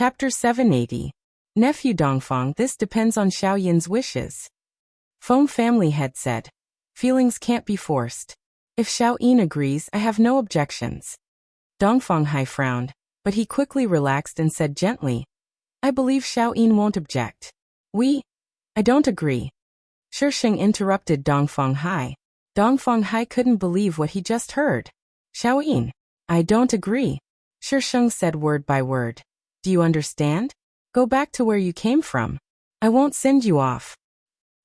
Chapter 780. Nephew Dongfang, this depends on Xiaoyin's wishes. Feng family had said. Feelings can't be forced. If Xiaoyin agrees, I have no objections. Dongfang Hai frowned, but he quickly relaxed and said gently, I believe Xiaoyin won't object. I don't agree. Shisheng interrupted Dongfang Hai. Dongfang Hai couldn't believe what he just heard. Xiaoyin, I don't agree. Shisheng said word by word. Do you understand? Go back to where you came from. I won't send you off.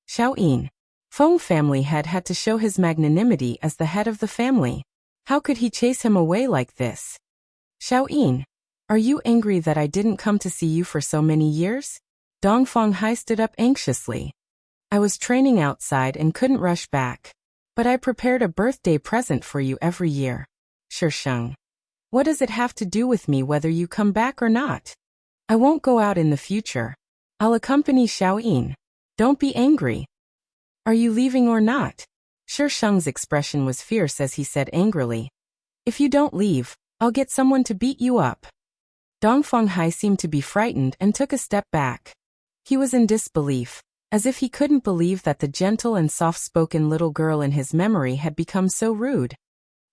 Xiaoyin. Feng family had to show his magnanimity as the head of the family. How could he chase him away like this? Xiaoyin, are you angry that I didn't come to see you for so many years? Dongfang Hai stood up anxiously. I was training outside and couldn't rush back. But I prepared a birthday present for you every year. Shisheng. What does it have to do with me whether you come back or not? I won't go out in the future. I'll accompany Xiaoyin. Don't be angry. Are you leaving or not? Shisheng's expression was fierce as he said angrily. If you don't leave, I'll get someone to beat you up. Dongfang Hai seemed to be frightened and took a step back. He was in disbelief, as if he couldn't believe that the gentle and soft-spoken little girl in his memory had become so rude.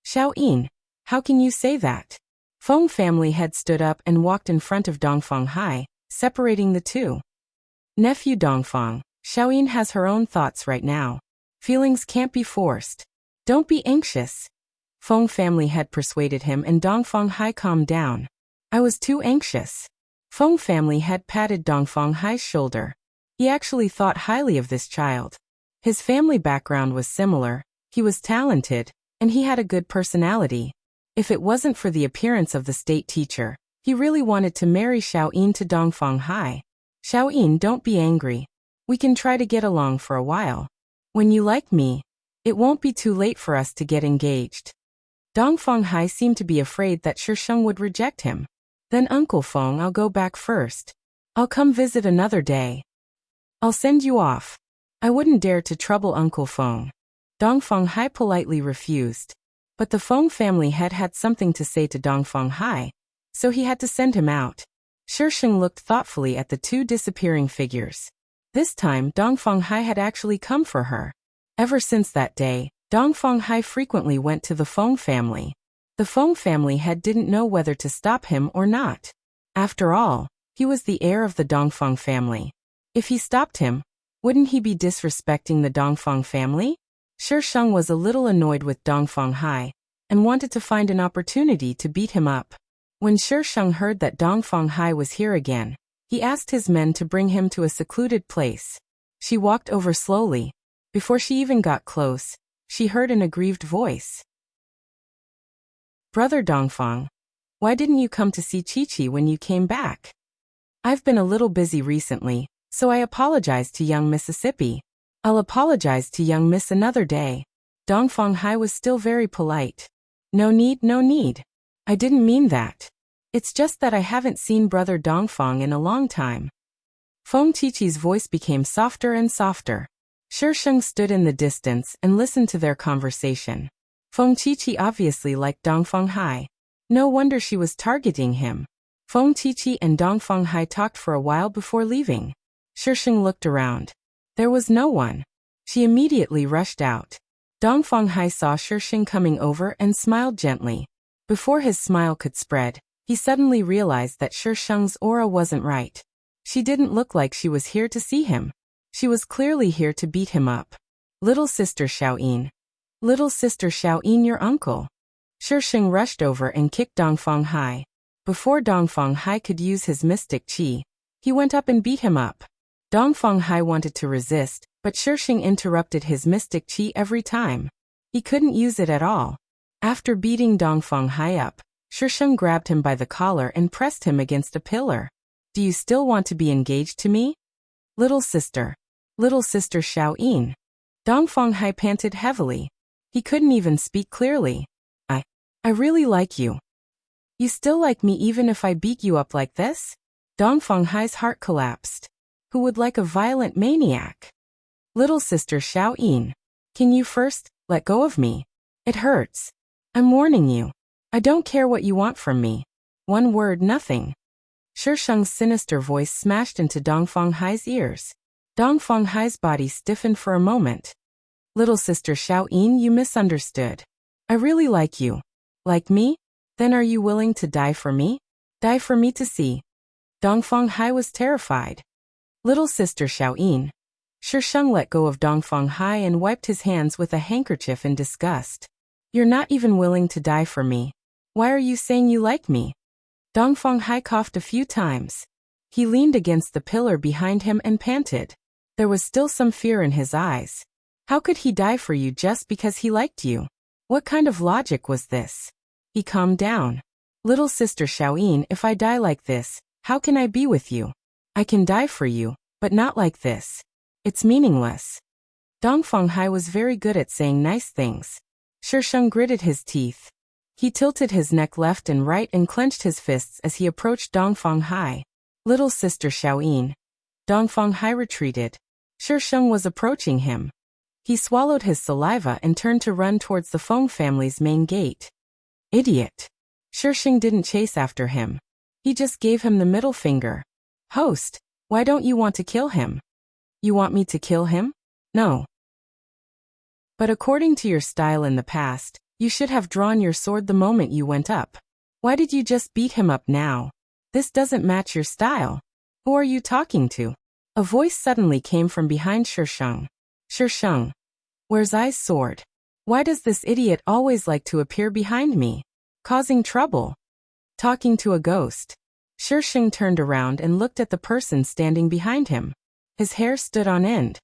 Xiaoyin, how can you say that? Feng family had stood up and walked in front of Dongfang Hai, separating the two. Nephew Dongfang, Xiaoyin has her own thoughts right now. Feelings can't be forced. Don't be anxious. Feng family had persuaded him and Dongfang Hai calmed down. I was too anxious. Feng family had patted Dongfang Hai's shoulder. He actually thought highly of this child. His family background was similar, he was talented, and he had a good personality. If it wasn't for the appearance of the state teacher, he really wanted to marry Xiaoyin to Dongfang Hai. Xiaoyin, don't be angry. We can try to get along for a while. When you like me, it won't be too late for us to get engaged. Dongfang Hai seemed to be afraid that Shisheng would reject him. Then Uncle Feng, I'll go back first. I'll come visit another day. I'll send you off. I wouldn't dare to trouble Uncle Feng. Dongfang Hai politely refused. But the Feng family had something to say to Dongfang Hai, so he had to send him out. Shisheng looked thoughtfully at the two disappearing figures. This time Dongfang Hai had actually come for her. Ever since that day, Dongfang Hai frequently went to the Feng family. The Feng family didn't know whether to stop him or not. After all, he was the heir of the Dongfang family. If he stopped him, wouldn't he be disrespecting the Dongfang family? Shisheng was a little annoyed with Dongfang Hai, and wanted to find an opportunity to beat him up. When Shisheng heard that Dongfang Hai was here again, he asked his men to bring him to a secluded place. She walked over slowly. Before she even got close, she heard an aggrieved voice. Brother Dongfang, why didn't you come to see Chi-Chi when you came back? I've been a little busy recently, so I apologize to young Mississippi. I'll apologize to young Miss another day. Dongfang Hai was still very polite. No need. I didn't mean that. It's just that I haven't seen Brother Dongfang in a long time. Feng Chi-Chi's voice became softer and softer. Shisheng stood in the distance and listened to their conversation. Feng Chi-Chi obviously liked Dongfang Hai. No wonder she was targeting him. Feng Chi-Chi and Dongfang Hai talked for a while before leaving. Shisheng looked around. There was no one. She immediately rushed out. Dongfang Hai saw Shisheng coming over and smiled gently. Before his smile could spread, he suddenly realized that Shisheng's aura wasn't right. She didn't look like she was here to see him. She was clearly here to beat him up. Little sister Xiaoyin. Little sister Xiaoyin, your uncle. Shisheng rushed over and kicked Dongfang Hai. Before Dongfang Hai could use his mystic qi, he went up and beat him up. Dongfang Hai wanted to resist, but Shisheng interrupted his mystic qi every time. He couldn't use it at all. After beating Dongfang Hai up, Shisheng grabbed him by the collar and pressed him against a pillar. Do you still want to be engaged to me? Little sister Xiaoyin. Dongfang Hai panted heavily. He couldn't even speak clearly. I really like you. You still like me even if I beat you up like this? Dongfang Hai's heart collapsed. Who would like a violent maniac? Little sister Xiaoyin. Can you first let go of me? It hurts. I'm warning you. I don't care what you want from me. One word, nothing. Shisheng's sinister voice smashed into Dongfang Hai's ears. Dongfang Hai's body stiffened for a moment. Little sister Xiaoyin, you misunderstood. I really like you. Like me? Then are you willing to die for me? Die for me to see. Dongfang Hai was terrified. Little sister Xiaoyin. Shisheng let go of Dongfang Hai and wiped his hands with a handkerchief in disgust. You're not even willing to die for me. Why are you saying you like me? Dongfang Hai coughed a few times. He leaned against the pillar behind him and panted. There was still some fear in his eyes. How could he die for you just because he liked you? What kind of logic was this? He calmed down. Little sister Xiaoyin, if I die like this, how can I be with you? I can die for you, but not like this. It's meaningless. Dongfang Hai was very good at saying nice things. Shisheng gritted his teeth. He tilted his neck left and right and clenched his fists as he approached Dongfang Hai. Little sister Xiaoyin. Dongfang Hai retreated. Shisheng was approaching him. He swallowed his saliva and turned to run towards the Feng family's main gate. Idiot. Shisheng didn't chase after him. He just gave him the middle finger. Host, why don't you want to kill him? You want me to kill him? No. But according to your style in the past, you should have drawn your sword the moment you went up. Why did you just beat him up now? This doesn't match your style. Who are you talking to? A voice suddenly came from behind Shisheng. Shisheng. Where's I's sword? Why does this idiot always like to appear behind me? Causing trouble. Talking to a ghost. Shisheng turned around and looked at the person standing behind him. His hair stood on end.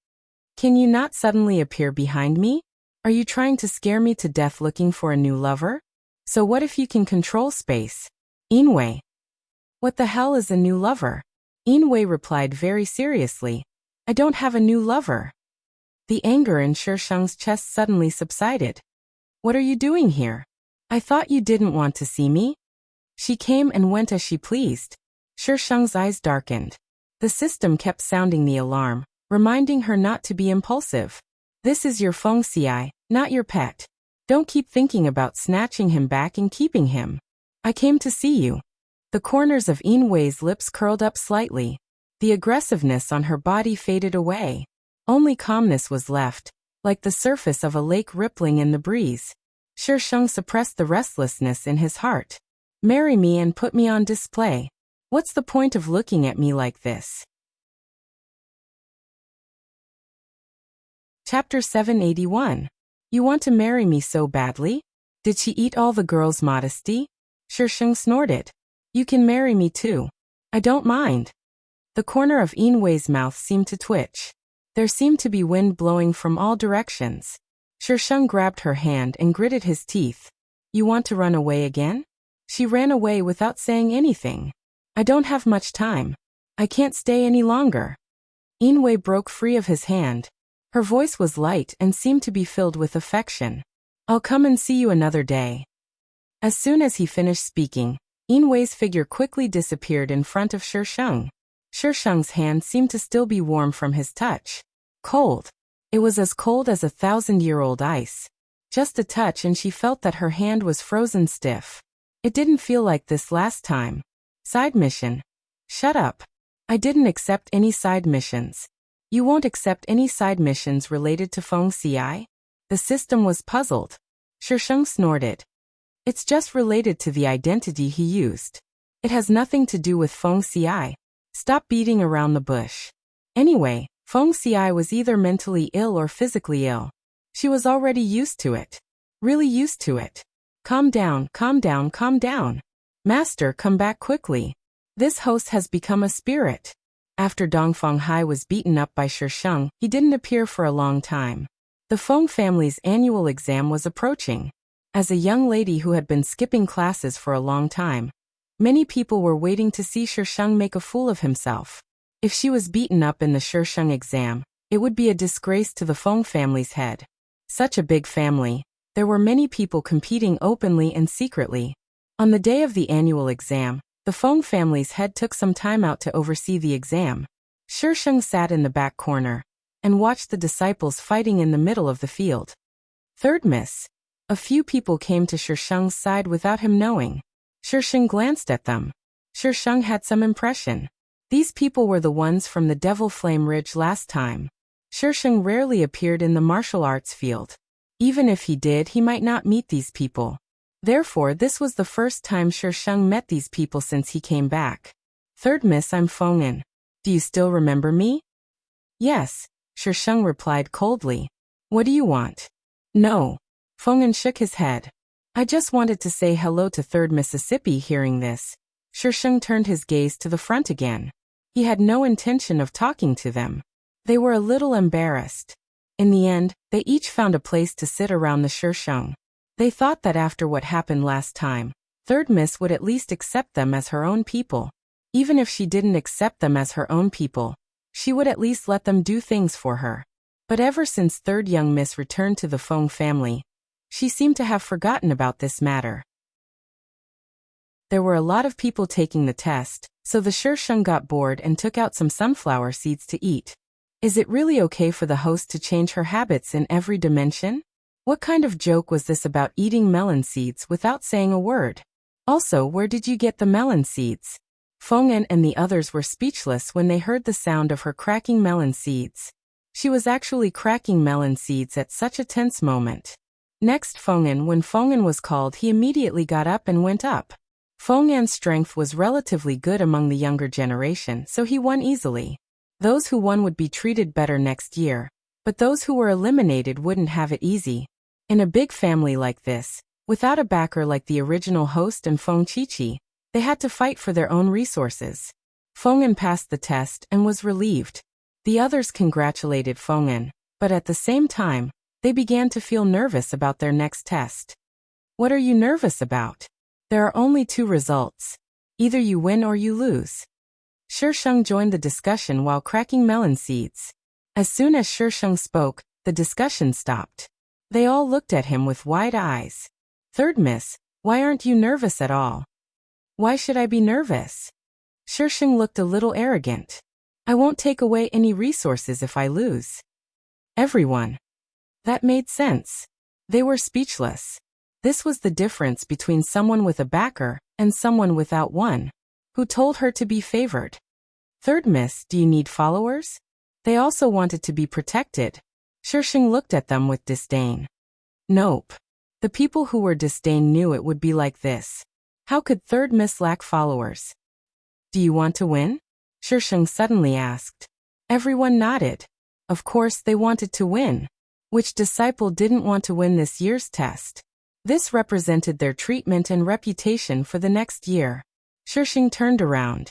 Can you not suddenly appear behind me? Are you trying to scare me to death looking for a new lover? So what if you can control space? Inwei. What the hell is a new lover? Inwei replied very seriously. I don't have a new lover. The anger in Shisheng's chest suddenly subsided. What are you doing here? I thought you didn't want to see me? She came and went as she pleased. Shisheng's eyes darkened. The system kept sounding the alarm, reminding her not to be impulsive. This is your Feng Xi, not your pet. Don't keep thinking about snatching him back and keeping him. I came to see you. The corners of Inwei's lips curled up slightly. The aggressiveness on her body faded away. Only calmness was left, like the surface of a lake rippling in the breeze. Shisheng suppressed the restlessness in his heart. Marry me and put me on display. What's the point of looking at me like this? Chapter 781. You want to marry me so badly? Did she eat all the girl's modesty? Shisheng snorted. You can marry me too. I don't mind. The corner of Inwei's mouth seemed to twitch. There seemed to be wind blowing from all directions. Shisheng grabbed her hand and gritted his teeth. You want to run away again? She ran away without saying anything. I don't have much time. I can't stay any longer. Inwei broke free of his hand. Her voice was light and seemed to be filled with affection. I'll come and see you another day. As soon as he finished speaking, Inwei's figure quickly disappeared in front of Shisheng. Shisheng's hand seemed to still be warm from his touch. Cold. It was as cold as 1,000-year-old ice. Just a touch and she felt that her hand was frozen stiff. It didn't feel like this last time. Side mission. Shut up. I didn't accept any side missions. You won't accept any side missions related to Feng Xi? The system was puzzled. Shisheng snorted. It's just related to the identity he used. It has nothing to do with Feng Xi. Stop beating around the bush. Anyway, Feng Xi was either mentally ill or physically ill. She was already used to it. Really used to it. Calm down, calm down, calm down. Master, come back quickly. This host has become a spirit. After Dongfang Hai was beaten up by Shisheng, he didn't appear for a long time. The Feng family's annual exam was approaching. As a young lady who had been skipping classes for a long time, many people were waiting to see Shisheng make a fool of himself. If she was beaten up in the Shisheng exam, it would be a disgrace to the Feng family's head. Such a big family, there were many people competing openly and secretly. On the day of the annual exam, the Feng family's head took some time out to oversee the exam. Shisheng sat in the back corner and watched the disciples fighting in the middle of the field. Third miss. A few people came to Shisheng's side without him knowing. Shisheng glanced at them. Sheng had some impression. These people were the ones from the Devil Flame Ridge last time. Sheng rarely appeared in the martial arts field. Even if he did, he might not meet these people. Therefore, this was the first time Sheng met these people since he came back. "Third Miss, I'm Feng'an. Do you still remember me?" "Yes," Sheng replied coldly. "What do you want?" "No." Feng'an shook his head. "I just wanted to say hello to Third Mississippi." Hearing this, Sheng turned his gaze to the front again. He had no intention of talking to them. They were a little embarrassed. In the end, they each found a place to sit around the Sheng. They thought that after what happened last time, Third Miss would at least accept them as her own people. Even if she didn't accept them as her own people, she would at least let them do things for her. But ever since Third Young Miss returned to the Feng family, she seemed to have forgotten about this matter. There were a lot of people taking the test, so the Sheng got bored and took out some sunflower seeds to eat. Is it really okay for the host to change her habits in every dimension? What kind of joke was this about eating melon seeds without saying a word? Also, where did you get the melon seeds? Feng'an and the others were speechless when they heard the sound of her cracking melon seeds. She was actually cracking melon seeds at such a tense moment. Next, when Feng'an was called, he immediately got up and went up. Feng'an's strength was relatively good among the younger generation, so he won easily. Those who won would be treated better next year, but those who were eliminated wouldn't have it easy. In a big family like this, without a backer like the original host and Feng Qiqi, they had to fight for their own resources. Feng'an passed the test and was relieved. The others congratulated Feng'an, but at the same time, they began to feel nervous about their next test. What are you nervous about? There are only two results. Either you win or you lose. Sheng joined the discussion while cracking melon seeds. As soon as Sheng spoke, the discussion stopped. They all looked at him with wide eyes. "Third Miss, why aren't you nervous at all?" "Why should I be nervous?" Sheng looked a little arrogant. "I won't take away any resources if I lose." Everyone. That made sense. They were speechless. This was the difference between someone with a backer and someone without one. Who told her to be favored? "Third Miss, do you need followers?" They also wanted to be protected. Sheng looked at them with disdain. Nope. The people who were disdained knew it would be like this. How could Third Miss lack followers? "Do you want to win?" Sheng suddenly asked. Everyone nodded. Of course they wanted to win. Which disciple didn't want to win this year's test? This represented their treatment and reputation for the next year. Sheng turned around.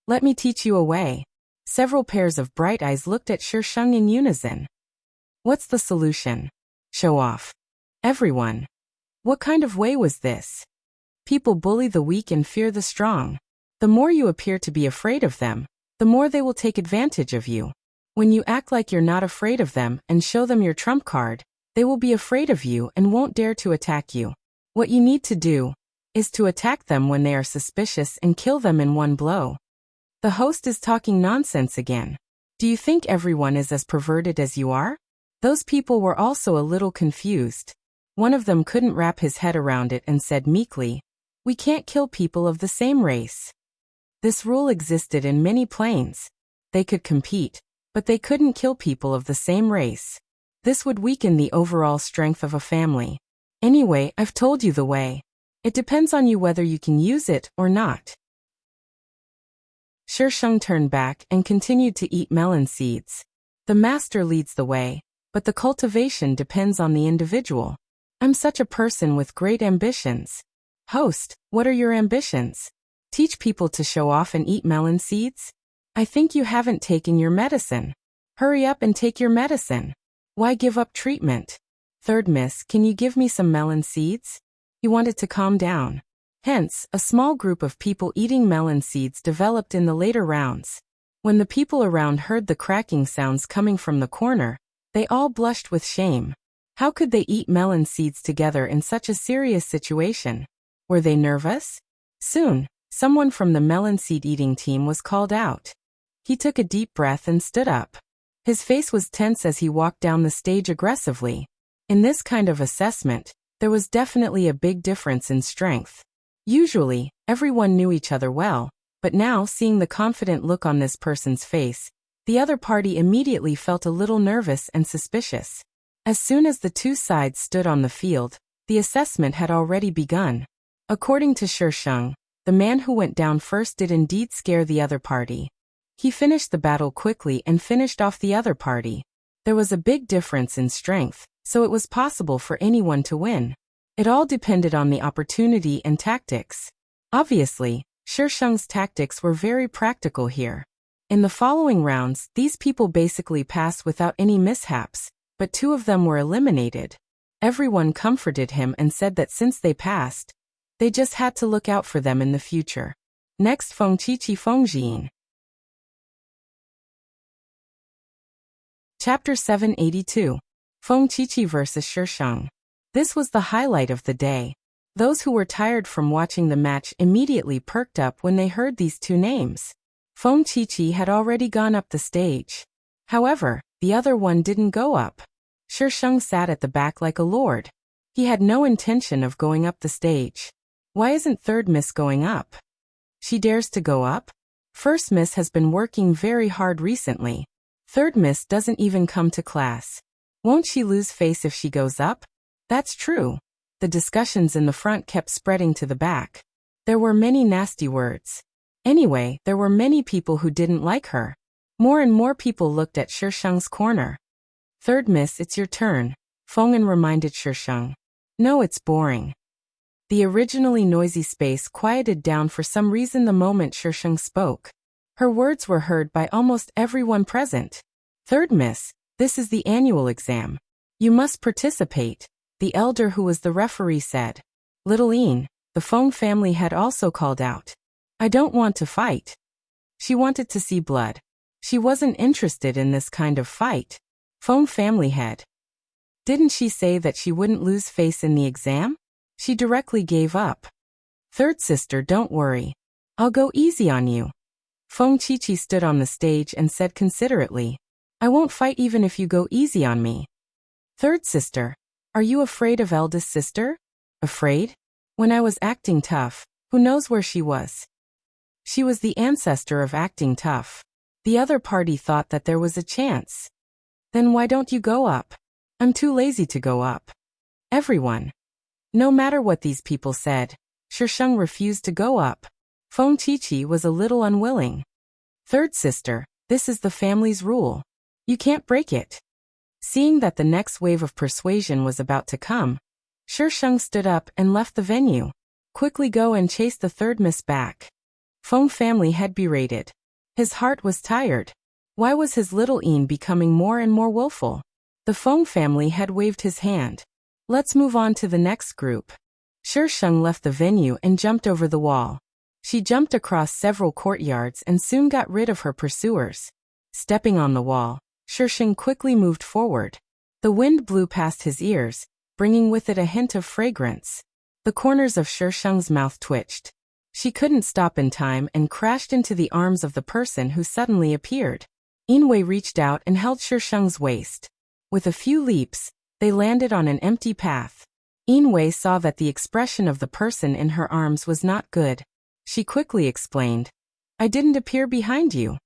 "Let me teach you a way." Several pairs of bright eyes looked at Sheng in unison. "What's the solution?" "Show off." Everyone. What kind of way was this? People bully the weak and fear the strong. The more you appear to be afraid of them, the more they will take advantage of you. When you act like you're not afraid of them and show them your trump card, they will be afraid of you and won't dare to attack you. What you need to do is to attack them when they are suspicious and kill them in one blow. The host is talking nonsense again. Do you think everyone is as perverted as you are? Those people were also a little confused. One of them couldn't wrap his head around it and said meekly, "We can't kill people of the same race." This rule existed in many planes. They could compete, but they couldn't kill people of the same race. This would weaken the overall strength of a family. Anyway, I've told you the way. It depends on you whether you can use it or not. Sheng turned back and continued to eat melon seeds. The master leads the way, but the cultivation depends on the individual. I'm such a person with great ambitions. Host, what are your ambitions? Teach people to show off and eat melon seeds? I think you haven't taken your medicine. Hurry up and take your medicine. Why give up treatment? Third Miss, can you give me some melon seeds? He wanted to calm down. Hence, a small group of people eating melon seeds developed in the later rounds. When the people around heard the cracking sounds coming from the corner, they all blushed with shame. How could they eat melon seeds together in such a serious situation? Were they nervous? Soon, someone from the melon seed eating team was called out. He took a deep breath and stood up. His face was tense as he walked down the stage aggressively. In this kind of assessment, there was definitely a big difference in strength. Usually, everyone knew each other well, But now, seeing the confident look on this person's face, the other party immediately felt a little nervous and suspicious. As soon as the two sides stood on the field, the assessment had already begun. According to Shisheng, the man who went down first did indeed scare the other party. He finished the battle quickly and finished off the other party. There was a big difference in strength, so it was possible for anyone to win. It all depended on the opportunity and tactics. Obviously, Shisheng's tactics were very practical here. In the following rounds, these people basically passed without any mishaps, but two of them were eliminated. Everyone comforted him and said that since they passed, they just had to look out for them in the future. Next, Feng Qiqi Fengjin. Chapter 782. Feng Qiqi vs. Shisheng. This was the highlight of the day. Those who were tired from watching the match immediately perked up when they heard these two names. Feng Qiqi had already gone up the stage. However, the other one didn't go up. Shisheng sat at the back like a lord. He had no intention of going up the stage. Why isn't third miss going up? She dares to go up? First miss has been working very hard recently. Third miss doesn't even come to class. Won't she lose face if she goes up? That's true. The discussions in the front kept spreading to the back. There were many nasty words. Anyway, there were many people who didn't like her. More and more people looked at Shisheng's corner. Third miss, it's your turn, Feng'an reminded Shisheng. No, it's boring. The originally noisy space quieted down for some reason the moment Shisheng spoke. Her words were heard by almost everyone present. Third miss, this is the annual exam. You must participate, the elder who was the referee said. Little Een, the Feng family had also called out. I don't want to fight. She wanted to see blood. She wasn't interested in this kind of fight. Feng family head. Didn't she say that she wouldn't lose face in the exam? She directly gave up. Third sister, don't worry. I'll go easy on you. Feng Qiqi stood on the stage and said considerately, I won't fight even if you go easy on me. Third sister, are you afraid of eldest sister? Afraid? When I was acting tough, who knows where she was? She was the ancestor of acting tough. The other party thought that there was a chance. Then why don't you go up? I'm too lazy to go up. Everyone. No matter what these people said, Shisheng refused to go up. Feng Qiqi was a little unwilling. Third sister, this is the family's rule. You can't break it. Seeing that the next wave of persuasion was about to come, Shisheng stood up and left the venue. Quickly go and chase the third miss back. Feng family had berated. His heart was tired. Why was his little Een becoming more and more willful? The Feng family had waved his hand. Let's move on to the next group. Shisheng left the venue and jumped over the wall. She jumped across several courtyards and soon got rid of her pursuers. Stepping on the wall, Shisheng quickly moved forward. The wind blew past his ears, bringing with it a hint of fragrance. The corners of Shisheng's mouth twitched. She couldn't stop in time and crashed into the arms of the person who suddenly appeared. Inwei reached out and held Shisheng's waist. With a few leaps, they landed on an empty path. Inwei saw that the expression of the person in her arms was not good. She quickly explained, I didn't appear behind you.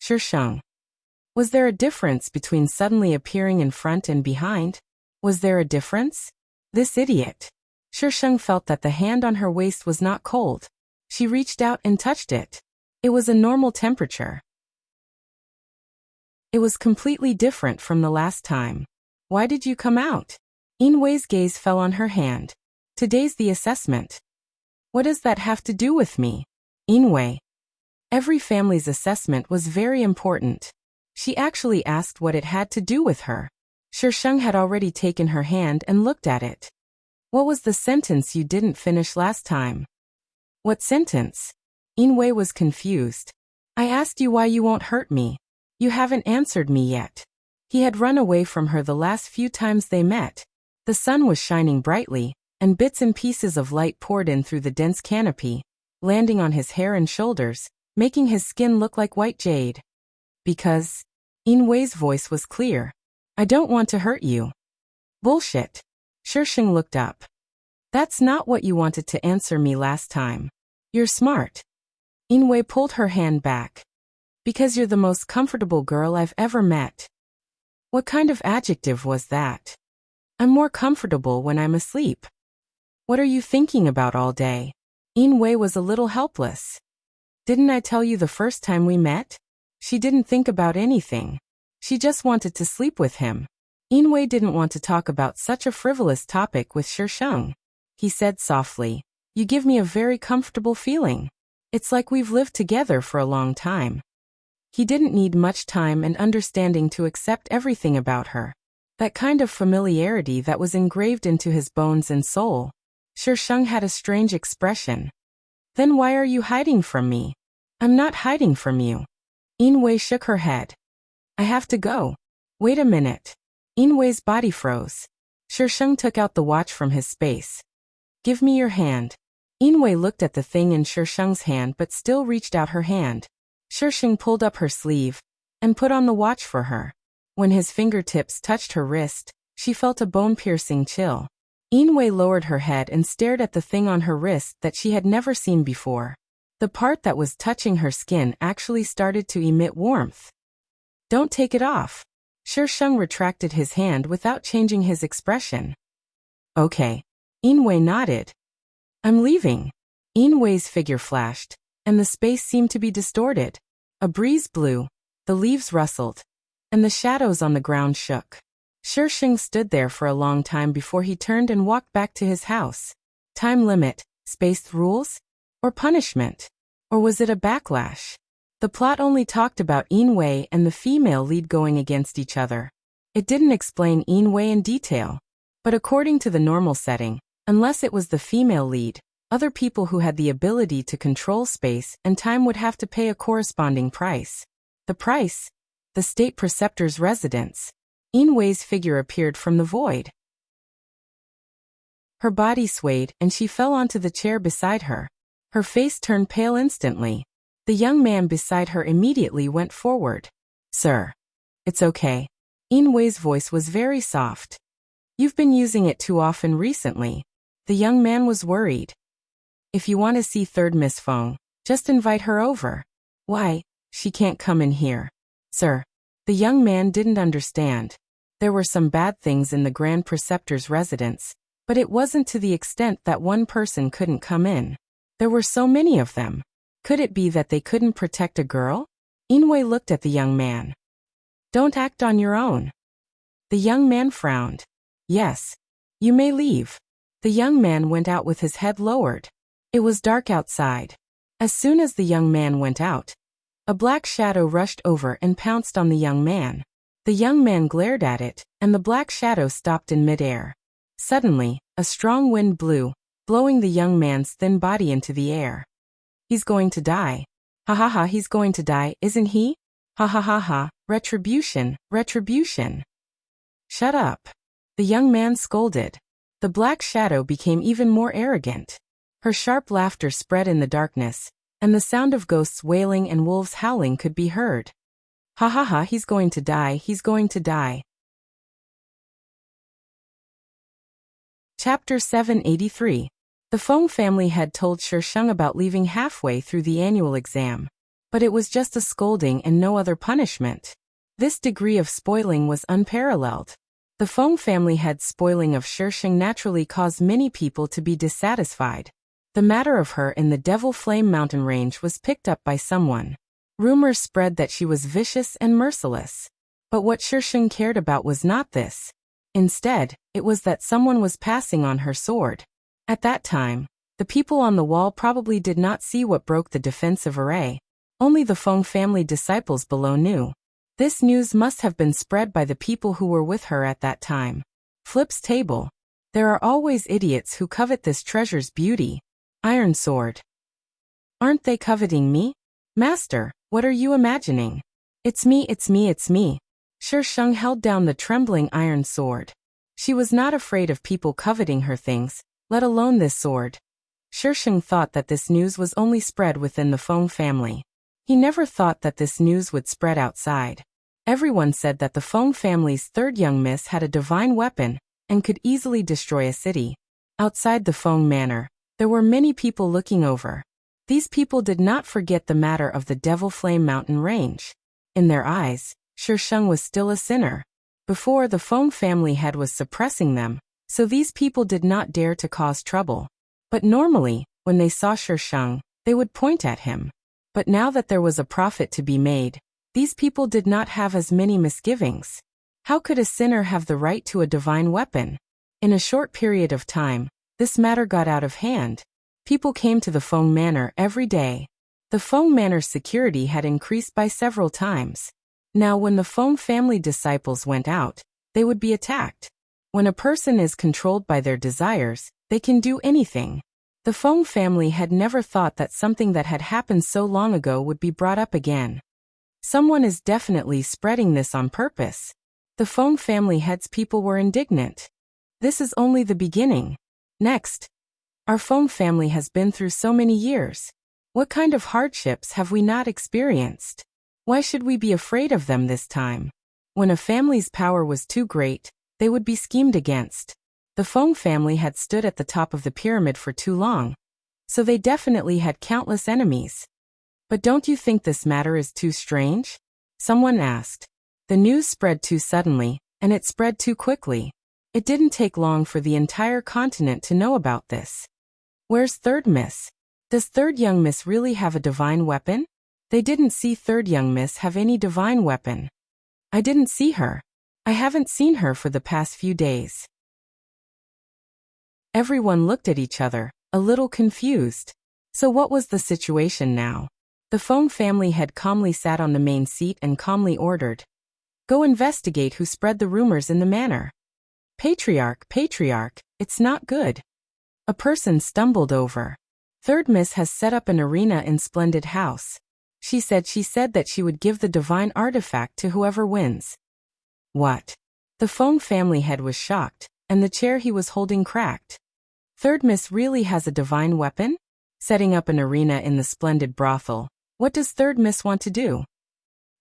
Shisheng. Was there a difference between suddenly appearing in front and behind? Was there a difference? This idiot. Shisheng felt that the hand on her waist was not cold. She reached out and touched it. It was a normal temperature. It was completely different from the last time. Why did you come out? Inwei's gaze fell on her hand. Today's the assessment. What does that have to do with me? Inwei. Every family's assessment was very important. She actually asked what it had to do with her. Shisheng had already taken her hand and looked at it. What was the sentence you didn't finish last time? What sentence? Inwei was confused. I asked you why you won't hurt me. You haven't answered me yet. He had run away from her the last few times they met. The sun was shining brightly, and bits and pieces of light poured in through the dense canopy, landing on his hair and shoulders, making his skin look like white jade. Because, Inwei's voice was clear. I don't want to hurt you. Bullshit. Shisheng looked up. That's not what you wanted to answer me last time. You're smart. Inwei pulled her hand back. Because you're the most comfortable girl I've ever met. What kind of adjective was that? I'm more comfortable when I'm asleep. What are you thinking about all day? Inwei was a little helpless. Didn't I tell you the first time we met? She didn't think about anything. She just wanted to sleep with him. Inwei didn't want to talk about such a frivolous topic with Shisheng. He said softly, "You give me a very comfortable feeling. It's like we've lived together for a long time." He didn't need much time and understanding to accept everything about her. That kind of familiarity that was engraved into his bones and soul. Shisheng had a strange expression. "Then why are you hiding from me?" "I'm not hiding from you." Inwei shook her head. "I have to go." "Wait a minute." Inwei's body froze. Shisheng took out the watch from his space. "Give me your hand." Inwei looked at the thing in Shisheng's hand but still reached out her hand. Shisheng pulled up her sleeve and put on the watch for her. When his fingertips touched her wrist, she felt a bone-piercing chill. Inwei lowered her head and stared at the thing on her wrist that she had never seen before. The part that was touching her skin actually started to emit warmth. "Don't take it off." Shisheng retracted his hand without changing his expression. "Okay." Inwei nodded. "I'm leaving." Inwei's figure flashed, and the space seemed to be distorted. A breeze blew, the leaves rustled, and the shadows on the ground shook. Shisheng stood there for a long time before he turned and walked back to his house. Time limit, spaced rules? Or punishment? Or was it a backlash? The plot only talked about Inwei and the female lead going against each other. It didn't explain Inwei in detail. But according to the normal setting, unless it was the female lead, other people who had the ability to control space and time would have to pay a corresponding price. The price? The state preceptor's residence. Inwei's figure appeared from the void. Her body swayed and she fell onto the chair beside her. Her face turned pale instantly. The young man beside her immediately went forward. "Sir." "It's okay." Inwei's voice was very soft. "You've been using it too often recently." The young man was worried. "If you want to see third Miss Feng, just invite her over." "Why? She can't come in here." "Sir." The young man didn't understand. There were some bad things in the Grand Preceptor's residence, but it wasn't to the extent that one person couldn't come in. There were so many of them. Could it be that they couldn't protect a girl? Inwei looked at the young man. "Don't act on your own." The young man frowned. "Yes. You may leave." The young man went out with his head lowered. It was dark outside. As soon as the young man went out, a black shadow rushed over and pounced on the young man. The young man glared at it, and the black shadow stopped in midair. Suddenly, a strong wind blew, blowing the young man's thin body into the air. "He's going to die. Ha ha ha, he's going to die, isn't he? Ha ha ha ha, retribution, retribution." "Shut up." The young man scolded. The black shadow became even more arrogant. Her sharp laughter spread in the darkness, and the sound of ghosts wailing and wolves howling could be heard. "Ha ha ha, he's going to die, he's going to die." Chapter 783. The Feng family had told Shisheng about leaving halfway through the annual exam. But it was just a scolding and no other punishment. This degree of spoiling was unparalleled. The Feng family had spoiling of Shisheng naturally caused many people to be dissatisfied. The matter of her in the Devil Flame mountain range was picked up by someone. Rumors spread that she was vicious and merciless. But what Shisheng cared about was not this. Instead, it was that someone was passing on her sword. At that time, the people on the wall probably did not see what broke the defensive array. Only the Feng family disciples below knew. This news must have been spread by the people who were with her at that time. Flip's table. There are always idiots who covet this treasure's beauty. Iron sword. Aren't they coveting me? Master, what are you imagining? It's me, it's me, it's me. Shisheng held down the trembling iron sword. She was not afraid of people coveting her things, let alone this sword. Shisheng thought that this news was only spread within the Feng family. He never thought that this news would spread outside. Everyone said that the Feng family's third young miss had a divine weapon and could easily destroy a city. Outside the Feng manor, there were many people looking over. These people did not forget the matter of the Devil Flame Mountain range. In their eyes, Shisheng was still a sinner. Before, the Feng family head was suppressing them, so these people did not dare to cause trouble. But normally, when they saw Shisheng, they would point at him. But now that there was a profit to be made, these people did not have as many misgivings. How could a sinner have the right to a divine weapon? In a short period of time, this matter got out of hand. People came to the Feng Manor every day. The Feng Manor's security had increased by several times. Now when the Feng family disciples went out, they would be attacked. When a person is controlled by their desires, they can do anything. The Feng family had never thought that something that had happened so long ago would be brought up again. Someone is definitely spreading this on purpose. The Feng family head's people were indignant. This is only the beginning. Next, our Feng family has been through so many years. What kind of hardships have we not experienced? Why should we be afraid of them this time? When a family's power was too great, they would be schemed against. The Feng family had stood at the top of the pyramid for too long, so they definitely had countless enemies. But don't you think this matter is too strange? Someone asked. The news spread too suddenly, and it spread too quickly. It didn't take long for the entire continent to know about this. Where's Third Miss? Does Third Young Miss really have a divine weapon? They didn't see Third Young Miss have any divine weapon. I didn't see her. I haven't seen her for the past few days. Everyone looked at each other, a little confused. So what was the situation now? The Feng family head calmly sat on the main seat and calmly ordered, "Go investigate who spread the rumors in the manor." Patriarch, it's not good. A person stumbled over. Third Miss has set up an arena in Splendid House. She said that she would give the divine artifact to whoever wins. What? The Feng family head was shocked, and the chair he was holding cracked. Third Miss really has a divine weapon? Setting up an arena in the Splendid Brothel. What does Third Miss want to do?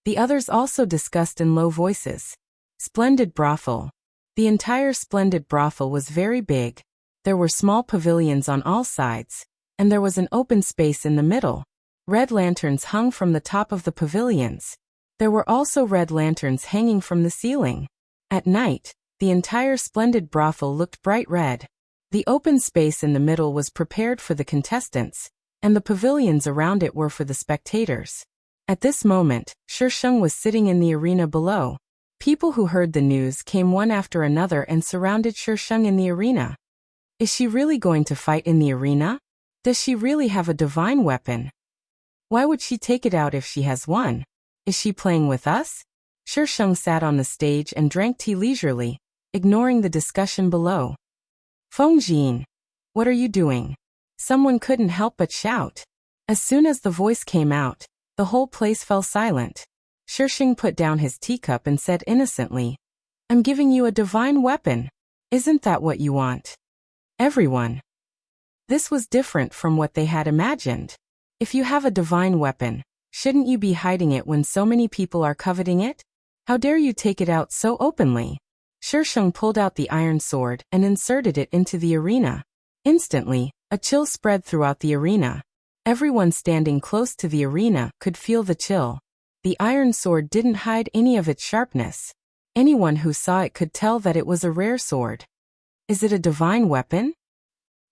The others also discussed in low voices. Splendid Brothel. The entire Splendid Brothel was very big. There were small pavilions on all sides, and there was an open space in the middle. Red lanterns hung from the top of the pavilions. There were also red lanterns hanging from the ceiling. At night, the entire Splendid Brothel looked bright red. The open space in the middle was prepared for the contestants, and the pavilions around it were for the spectators. At this moment, Shisheng was sitting in the arena below. People who heard the news came one after another and surrounded Shisheng in the arena. Is she really going to fight in the arena? Does she really have a divine weapon? Why would she take it out if she has one? Is she playing with us? Shisheng sat on the stage and drank tea leisurely, ignoring the discussion below. Feng Jin, what are you doing? Someone couldn't help but shout. As soon as the voice came out, the whole place fell silent. Shisheng put down his teacup and said innocently, "I'm giving you a divine weapon. Isn't that what you want?" Everyone. This was different from what they had imagined. If you have a divine weapon, shouldn't you be hiding it when so many people are coveting it? How dare you take it out so openly? Shisheng pulled out the iron sword and inserted it into the arena. Instantly, a chill spread throughout the arena. Everyone standing close to the arena could feel the chill. The iron sword didn't hide any of its sharpness. Anyone who saw it could tell that it was a rare sword. Is it a divine weapon?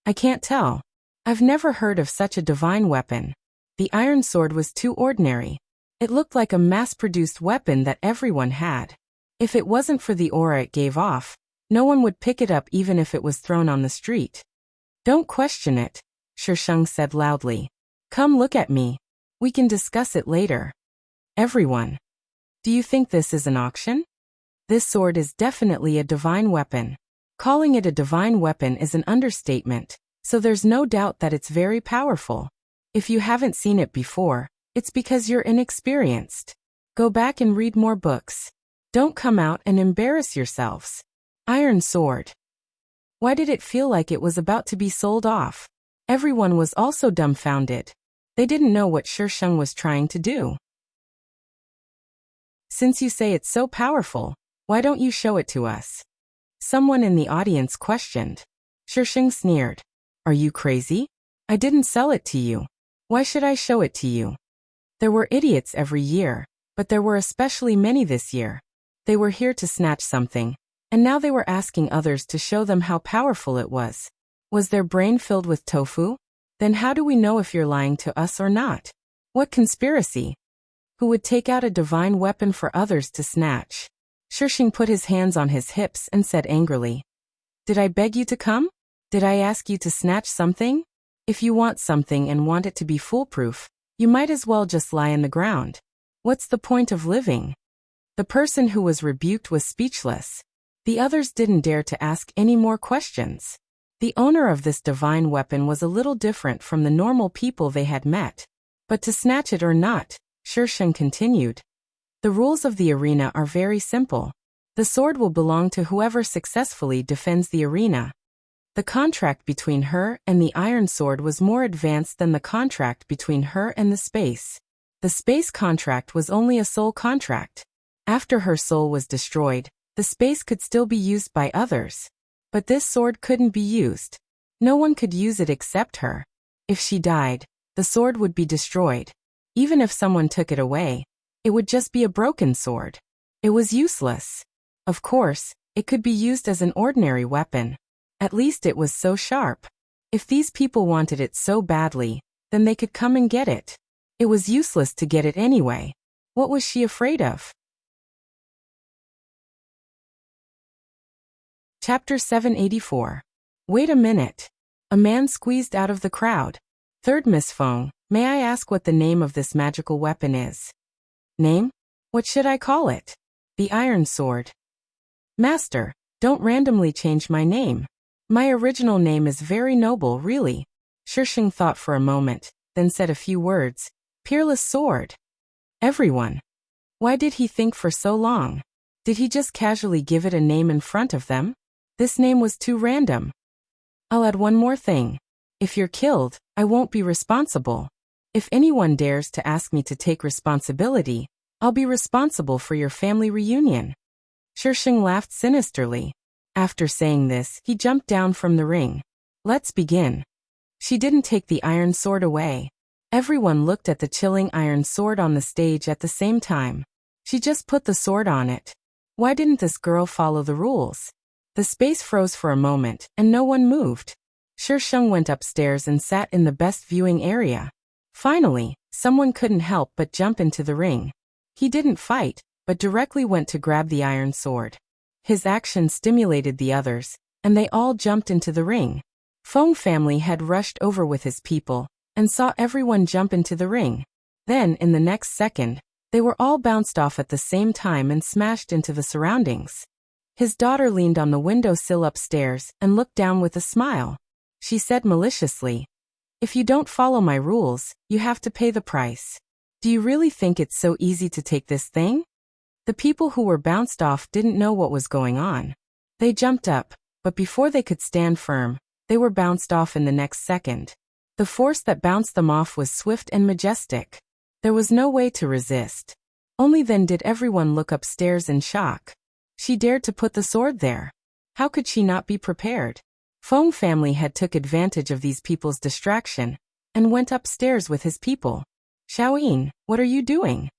I can't tell. I've never heard of such a divine weapon. The iron sword was too ordinary. It looked like a mass-produced weapon that everyone had. If it wasn't for the aura it gave off, no one would pick it up even if it was thrown on the street. Don't question it, Shisheng said loudly. Come look at me. We can discuss it later. Everyone. Do you think this is an auction? This sword is definitely a divine weapon. Calling it a divine weapon is an understatement, so there's no doubt that it's very powerful. If you haven't seen it before, it's because you're inexperienced. Go back and read more books. Don't come out and embarrass yourselves. Iron sword. Why did it feel like it was about to be sold off? Everyone was also dumbfounded. They didn't know what Shisheng was trying to do. Since you say it's so powerful, why don't you show it to us? Someone in the audience questioned. Shisheng sneered. Are you crazy? I didn't sell it to you. Why should I show it to you? There were idiots every year, but there were especially many this year. They were here to snatch something, and now they were asking others to show them how powerful it was. Was their brain filled with tofu? Then how do we know if you're lying to us or not? What conspiracy? Who would take out a divine weapon for others to snatch? Shisheng put his hands on his hips and said angrily, "Did I beg you to come? Did I ask you to snatch something? If you want something and want it to be foolproof, you might as well just lie in the ground. What's the point of living?" The person who was rebuked was speechless. The others didn't dare to ask any more questions. The owner of this divine weapon was a little different from the normal people they had met. But to snatch it or not, Shisheng continued. The rules of the arena are very simple. The sword will belong to whoever successfully defends the arena. The contract between her and the iron sword was more advanced than the contract between her and the space. The space contract was only a soul contract. After her soul was destroyed, the space could still be used by others. But this sword couldn't be used. No one could use it except her. If she died, the sword would be destroyed. Even if someone took it away, it would just be a broken sword. It was useless. Of course, it could be used as an ordinary weapon. At least it was so sharp. If these people wanted it so badly, then they could come and get it. It was useless to get it anyway. What was she afraid of? Chapter 784. Wait a minute. A man squeezed out of the crowd. Third Miss Feng, may I ask what the name of this magical weapon is? Name? What should I call it? The iron sword. Master, don't randomly change my name. My original name is very noble, really. Shisheng thought for a moment, then said a few words. Peerless sword. Everyone. Why did he think for so long? Did he just casually give it a name in front of them? This name was too random. I'll add one more thing. If you're killed, I won't be responsible. If anyone dares to ask me to take responsibility, I'll be responsible for your family reunion. Shisheng laughed sinisterly. After saying this, he jumped down from the ring. Let's begin. She didn't take the iron sword away. Everyone looked at the chilling iron sword on the stage at the same time. She just put the sword on it. Why didn't this girl follow the rules? The space froze for a moment, and no one moved. Shisheng went upstairs and sat in the best viewing area. Finally, someone couldn't help but jump into the ring. He didn't fight, but directly went to grab the iron sword. His action stimulated the others, and they all jumped into the ring. Feng family had rushed over with his people, and saw everyone jump into the ring. Then, in the next second, they were all bounced off at the same time and smashed into the surroundings. His daughter leaned on the windowsill upstairs and looked down with a smile. She said maliciously, "If you don't follow my rules, you have to pay the price. Do you really think it's so easy to take this thing?" The people who were bounced off didn't know what was going on. They jumped up, but before they could stand firm, they were bounced off in the next second. The force that bounced them off was swift and majestic. There was no way to resist. Only then did everyone look upstairs in shock. She dared to put the sword there. How could she not be prepared? Feng family had took advantage of these people's distraction, and went upstairs with his people. Xiaoyin, what are you doing?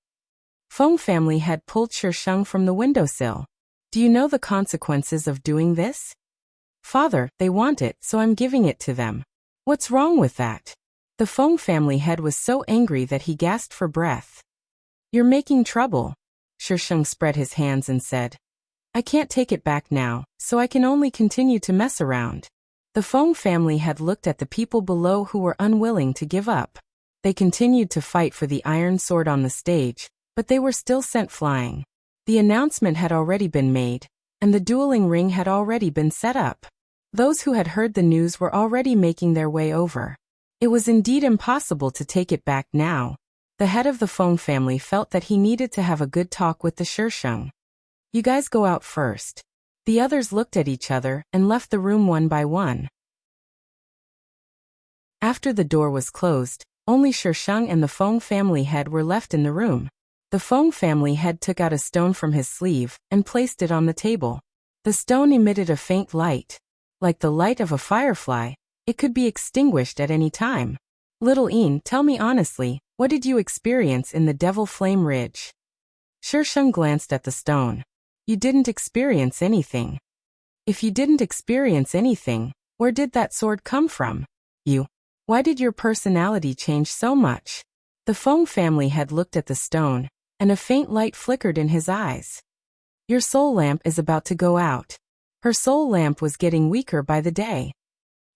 Feng family had pulled Shisheng from the windowsill. Do you know the consequences of doing this? Father, they want it, so I'm giving it to them. What's wrong with that? The Feng family head was so angry that he gasped for breath. You're making trouble. Shisheng spread his hands and said, I can't take it back now, so I can only continue to mess around. The Feng family had looked at the people below who were unwilling to give up. They continued to fight for the iron sword on the stage, but they were still sent flying. The announcement had already been made, and the dueling ring had already been set up. Those who had heard the news were already making their way over. It was indeed impossible to take it back now. The head of the Feng family felt that he needed to have a good talk with the Shisheng. You guys go out first. The others looked at each other and left the room one by one. After the door was closed, only Shisheng and the Feng family head were left in the room. The Feng family head took out a stone from his sleeve and placed it on the table. The stone emitted a faint light. Like the light of a firefly, it could be extinguished at any time. Little Een, tell me honestly, what did you experience in the Devil Flame Ridge? Shisheng glanced at the stone. You didn't experience anything. If you didn't experience anything, where did that sword come from? Why did your personality change so much? The Feng family had looked at the stone, and a faint light flickered in his eyes. Your soul lamp is about to go out. Her soul lamp was getting weaker by the day.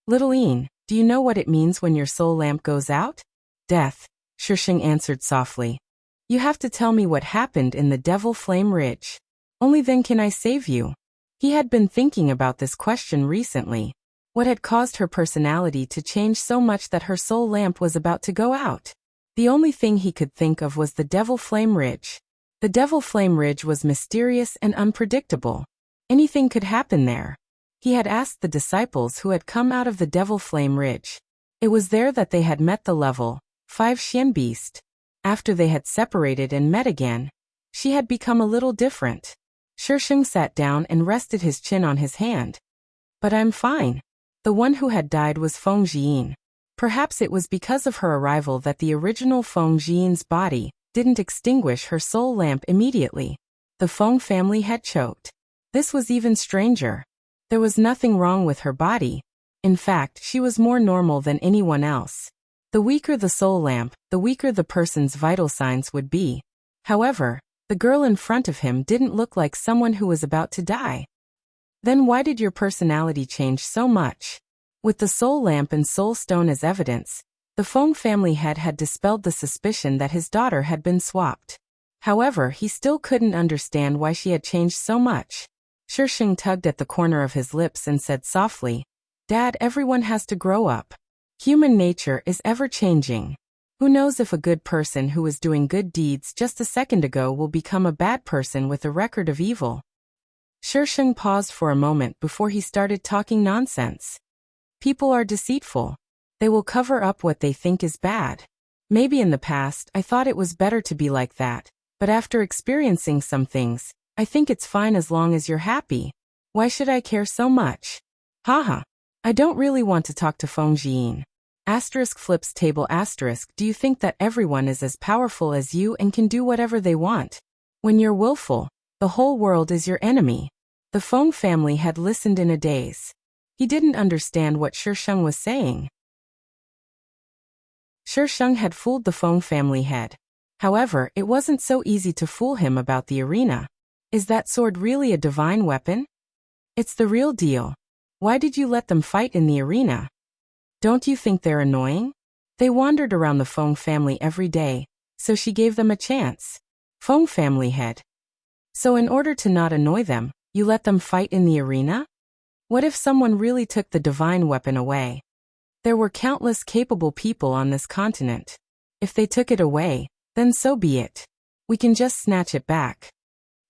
Little Een, do you know what it means when your soul lamp goes out? Death, Shisheng answered softly. You have to tell me what happened in the Devil Flame Ridge. Only then can I save you. He had been thinking about this question recently. What had caused her personality to change so much that her soul lamp was about to go out? The only thing he could think of was the Devil Flame Ridge. The Devil Flame Ridge was mysterious and unpredictable. Anything could happen there. He had asked the disciples who had come out of the Devil Flame Ridge. It was there that they had met the level 5 Xian beast. After they had separated and met again, she had become a little different. Shisheng sat down and rested his chin on his hand. But I'm fine. The one who had died was Feng Jian. Perhaps it was because of her arrival that the original Feng Jian's body didn't extinguish her soul lamp immediately. The Feng family had choked. This was even stranger. There was nothing wrong with her body. In fact, she was more normal than anyone else. The weaker the soul lamp, the weaker the person's vital signs would be. However, the girl in front of him didn't look like someone who was about to die. Then why did your personality change so much? With the soul lamp and soul stone as evidence, the Feng family head had dispelled the suspicion that his daughter had been swapped. However, he still couldn't understand why she had changed so much. Shisheng tugged at the corner of his lips and said softly, Dad, everyone has to grow up. Human nature is ever-changing. Who knows if a good person who was doing good deeds just a second ago will become a bad person with a record of evil? Shisheng paused for a moment before he started talking nonsense. People are deceitful. They will cover up what they think is bad. Maybe in the past I thought it was better to be like that, but after experiencing some things, I think it's fine as long as you're happy. Why should I care so much? Haha. I don't really want to talk to Feng Jian. Asterisk flips table asterisk. Do you think that everyone is as powerful as you and can do whatever they want? When you're willful, the whole world is your enemy. The Feng family had listened in a daze. He didn't understand what Shisheng was saying. Shisheng had fooled the Feng family head. However, it wasn't so easy to fool him about the arena. Is that sword really a divine weapon? It's the real deal. Why did you let them fight in the arena? Don't you think they're annoying? They wandered around the Feng family every day, so she gave them a chance. Feng family head. So in order to not annoy them, you let them fight in the arena? What if someone really took the divine weapon away? There were countless capable people on this continent. If they took it away, then so be it. We can just snatch it back.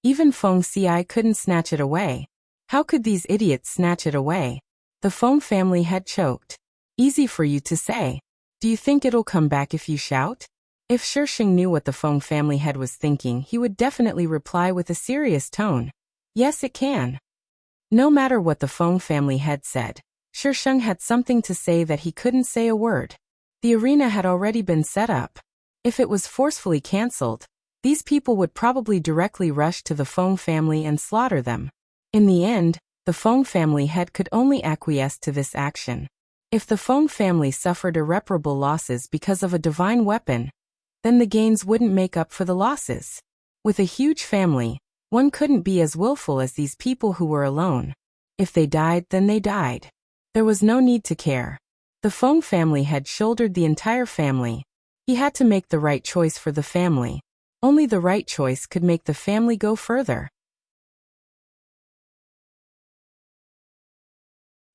Even Feng Ci couldn't snatch it away. How could these idiots snatch it away? The Feng family had choked. Easy for you to say. Do you think it'll come back if you shout? If Shisheng knew what the Feng family head was thinking, he would definitely reply with a serious tone. Yes, it can. No matter what the Feng family head said, Shisheng had something to say that he couldn't say a word. The arena had already been set up. If it was forcefully cancelled, these people would probably directly rush to the Feng family and slaughter them. In the end, the Feng family head could only acquiesce to this action. If the Feng family suffered irreparable losses because of a divine weapon, then the gains wouldn't make up for the losses. With a huge family, one couldn't be as willful as these people who were alone. If they died, then they died. There was no need to care. The Feng family had shouldered the entire family. He had to make the right choice for the family. Only the right choice could make the family go further.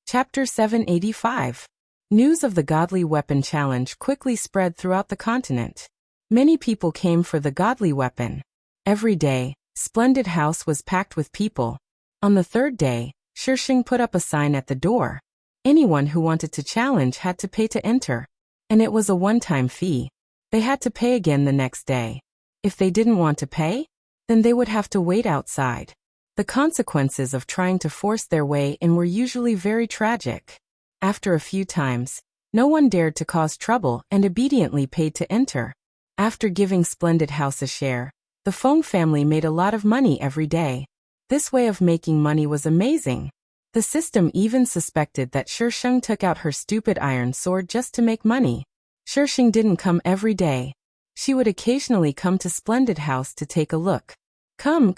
Chapter 785. News of the Godly Weapon Challenge quickly spread throughout the continent. Many people came for the Godly Weapon. Every day, Splendid House was packed with people. On the third day, Shisheng put up a sign at the door. Anyone who wanted to challenge had to pay to enter. And it was a one-time fee. They had to pay again the next day. If they didn't want to pay, then they would have to wait outside. The consequences of trying to force their way in were usually very tragic. After a few times, No one dared to cause trouble and obediently paid to enter. After giving Splendid House a share, the Feng family made a lot of money every day. This way of making money was amazing. The system even suspected that Shisheng took out her stupid iron sword just to make money. Shisheng didn't come every day. She would occasionally come to Splendid House to take a look. Come,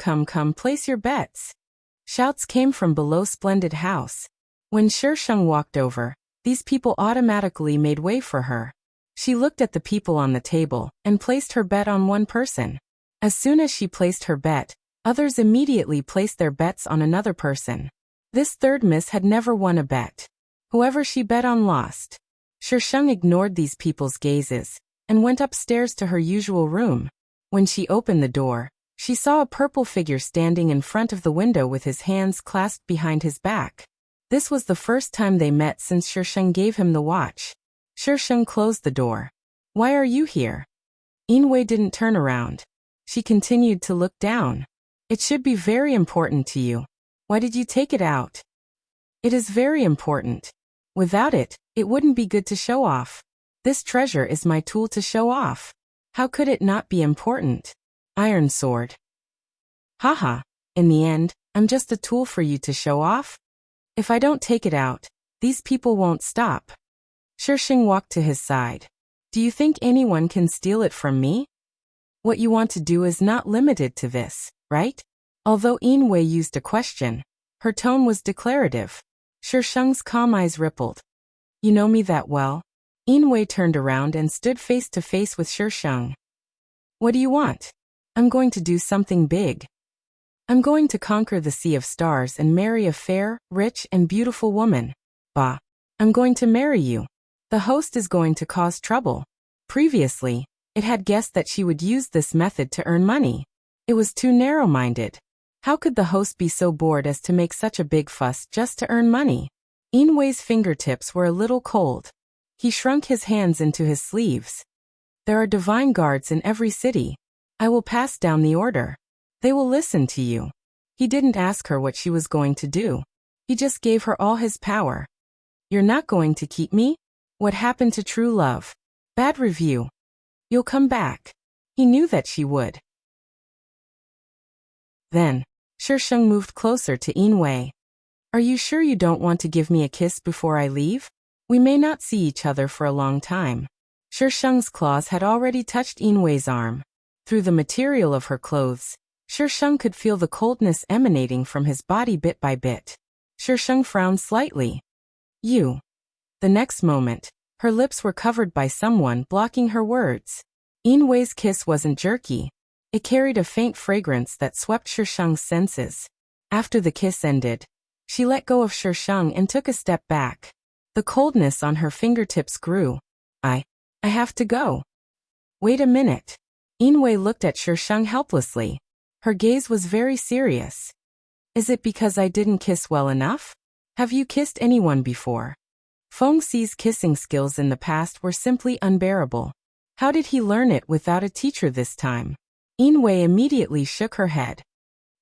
place your bets. Shouts came from below Splendid House. When Shisheng walked over, these people automatically made way for her. She looked at the people on the table and placed her bet on one person. As soon as she placed her bet, others immediately placed their bets on another person. This third miss had never won a bet. Whoever she bet on lost. Shisheng ignored these people's gazes and went upstairs to her usual room. When she opened the door, she saw a purple figure standing in front of the window with his hands clasped behind his back. This was the first time they met since Shisheng gave him the watch. Shisheng closed the door. Why are you here? Yinwei didn't turn around. She continued to look down. It should be very important to you. Why did you take it out? It is very important. Without it, it wouldn't be good to show off. This treasure is my tool to show off. How could it not be important? Iron sword. Haha, in the end, I'm just a tool for you to show off. If I don't take it out, these people won't stop. Shisheng walked to his side. Do you think anyone can steal it from me? What you want to do is not limited to this, right? Although Yinwei used a question, her tone was declarative. Shisheng's calm eyes rippled. You know me that well? Yinwei turned around and stood face to face with Shisheng. What do you want? I'm going to do something big. I'm going to conquer the Sea of Stars and marry a fair, rich, and beautiful woman. Bah. I'm going to marry you. The host is going to cause trouble. Previously, it had guessed that she would use this method to earn money. It was too narrow-minded. How could the host be so bored as to make such a big fuss just to earn money? Yinwei's fingertips were a little cold. He shrunk his hands into his sleeves. There are divine guards in every city. I will pass down the order. They will listen to you. He didn't ask her what she was going to do. He just gave her all his power. You're not going to keep me? What happened to true love? Bad review. You'll come back. He knew that she would. Then, Shisheng moved closer to Yinwei. Are you sure you don't want to give me a kiss before I leave? We may not see each other for a long time. Shisheng's claws had already touched Yinwei's arm. Through the material of her clothes, Shisheng could feel the coldness emanating from his body bit by bit. Shisheng frowned slightly. You. The next moment, her lips were covered by someone blocking her words. Yinwei's kiss wasn't jerky. It carried a faint fragrance that swept Shisheng's senses. After the kiss ended, she let go of Shisheng and took a step back. The coldness on her fingertips grew. I have to go. Wait a minute. Yinwei looked at Shisheng helplessly. Her gaze was very serious. Is it because I didn't kiss well enough? Have you kissed anyone before? Feng Xi's kissing skills in the past were simply unbearable. How did he learn it without a teacher this time? Yinwei immediately shook her head.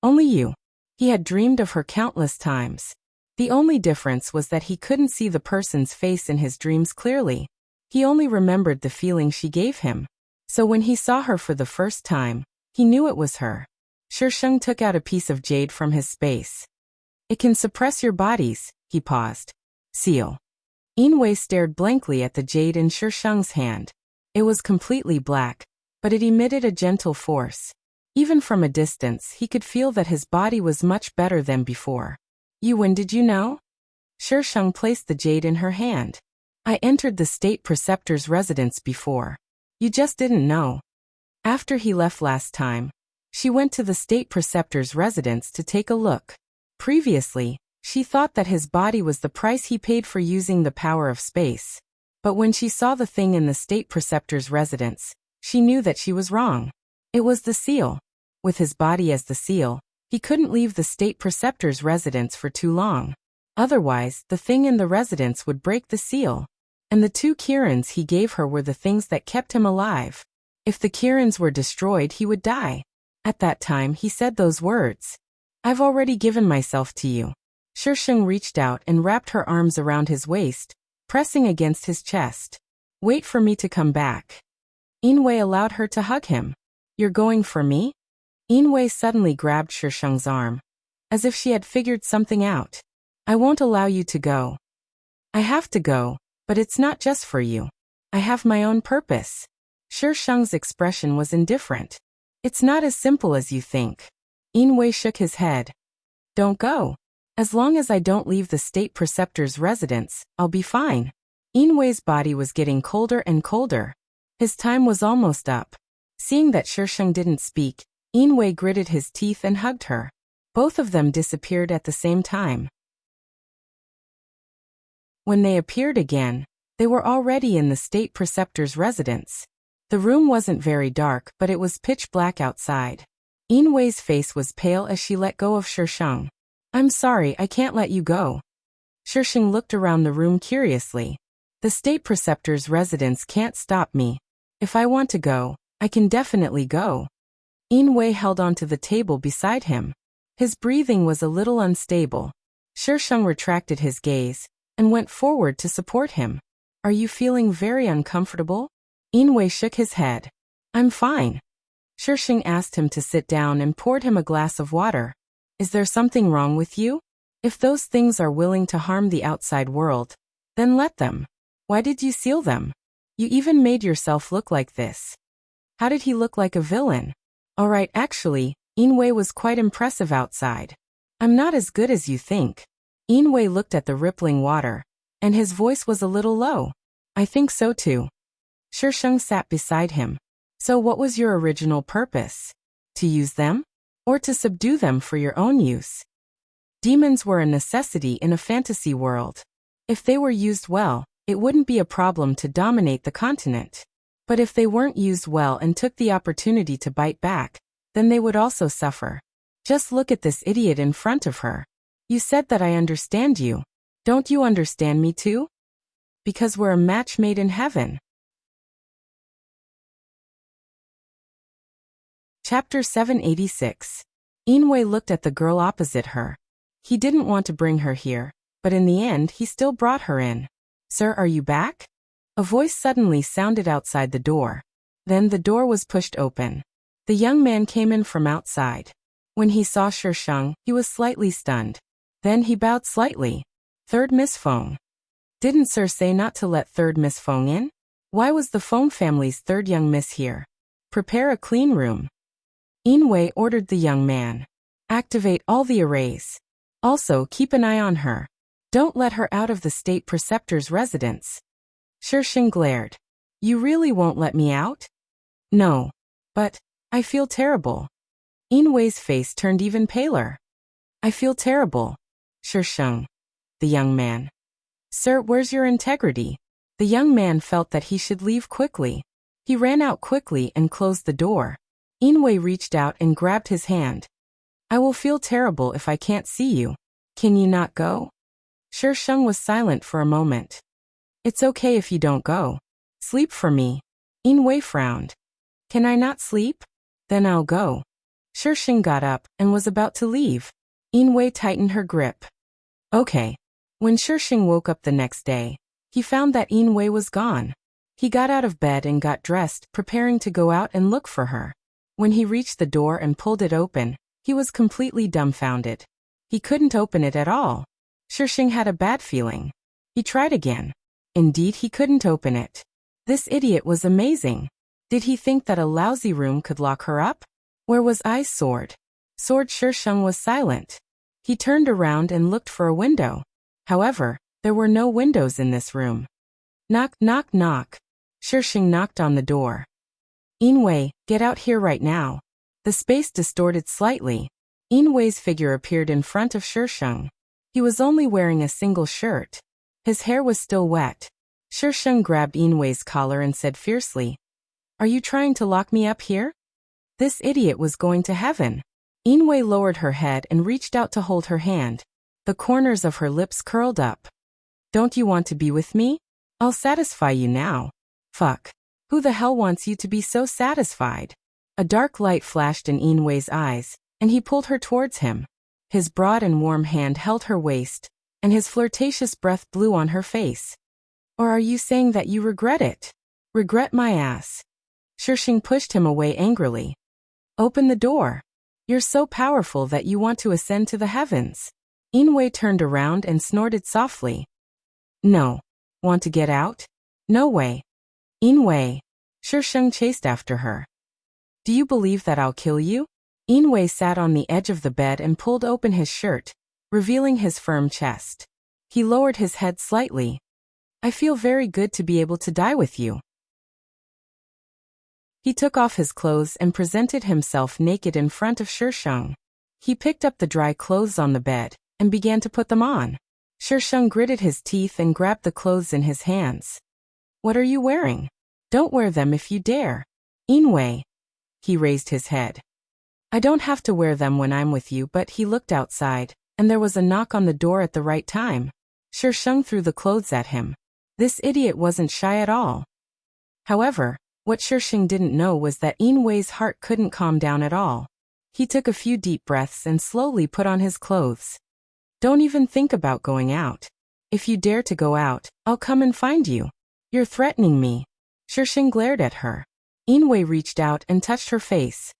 Only you. He had dreamed of her countless times. The only difference was that he couldn't see the person's face in his dreams clearly. He only remembered the feeling she gave him. So when he saw her for the first time, he knew it was her. Shisheng took out a piece of jade from his space. It can suppress your bodies, he paused. Seal. Yinwei stared blankly at the jade in Shisheng's hand. It was completely black, but it emitted a gentle force. Even from a distance he could feel that his body was much better than before. When did you know? Shisheng placed the jade in her hand. I entered the state preceptor's residence before. You just didn't know. After he left last time, she went to the state preceptor's residence to take a look. Previously, she thought that his body was the price he paid for using the power of space. But when she saw the thing in the state preceptor's residence, she knew that she was wrong. It was the seal. With his body as the seal, he couldn't leave the state preceptor's residence for too long. Otherwise, the thing in the residence would break the seal. And the 2 kirans he gave her were the things that kept him alive. If the kirans were destroyed, he would die. At that time, he said those words. I've already given myself to you. Shisheng reached out and wrapped her arms around his waist, pressing against his chest. Wait for me to come back. Inwei allowed her to hug him. You're going for me? Inwei suddenly grabbed Shisheng's arm, as if she had figured something out. I won't allow you to go. I have to go, but it's not just for you. I have my own purpose. Shisheng's expression was indifferent. It's not as simple as you think. Inwei shook his head. Don't go. As long as I don't leave the state preceptor's residence, I'll be fine. Inwei's body was getting colder and colder. His time was almost up. Seeing that Shisheng didn't speak, Inwei gritted his teeth and hugged her. Both of them disappeared at the same time. When they appeared again, they were already in the state preceptor's residence. The room wasn't very dark, but it was pitch black outside. Inwei's face was pale as she let go of Shisheng. I'm sorry, I can't let you go. Shisheng looked around the room curiously. The state preceptor's residence can't stop me. If I want to go, I can definitely go. Inwei held onto the table beside him. His breathing was a little unstable. Shisheng retracted his gaze and went forward to support him. Are you feeling very uncomfortable? Inwei shook his head. I'm fine. Shisheng asked him to sit down and poured him a glass of water. Is there something wrong with you? If those things are willing to harm the outside world, then let them. Why did you seal them? You even made yourself look like this. How did he look like a villain? Alright, actually, Inwei was quite impressive outside. I'm not as good as you think. Inwei looked at the rippling water, and his voice was a little low. I think so too. Shisheng sat beside him. So what was your original purpose? To use them? Or to subdue them for your own use? Demons were a necessity in a fantasy world. If they were used well, it wouldn't be a problem to dominate the continent. But if they weren't used well and took the opportunity to bite back, then they would also suffer. Just look at this idiot in front of her. You said that I understand you. Don't you understand me too? Because we're a match made in heaven. Chapter 786. Inwei looked at the girl opposite her. He didn't want to bring her here, but in the end he still brought her in. Sir, are you back? A voice suddenly sounded outside the door. Then the door was pushed open. The young man came in from outside. When he saw Shisheng, he was slightly stunned. Then he bowed slightly. Third Miss Feng. Didn't Sir say not to let Third Miss Feng in? Why was the Feng family's third young miss here? Prepare a clean room. Inwei ordered the young man. Activate all the arrays. Also keep an eye on her. Don't let her out of the state preceptor's residence. Shisheng glared. You really won't let me out? No. But, I feel terrible. Inwei's face turned even paler. I feel terrible. Shisheng. The young man. Sir, where's your integrity? The young man felt that he should leave quickly. He ran out quickly and closed the door. Inwei reached out and grabbed his hand. I will feel terrible if I can't see you. Can you not go? Shisheng was silent for a moment. It's okay if you don't go. Sleep for me. Inwei frowned. Can I not sleep? Then I'll go. Shisheng got up and was about to leave. Inwei tightened her grip. Okay. When Shisheng woke up the next day, he found that Inwei was gone. He got out of bed and got dressed, preparing to go out and look for her. When he reached the door and pulled it open, he was completely dumbfounded. He couldn't open it at all. Shisheng had a bad feeling. He tried again. Indeed, he couldn't open it. This idiot was amazing. Did he think that a lousy room could lock her up? Where was I's sword? Sword. Shisheng was silent. He turned around and looked for a window. However, there were no windows in this room. Knock, knock, knock. Shisheng knocked on the door. Inwei, get out here right now. The space distorted slightly. Inwei's figure appeared in front of Shisheng. He was only wearing a single shirt. His hair was still wet. Shisheng grabbed Inwei's collar and said fiercely, Are you trying to lock me up here? This idiot was going to heaven. Inwei lowered her head and reached out to hold her hand. The corners of her lips curled up. Don't you want to be with me? I'll satisfy you now. Fuck. Who the hell wants you to be so satisfied? A dark light flashed in Inwei's eyes, and he pulled her towards him. His broad and warm hand held her waist, and his flirtatious breath blew on her face. Or are you saying that you regret it? Regret my ass. Shisheng pushed him away angrily. Open the door. You're so powerful that you want to ascend to the heavens. Inwei turned around and snorted softly. No. Want to get out? No way. Inwei. Shisheng chased after her. Do you believe that I'll kill you? Inwei sat on the edge of the bed and pulled open his shirt, revealing his firm chest. He lowered his head slightly. I feel very good to be able to die with you. He took off his clothes and presented himself naked in front of Shisheng. He picked up the dry clothes on the bed and began to put them on. Shisheng gritted his teeth and grabbed the clothes in his hands. What are you wearing? Don't wear them if you dare. Inwei. He raised his head. I don't have to wear them when I'm with you, but he looked outside, and there was a knock on the door at the right time. Shisheng threw the clothes at him. This idiot wasn't shy at all. However, what Shisheng didn't know was that Inwei's heart couldn't calm down at all. He took a few deep breaths and slowly put on his clothes. Don't even think about going out. If you dare to go out, I'll come and find you. You're threatening me. Shisheng glared at her. Inwei reached out and touched her face.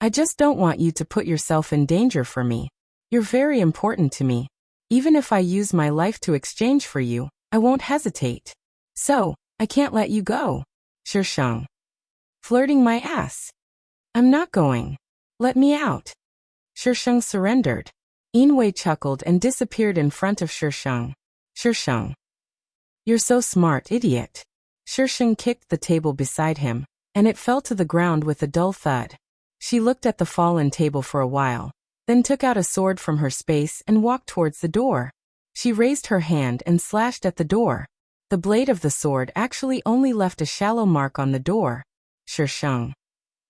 I just don't want you to put yourself in danger for me. You're very important to me. Even if I use my life to exchange for you, I won't hesitate. So, I can't let you go. Shisheng. Flirting my ass. I'm not going. Let me out. Shisheng surrendered. Inwei chuckled and disappeared in front of Shisheng. Shisheng. You're so smart, idiot. Shisheng kicked the table beside him, and it fell to the ground with a dull thud. She looked at the fallen table for a while, then took out a sword from her space and walked towards the door. She raised her hand and slashed at the door. The blade of the sword actually only left a shallow mark on the door. Shisheng.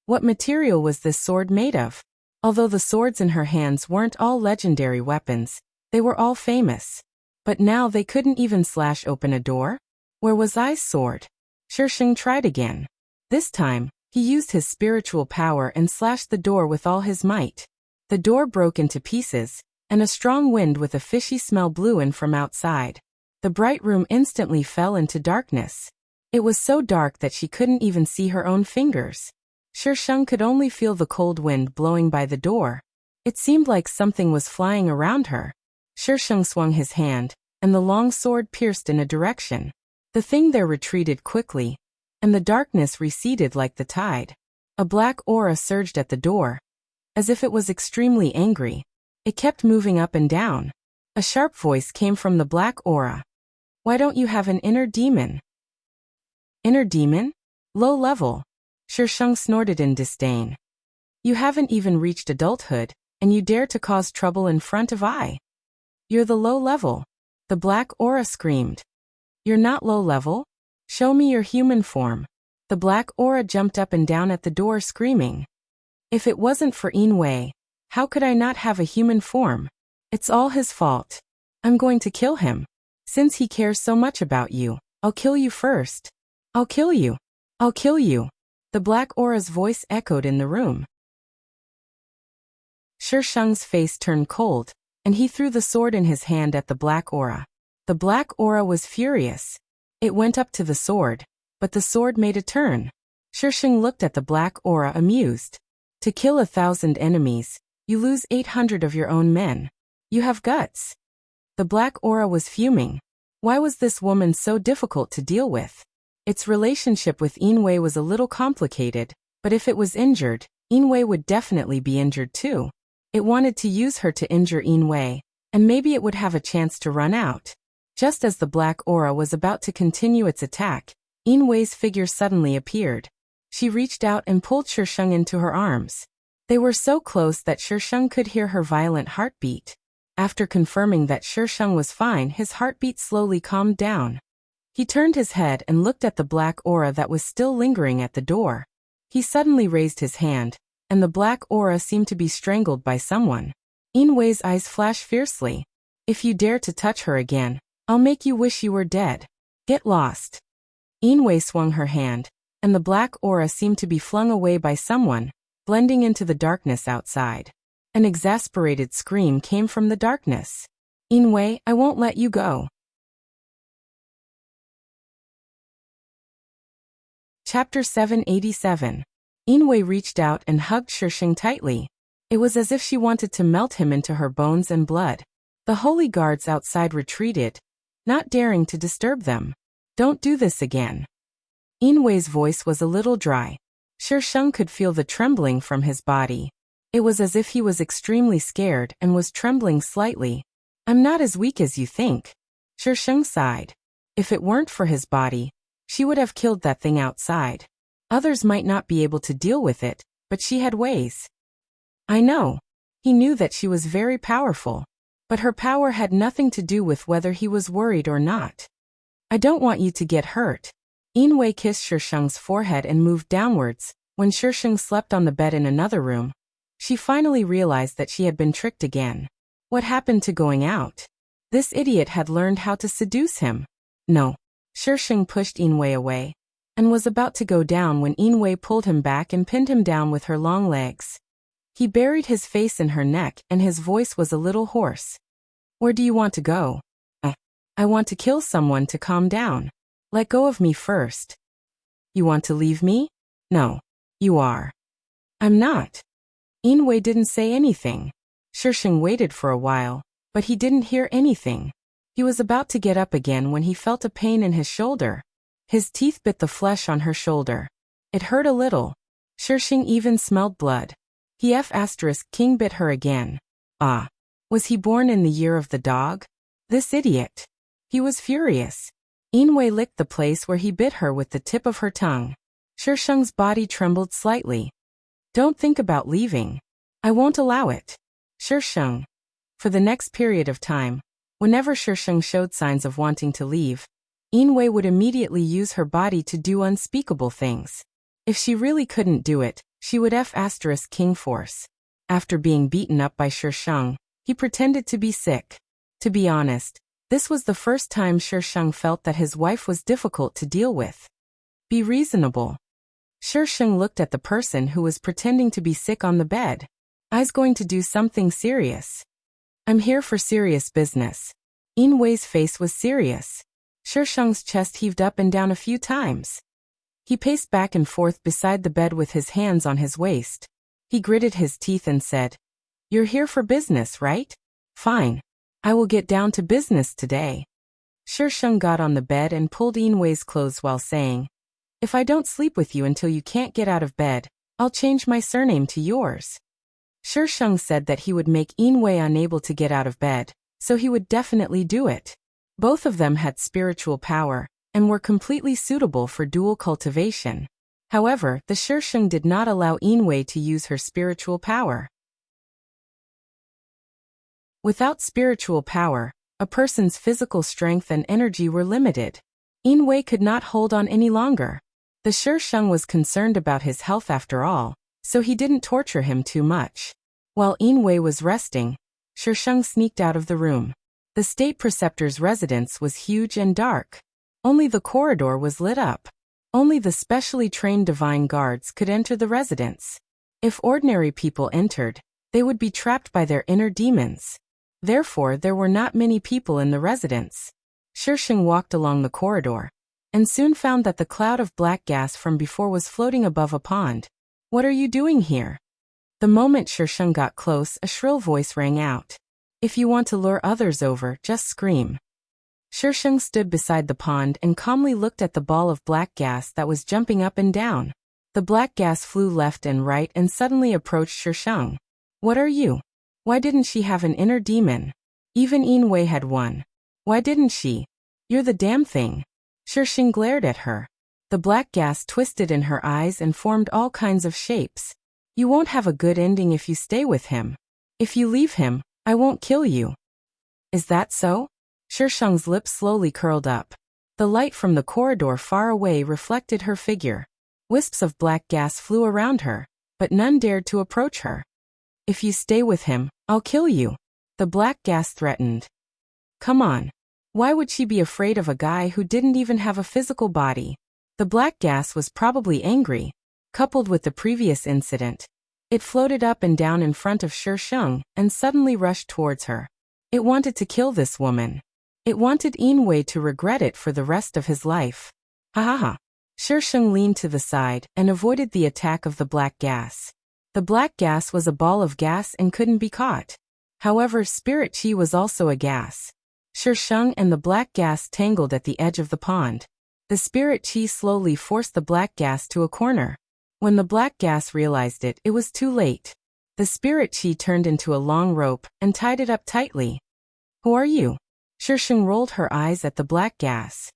What material was this sword made of? Although the swords in her hands weren't all legendary weapons, they were all famous. But now they couldn't even slash open a door? Where was I's sword? Shisheng tried again. This time, he used his spiritual power and slashed the door with all his might. The door broke into pieces, and a strong wind with a fishy smell blew in from outside. The bright room instantly fell into darkness. It was so dark that she couldn't even see her own fingers. Shisheng could only feel the cold wind blowing by the door. It seemed like something was flying around her. Shisheng swung his hand, and the long sword pierced in a direction. The thing there retreated quickly, and the darkness receded like the tide. A black aura surged at the door, as if it was extremely angry. It kept moving up and down. A sharp voice came from the black aura. Why don't you have an inner demon? Inner demon? Low level. Shisheng snorted in disdain. You haven't even reached adulthood, and you dare to cause trouble in front of I. You're the low level. The black aura screamed. You're not low level? Show me your human form. The black aura jumped up and down at the door screaming. If it wasn't for Inwei, how could I not have a human form? It's all his fault. I'm going to kill him. Since he cares so much about you, I'll kill you first. I'll kill you. I'll kill you. The black aura's voice echoed in the room. Shisheng's face turned cold, and he threw the sword in his hand at the black aura. The black aura was furious. It went up to the sword, but the sword made a turn. Shisheng looked at the black aura amused. To kill 1,000 enemies, you lose 800 of your own men. You have guts. The black aura was fuming. Why was this woman so difficult to deal with? Its relationship with Inwei was a little complicated, but if it was injured, Inwei would definitely be injured too. It wanted to use her to injure Inwei, and maybe it would have a chance to run out. Just as the black aura was about to continue its attack, Inwei's figure suddenly appeared. She reached out and pulled Shisheng into her arms. They were so close that Shisheng could hear her violent heartbeat. After confirming that Shisheng was fine, his heartbeat slowly calmed down. He turned his head and looked at the black aura that was still lingering at the door. He suddenly raised his hand, and the black aura seemed to be strangled by someone. Inwei's eyes flashed fiercely. If you dare to touch her again, I'll make you wish you were dead. Get lost. Inwei swung her hand, and the black aura seemed to be flung away by someone, blending into the darkness outside. An exasperated scream came from the darkness. Inwei, I won't let you go. Chapter 787. Inwei reached out and hugged Shisheng tightly. It was as if she wanted to melt him into her bones and blood. The holy guards outside retreated, not daring to disturb them. Don't do this again. Inwei's voice was a little dry. Shisheng could feel the trembling from his body. It was as if he was extremely scared and was trembling slightly. I'm not as weak as you think. Shisheng sighed. If it weren't for his body, she would have killed that thing outside. Others might not be able to deal with it, but she had ways. I know. He knew that she was very powerful. But her power had nothing to do with whether he was worried or not. I don't want you to get hurt. Inwei kissed Shisheng's forehead and moved downwards. When Shisheng slept on the bed in another room, she finally realized that she had been tricked again. What happened to going out? This idiot had learned how to seduce him. No. Shisheng pushed Inwei away and was about to go down when Inwei pulled him back and pinned him down with her long legs. He buried his face in her neck and his voice was a little hoarse. Where do you want to go? I want to kill someone to calm down. Let go of me first. You want to leave me? No. You are. I'm not. Inwei didn't say anything. Shisheng waited for a while, but he didn't hear anything. He was about to get up again when he felt a pain in his shoulder. His teeth bit the flesh on her shoulder. It hurt a little. Shisheng even smelled blood. King bit her again. Ah. Was he born in the year of the dog? This idiot. He was furious. Inwei licked the place where he bit her with the tip of her tongue. Shisheng's body trembled slightly. Don't think about leaving. I won't allow it. Shisheng. For the next period of time, whenever Shisheng showed signs of wanting to leave, Inwei would immediately use her body to do unspeakable things. If she really couldn't do it, she would King force. After being beaten up by Shisheng, he pretended to be sick. To be honest, this was the first time Shisheng felt that his wife was difficult to deal with. Be reasonable. Shisheng looked at the person who was pretending to be sick on the bed. I's going to do something serious. I'm here for serious business. Inwei's face was serious. Shisheng's chest heaved up and down a few times. He paced back and forth beside the bed with his hands on his waist. He gritted his teeth and said, You're here for business, right? Fine. I will get down to business today. Shisheng got on the bed and pulled Inwei's clothes while saying, If I don't sleep with you until you can't get out of bed, I'll change my surname to yours. Shisheng said that he would make Inwei unable to get out of bed, so he would definitely do it. Both of them had spiritual power and were completely suitable for dual cultivation. However, the Shisheng did not allow Inwei to use her spiritual power. Without spiritual power, a person's physical strength and energy were limited. Inwei could not hold on any longer. The Shisheng was concerned about his health after all, so he didn't torture him too much. While Inwei was resting, Shisheng sneaked out of the room. The state preceptor's residence was huge and dark. Only the corridor was lit up. Only the specially trained divine guards could enter the residence. If ordinary people entered, they would be trapped by their inner demons. Therefore, there were not many people in the residence. Shisheng walked along the corridor, and soon found that the cloud of black gas from before was floating above a pond. What are you doing here? The moment Shisheng got close, a shrill voice rang out. If you want to lure others over, just scream. Shisheng stood beside the pond and calmly looked at the ball of black gas that was jumping up and down. The black gas flew left and right and suddenly approached Shisheng. What are you? Why didn't she have an inner demon? Even Inwei had one. Why didn't she? You're the damn thing. Shisheng glared at her. The black gas twisted in her eyes and formed all kinds of shapes. You won't have a good ending if you stay with him. If you leave him, I won't kill you. Is that so? Shisheng's lips slowly curled up. The light from the corridor far away reflected her figure. Wisps of black gas flew around her, but none dared to approach her. If you stay with him, I'll kill you. The black gas threatened. Come on. Why would she be afraid of a guy who didn't even have a physical body? The black gas was probably angry. Coupled with the previous incident, it floated up and down in front of Shisheng and suddenly rushed towards her. It wanted to kill this woman. It wanted Inwei to regret it for the rest of his life. Ha ha ha. Shisheng leaned to the side and avoided the attack of the black gas. The black gas was a ball of gas and couldn't be caught. However, spirit chi was also a gas. Shisheng and the black gas tangled at the edge of the pond. The spirit chi slowly forced the black gas to a corner. When the black gas realized it, it was too late. The spirit chi turned into a long rope and tied it up tightly. Who are you? Shisheng rolled her eyes at the black gas.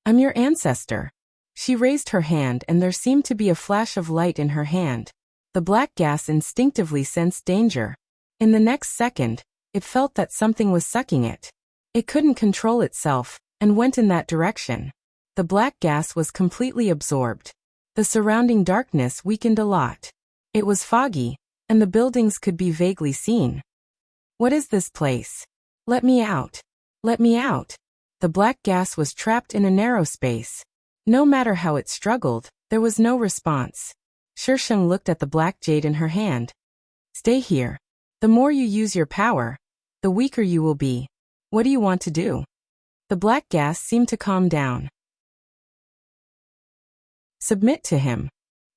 I'm your ancestor. She raised her hand and there seemed to be a flash of light in her hand. The black gas instinctively sensed danger. In the next second, it felt that something was sucking it. It couldn't control itself and went in that direction. The black gas was completely absorbed. The surrounding darkness weakened a lot. It was foggy, and the buildings could be vaguely seen. What is this place? Let me out. Let me out. The black gas was trapped in a narrow space. No matter how it struggled, there was no response. Shisheng looked at the black jade in her hand. Stay here. The more you use your power, the weaker you will be. What do you want to do? The black gas seemed to calm down. Submit to him.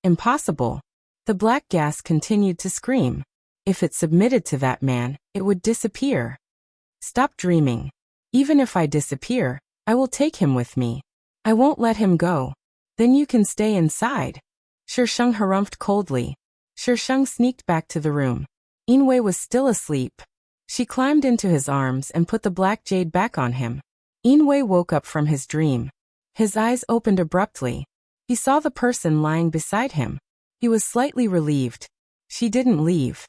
Impossible. The black gas continued to scream. If it submitted to that man, it would disappear. Stop dreaming. Even if I disappear, I will take him with me. I won't let him go. Then you can stay inside. Shisheng harumphed coldly. Shisheng sneaked back to the room. Inwei was still asleep. She climbed into his arms and put the black jade back on him. Inwei woke up from his dream. His eyes opened abruptly. He saw the person lying beside him. He was slightly relieved. She didn't leave.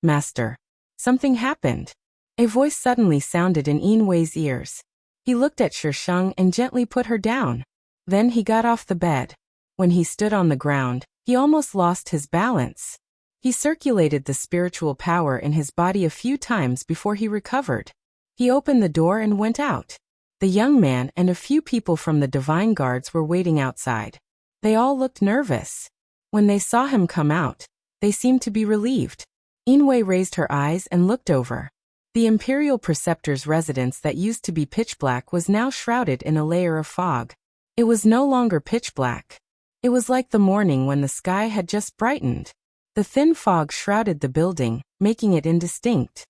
Master. Something happened. A voice suddenly sounded in Inwei's ears. He looked at Shisheng and gently put her down. Then he got off the bed. When he stood on the ground, he almost lost his balance. He circulated the spiritual power in his body a few times before he recovered. He opened the door and went out. The young man and a few people from the divine guards were waiting outside. They all looked nervous. When they saw him come out, they seemed to be relieved. Inwei raised her eyes and looked over. The Imperial Preceptor's residence that used to be pitch black was now shrouded in a layer of fog. It was no longer pitch black. It was like the morning when the sky had just brightened. The thin fog shrouded the building, making it indistinct.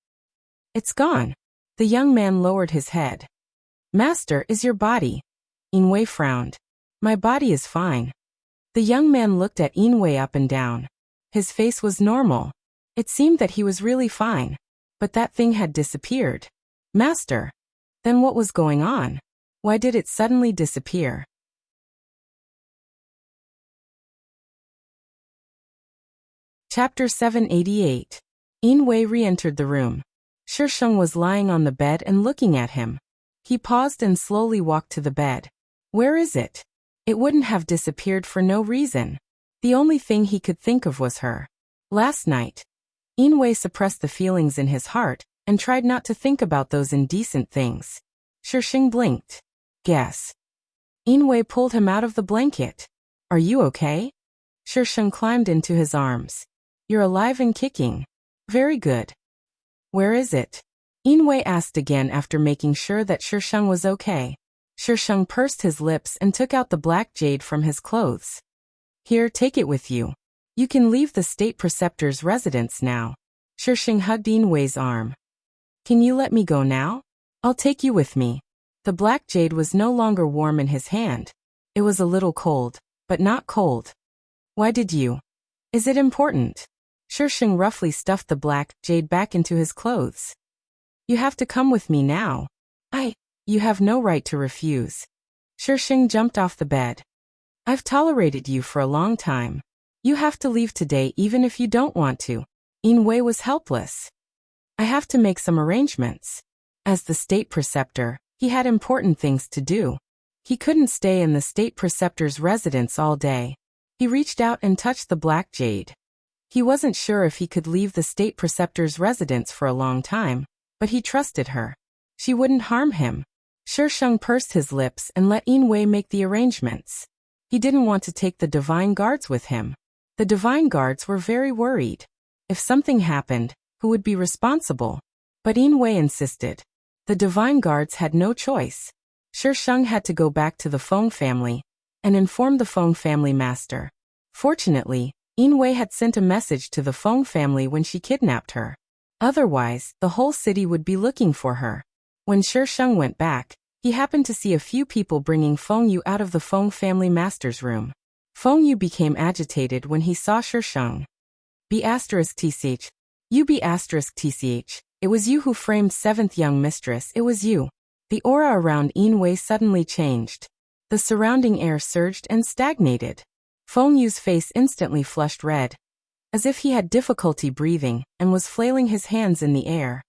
It's gone. The young man lowered his head. Master, is your body? Inwei frowned. My body is fine. The young man looked at Inwei up and down. His face was normal. It seemed that he was really fine. But that thing had disappeared. Master. Then what was going on? Why did it suddenly disappear? Chapter 788. Inwei re-entered the room. Shisheng was lying on the bed and looking at him. He paused and slowly walked to the bed. Where is it? It wouldn't have disappeared for no reason. The only thing he could think of was her. Last night. Inwei suppressed the feelings in his heart and tried not to think about those indecent things. Shisheng blinked. Guess. Inwei pulled him out of the blanket. Are you okay? Shisheng climbed into his arms. You're alive and kicking. Very good. Where is it? Inwei asked again after making sure that Shisheng was okay. Shisheng pursed his lips and took out the black jade from his clothes. Here, take it with you. You can leave the state preceptor's residence now. Shisheng hugged Inwei's arm. Can you let me go now? I'll take you with me. The black jade was no longer warm in his hand. It was a little cold, but not cold. Why did you? Is it important? Shisheng roughly stuffed the black jade back into his clothes. You have to come with me now. You have no right to refuse. Shisheng jumped off the bed. I've tolerated you for a long time. You have to leave today even if you don't want to. Inwei was helpless. I have to make some arrangements. As the state preceptor, he had important things to do. He couldn't stay in the state preceptor's residence all day. He reached out and touched the black jade. He wasn't sure if he could leave the state preceptor's residence for a long time, but he trusted her. She wouldn't harm him. Shisheng pursed his lips and let Inwei make the arrangements. He didn't want to take the divine guards with him. The divine guards were very worried. If something happened, who would be responsible? But Inwei insisted. The divine guards had no choice. Shisheng had to go back to the Feng family. and inform the Feng family master. Fortunately, Yinwei had sent a message to the Feng family when she kidnapped her. Otherwise, the whole city would be looking for her. When Shisheng went back, he happened to see a few people bringing Feng Yu out of the Feng family master's room. Feng Yu became agitated when he saw Shisheng. B*tch. You B*tch. It was you who framed seventh young mistress, it was you. The aura around Yinwei suddenly changed. The surrounding air surged and stagnated. Feng Yu's face instantly flushed red, as if he had difficulty breathing, and was flailing his hands in the air.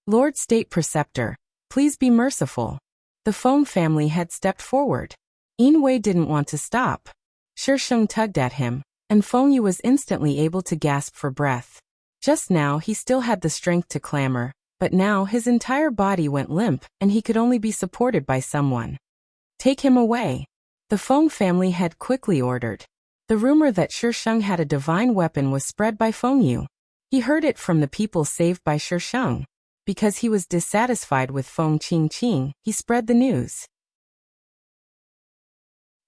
Lord State Preceptor, please be merciful. The Feng family had stepped forward. Yinwei didn't want to stop. Shisheng tugged at him, and Feng Yu was instantly able to gasp for breath. Just now he still had the strength to clamor, but now his entire body went limp and he could only be supported by someone. Take him away. The Feng family head quickly ordered. The rumor that Shisheng had a divine weapon was spread by Feng Yu. He heard it from the people saved by Shisheng. Because he was dissatisfied with Feng Qingqing, he spread the news.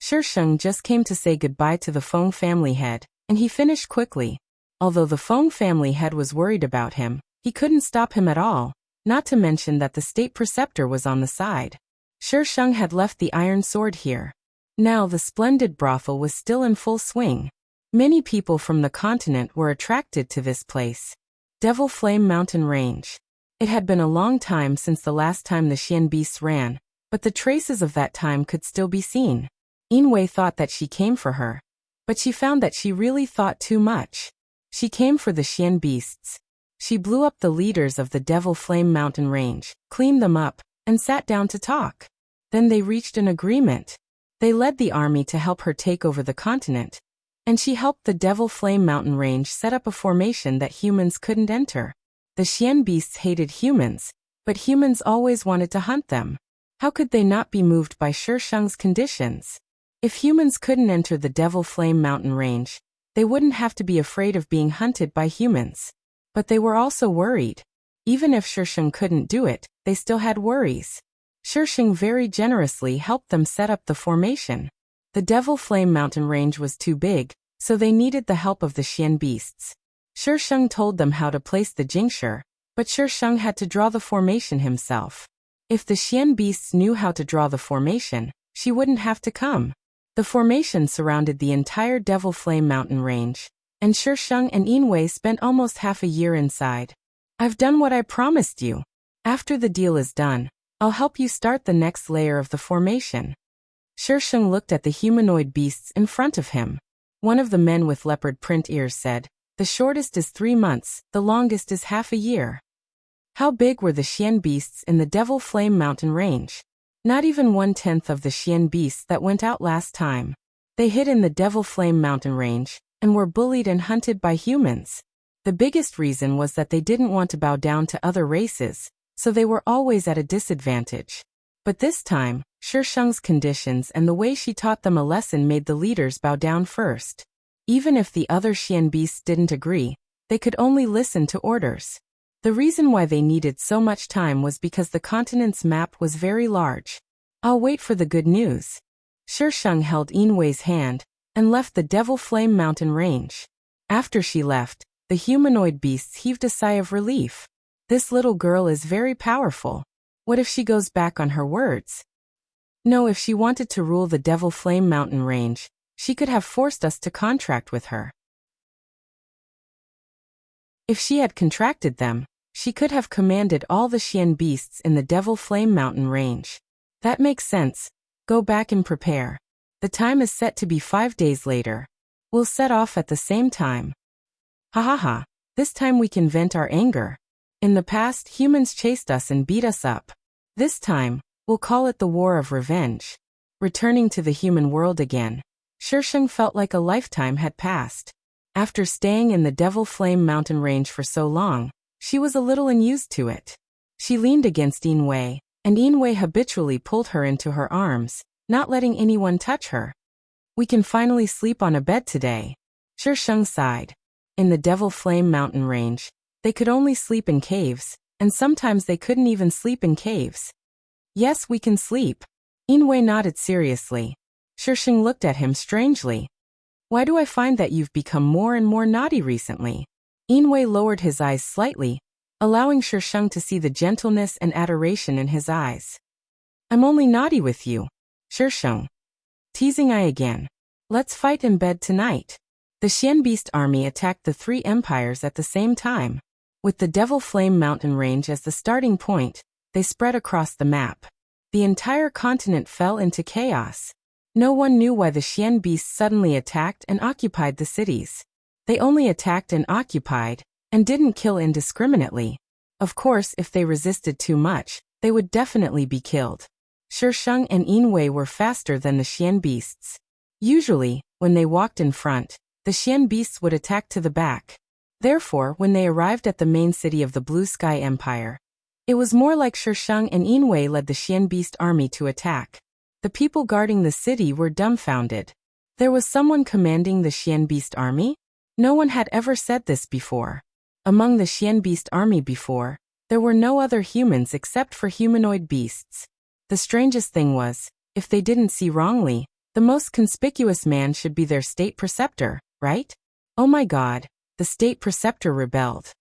Shisheng just came to say goodbye to the Feng family head, and he finished quickly. Although the Feng family head was worried about him, he couldn't stop him at all, not to mention that the state preceptor was on the side. Shisheng had left the iron sword here. Now the splendid brothel was still in full swing. Many people from the continent were attracted to this place. Devil Flame Mountain Range. It had been a long time since the last time the Xian beasts ran, but the traces of that time could still be seen. Yinwei thought that she came for her, but she found that she really thought too much. She came for the Xian beasts. She blew up the leaders of the Devil Flame Mountain Range, cleaned them up, and sat down to talk. Then they reached an agreement. They led the army to help her take over the continent, and she helped the Devil Flame Mountain Range set up a formation that humans couldn't enter. The Xian beasts hated humans, but humans always wanted to hunt them. How could they not be moved by Shisheng's conditions? If humans couldn't enter the Devil Flame Mountain Range, they wouldn't have to be afraid of being hunted by humans. But they were also worried. Even if Shisheng couldn't do it, they still had worries. Shisheng very generously helped them set up the formation. The Devil Flame Mountain Range was too big, so they needed the help of the Xian beasts. Shisheng told them how to place the Jingshi, but Shisheng had to draw the formation himself. If the Xian beasts knew how to draw the formation, she wouldn't have to come. The formation surrounded the entire Devil Flame Mountain Range, and Shisheng and Yinwei spent almost half a year inside. I've done what I promised you. After the deal is done, I'll help you start the next layer of the formation. Shisheng looked at the humanoid beasts in front of him. One of the men with leopard print ears said, "The shortest is 3 months, the longest is half a year." How big were the Xian beasts in the Devil Flame Mountain Range? Not even 1/10 of the Xian beasts that went out last time. They hid in the Devil Flame Mountain Range, and were bullied and hunted by humans. The biggest reason was that they didn't want to bow down to other races, so they were always at a disadvantage. But this time, Shisheng's conditions and the way she taught them a lesson made the leaders bow down first. Even if the other Xian beasts didn't agree, they could only listen to orders. The reason why they needed so much time was because the continent's map was very large. I'll wait for the good news. Shisheng held Yinwei's hand, and left the Devil Flame Mountain Range. After she left, the humanoid beasts heaved a sigh of relief. This little girl is very powerful. What if she goes back on her words? No, if she wanted to rule the Devil Flame Mountain Range, she could have forced us to contract with her. If she had contracted them, she could have commanded all the Xian beasts in the Devil Flame Mountain Range. That makes sense. Go back and prepare. The time is set to be 5 days later. We'll set off at the same time. Ha ha ha, this time we can vent our anger. In the past, humans chased us and beat us up. This time, we'll call it the War of Revenge. Returning to the human world again, Shisheng felt like a lifetime had passed. After staying in the Devil Flame Mountain Range for so long, she was a little unused to it. She leaned against Yinwei, and Yinwei habitually pulled her into her arms, not letting anyone touch her. We can finally sleep on a bed today. Shisheng sighed. In the Devil Flame Mountain Range, they could only sleep in caves, and sometimes they couldn't even sleep in caves. Yes, we can sleep. Yinwei nodded seriously. Shisheng looked at him strangely. Why do I find that you've become more and more naughty recently? Yinwei lowered his eyes slightly, allowing Shisheng to see the gentleness and adoration in his eyes. I'm only naughty with you, Shisheng. Teasing I again. Let's fight in bed tonight. The Xian Beast army attacked the three empires at the same time. With the Devil Flame Mountain Range as the starting point, they spread across the map. The entire continent fell into chaos. No one knew why the Xian Beasts suddenly attacked and occupied the cities. They only attacked and occupied, and didn't kill indiscriminately. Of course, if they resisted too much, they would definitely be killed. Shisheng and Yinwei were faster than the Xian Beasts. Usually, when they walked in front, the Xian Beasts would attack to the back. Therefore, when they arrived at the main city of the Blue Sky Empire, it was more like Shisheng and Yinwei led the Xian Beast army to attack. The people guarding the city were dumbfounded. There was someone commanding the Xian Beast army? No one had ever said this before. Among the Xian Beast army before, there were no other humans except for humanoid beasts. The strangest thing was, if they didn't see wrongly, the most conspicuous man should be their state preceptor, right? Oh my God, the state preceptor rebelled.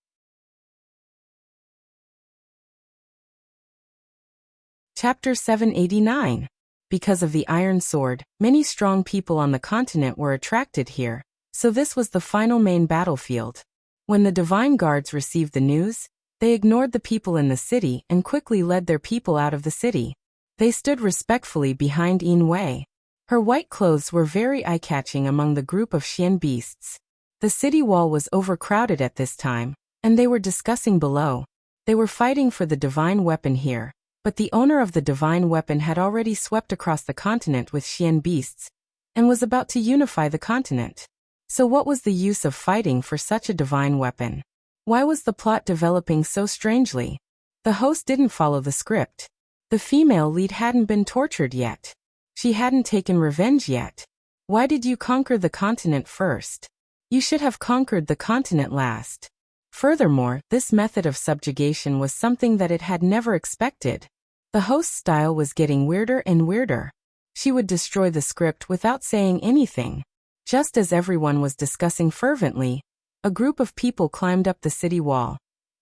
Chapter 789. Because of the Iron Sword, many strong people on the continent were attracted here, so this was the final main battlefield. When the Divine Guards received the news, they ignored the people in the city and quickly led their people out of the city. They stood respectfully behind Yinwei. Her white clothes were very eye-catching among the group of Xian Beasts. The city wall was overcrowded at this time, and they were discussing below. They were fighting for the divine weapon here, but the owner of the divine weapon had already swept across the continent with Xian Beasts, and was about to unify the continent. So what was the use of fighting for such a divine weapon? Why was the plot developing so strangely? The host didn't follow the script. The female lead hadn't been tortured yet. She hadn't taken revenge yet. Why did you conquer the continent first? You should have conquered the continent last. Furthermore, this method of subjugation was something that it had never expected. The host's style was getting weirder and weirder. She would destroy the script without saying anything. Just as everyone was discussing fervently, a group of people climbed up the city wall,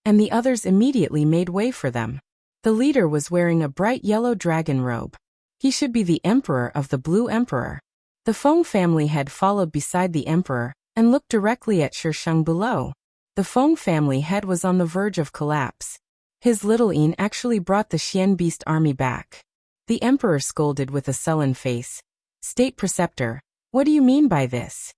and the others immediately made way for them. The leader was wearing a bright yellow dragon robe. He should be the emperor of the Blue Emperor. The Feng family had followed beside the emperor and looked directly at Shisheng below. The Feng family head was on the verge of collapse. His little Yin actually brought the Xian Beast army back. The emperor scolded with a sullen face. State preceptor, what do you mean by this?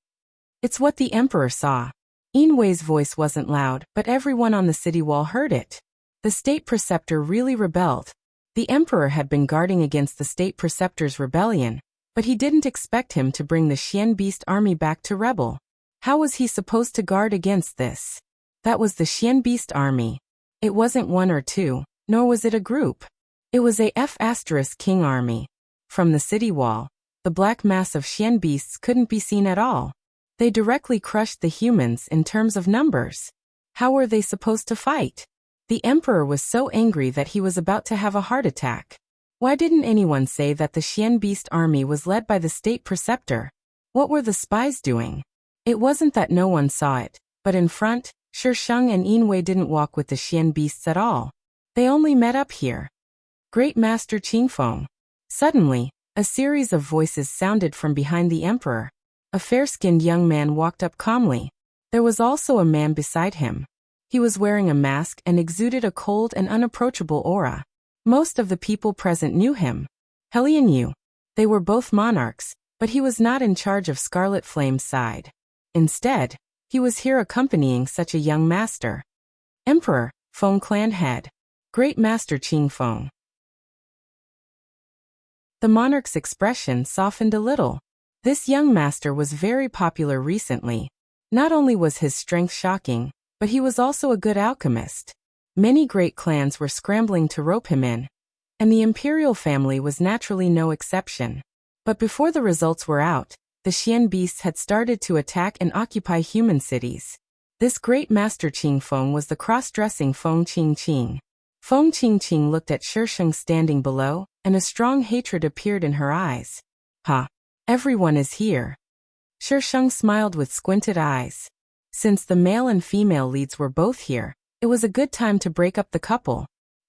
It's what the emperor saw. Yinwei's voice wasn't loud, but everyone on the city wall heard it. The state preceptor really rebelled. The emperor had been guarding against the state preceptor's rebellion, but he didn't expect him to bring the Xian Beast army back to rebel. How was he supposed to guard against this? That was the Xian Beast army. It wasn't one or two, nor was it a group. It was a F***King army. From the city wall, the black mass of Xian Beasts couldn't be seen at all. They directly crushed the humans in terms of numbers. How were they supposed to fight? The emperor was so angry that he was about to have a heart attack. Why didn't anyone say that the Xian Beast army was led by the state preceptor? What were the spies doing? It wasn't that no one saw it, but in front, Shisheng and Yinwei didn't walk with the Xian Beasts at all. They only met up here. Great Master Qingfeng. Suddenly, a series of voices sounded from behind the emperor. A fair-skinned young man walked up calmly. There was also a man beside him. He was wearing a mask and exuded a cold and unapproachable aura. Most of the people present knew him. Helian Yu. They were both monarchs, but he was not in charge of Scarlet Flame's side. Instead, he was here accompanying such a young master. Emperor, Feng Clan head. Great Master Qingfeng. The monarch's expression softened a little. This young master was very popular recently. Not only was his strength shocking, but he was also a good alchemist. Many great clans were scrambling to rope him in, and the imperial family was naturally no exception. But before the results were out, the Xian Beasts had started to attack and occupy human cities. This great master Qingfeng was the cross-dressing Feng Qingqing. Feng Qingqing looked at Shisheng standing below, and a strong hatred appeared in her eyes. Ha! Everyone is here. Shisheng smiled with squinted eyes. Since the male and female leads were both here, it was a good time to break up the couple.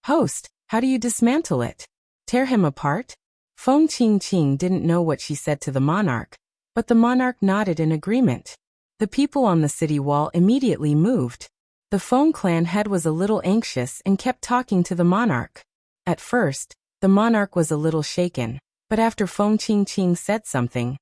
Host, how do you dismantle it? Tear him apart? Feng Qingqing didn't know what she said to the monarch, but the monarch nodded in agreement. The people on the city wall immediately moved. The Feng clan head was a little anxious and kept talking to the monarch. At first, the monarch was a little shaken, but after Feng Qingqing said something,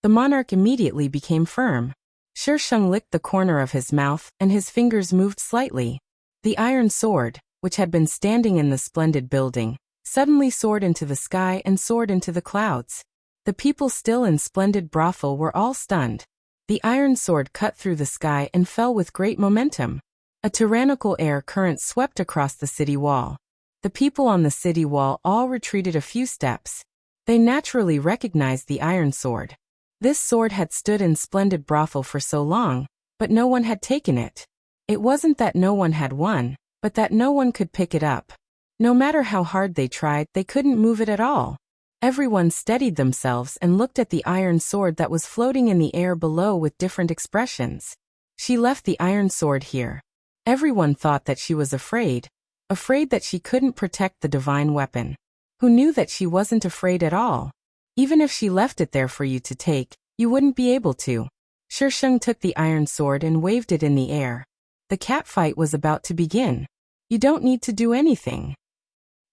the monarch immediately became firm. Shisheng licked the corner of his mouth and his fingers moved slightly. The iron sword, which had been standing in the splendid building, suddenly soared into the sky and soared into the clouds. The people still in splendid brothel were all stunned. The iron sword cut through the sky and fell with great momentum. A tyrannical air current swept across the city wall. The people on the city wall all retreated a few steps. They naturally recognized the iron sword. This sword had stood in splendid brothel for so long, but no one had taken it. It wasn't that no one had one, but that no one could pick it up. No matter how hard they tried, they couldn't move it at all. Everyone steadied themselves and looked at the iron sword that was floating in the air below with different expressions. She left the iron sword here. Everyone thought that she was afraid that she couldn't protect the divine weapon. Who knew that she wasn't afraid at all? Even if she left it there for you to take, you wouldn't be able to. Shisheng took the iron sword and waved it in the air. The catfight was about to begin. You don't need to do anything.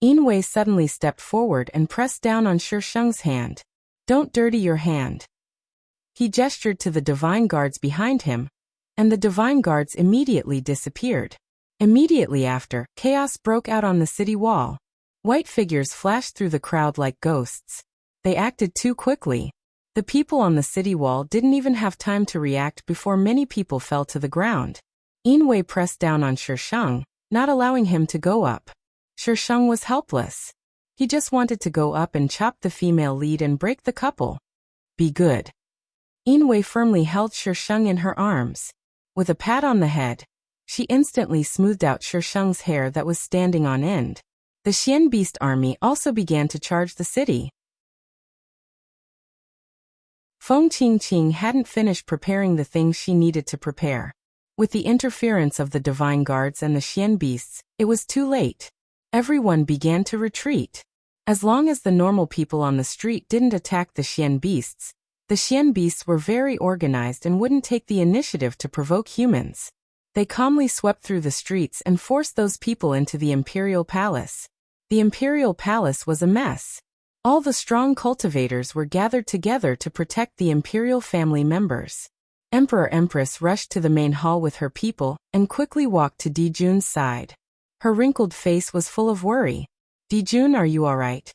Yinwei suddenly stepped forward and pressed down on Shisheng's hand. Don't dirty your hand. He gestured to the divine guards behind him, and the divine guards immediately disappeared. Immediately after, chaos broke out on the city wall. White figures flashed through the crowd like ghosts. They acted too quickly. The people on the city wall didn't even have time to react before many people fell to the ground. Yinwei pressed down on Shisheng, not allowing him to go up. Shisheng was helpless. He just wanted to go up and chop the female lead and break the couple. Be good. Yinwei firmly held Shisheng in her arms. With a pat on the head, she instantly smoothed out Shisheng's hair that was standing on end. The Xian Beast army also began to charge the city. Feng Qingqing hadn't finished preparing the things she needed to prepare. With the interference of the divine guards and the Xian Beasts, it was too late. Everyone began to retreat. As long as the normal people on the street didn't attack the Xian Beasts were very organized and wouldn't take the initiative to provoke humans. They calmly swept through the streets and forced those people into the imperial palace. The imperial palace was a mess. All the strong cultivators were gathered together to protect the imperial family members. Emperor-Empress rushed to the main hall with her people and quickly walked to Dijun's side. Her wrinkled face was full of worry. Dijun, are you all right?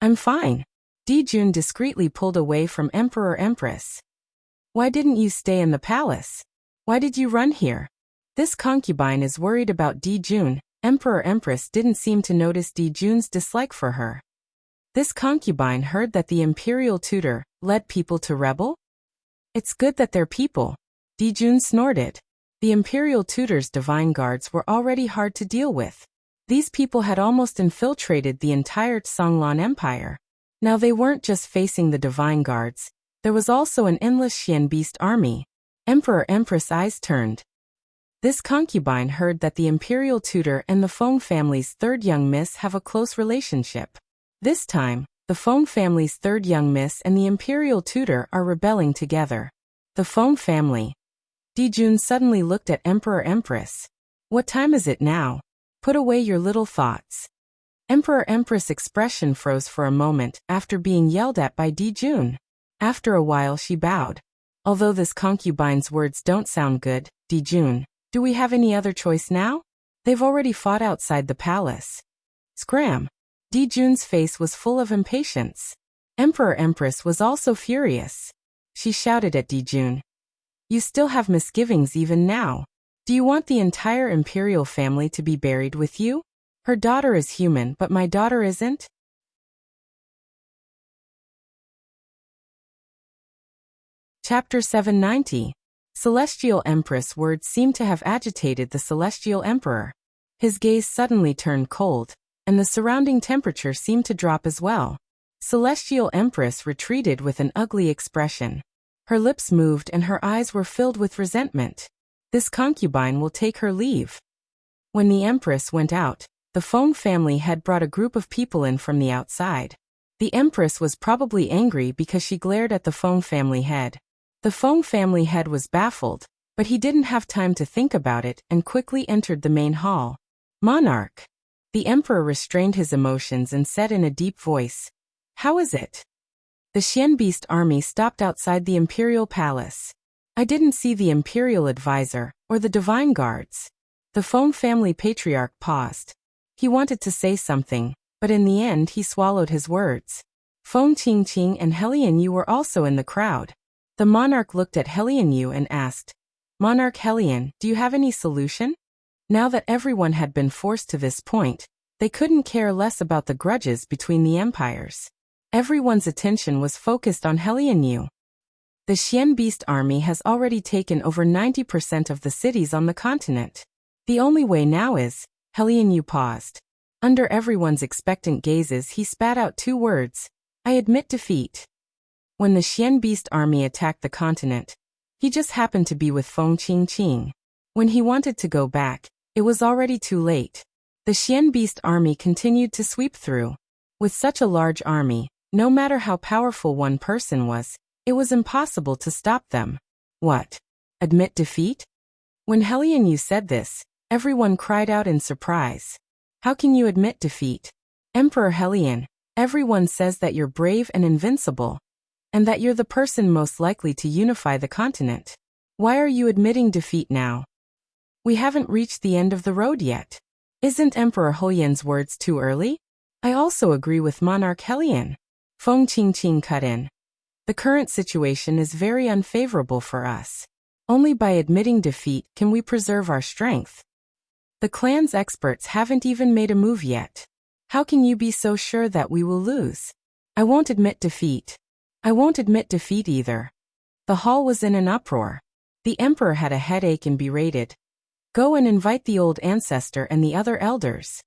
I'm fine. Dijun discreetly pulled away from Emperor-Empress. Why didn't you stay in the palace? Why did you run here? This concubine is worried about Dijun. Emperor-Empress didn't seem to notice Dijun's dislike for her. This concubine heard that the imperial tutor led people to rebel? It's good that they're people. Dijun snorted. The imperial tutor's divine guards were already hard to deal with. These people had almost infiltrated the entire Songlan Empire. Now they weren't just facing the divine guards. There was also an endless Xian Beast army. Emperor-Empress' eyes turned. This concubine heard that the imperial tutor and the Feng family's third young miss have a close relationship. This time, the Feng family's third young miss and the imperial tutor are rebelling together. The Feng family. Dijun suddenly looked at Emperor-Empress. What time is it now? Put away your little thoughts. Emperor-Empress' expression froze for a moment after being yelled at by Dijun. After a while she bowed. Although this concubine's words don't sound good, Dijun, do we have any other choice now? They've already fought outside the palace. Scram. Dijun's face was full of impatience. Emperor-Empress was also furious. She shouted at Dijun. You still have misgivings even now. Do you want the entire imperial family to be buried with you? Her daughter is human, but my daughter isn't? Chapter 790. Celestial Empress words seemed to have agitated the Celestial Emperor. His gaze suddenly turned cold, and the surrounding temperature seemed to drop as well. Celestial Empress retreated with an ugly expression. Her lips moved and her eyes were filled with resentment. This concubine will take her leave. When the Empress went out, the Feng family had brought a group of people in from the outside. The Empress was probably angry because she glared at the Feng family head. The Feng family head was baffled, but he didn't have time to think about it and quickly entered the main hall. Monarch. The Emperor restrained his emotions and said in a deep voice, "How is it?" The Xian Beast army stopped outside the Imperial Palace. I didn't see the Imperial Advisor, or the Divine Guards. The Feng family patriarch paused. He wanted to say something, but in the end he swallowed his words. Feng Qingqing and Helian Yu were also in the crowd. The monarch looked at Helian Yu and asked, "Monarch Helian, do you have any solution?" Now that everyone had been forced to this point, they couldn't care less about the grudges between the empires. Everyone's attention was focused on Helian Yu. The Xian Beast army has already taken over 90% of the cities on the continent. The only way now is, Helian Yu paused. Under everyone's expectant gazes he spat out 2 words, "I admit defeat." When the Xian Beast army attacked the continent, he just happened to be with Feng Qingqing. When he wanted to go back, it was already too late. The Xian Beast army continued to sweep through. With such a large army, no matter how powerful one person was, it was impossible to stop them. What? Admit defeat? When Helian Yu said this, everyone cried out in surprise. How can you admit defeat? Emperor Helian, everyone says that you're brave and invincible, and that you're the person most likely to unify the continent. Why are you admitting defeat now? We haven't reached the end of the road yet. Isn't Emperor Helian's words too early? I also agree with Monarch Helian. Feng Qingqing cut in. The current situation is very unfavorable for us. Only by admitting defeat can we preserve our strength. The clan's experts haven't even made a move yet. How can you be so sure that we will lose? I won't admit defeat. I won't admit defeat either. The hall was in an uproar. The emperor had a headache and berated. Go and invite the old ancestor and the other elders.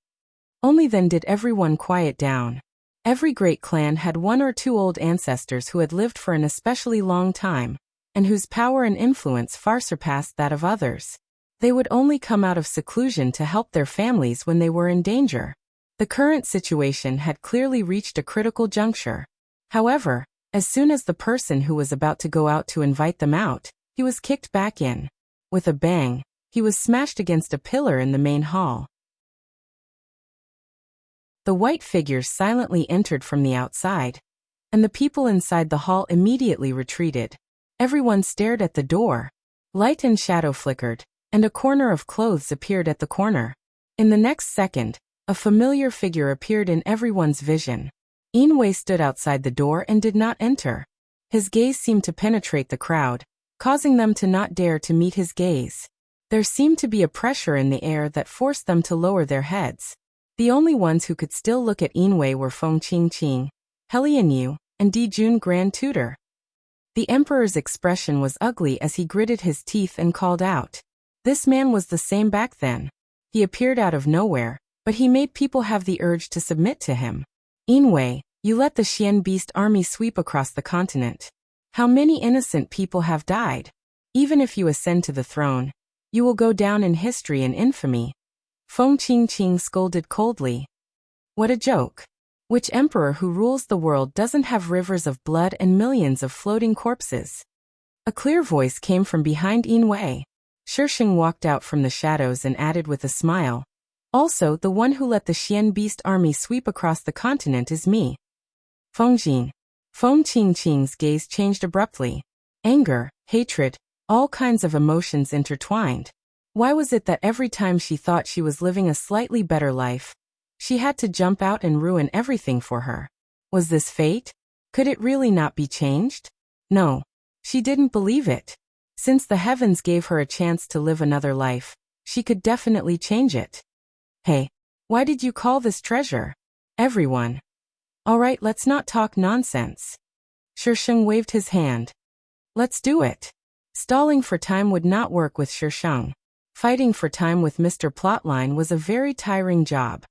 Only then did everyone quiet down. Every great clan had 1 or 2 old ancestors who had lived for an especially long time, and whose power and influence far surpassed that of others. They would only come out of seclusion to help their families when they were in danger. The current situation had clearly reached a critical juncture. However, as soon as the person who was about to go out to invite them out, he was kicked back in. With a bang, he was smashed against a pillar in the main hall. The white figures silently entered from the outside, and the people inside the hall immediately retreated. Everyone stared at the door. Light and shadow flickered, and a corner of clothes appeared at the corner. In the next second, a familiar figure appeared in everyone's vision. Inwei stood outside the door and did not enter. His gaze seemed to penetrate the crowd, causing them to not dare to meet his gaze. There seemed to be a pressure in the air that forced them to lower their heads. The only ones who could still look at Inwei were Feng Qingqing, Helian Yu, and Dijun Grand Tutor. The emperor's expression was ugly as he gritted his teeth and called out. This man was the same back then. He appeared out of nowhere, but he made people have the urge to submit to him. Inwei, you let the Xian Beast army sweep across the continent. How many innocent people have died? Even if you ascend to the throne, you will go down in history and infamy. Feng Qingqing scolded coldly. What a joke. Which emperor who rules the world doesn't have rivers of blood and millions of floating corpses? A clear voice came from behind Inwei. Shisheng walked out from the shadows and added with a smile. Also, the one who let the Xian Beast army sweep across the continent is me. Feng Jin. Feng Qingqing's gaze changed abruptly. Anger, hatred, all kinds of emotions intertwined. Why was it that every time she thought she was living a slightly better life, she had to jump out and ruin everything for her? Was this fate? Could it really not be changed? No. She didn't believe it. Since the heavens gave her a chance to live another life, she could definitely change it. Hey, why did you call this treasure? Everyone. All right, let's not talk nonsense. Shisheng waved his hand. Let's do it. Stalling for time would not work with Shisheng. Fighting for time with Mr. Plotline was a very tiring job.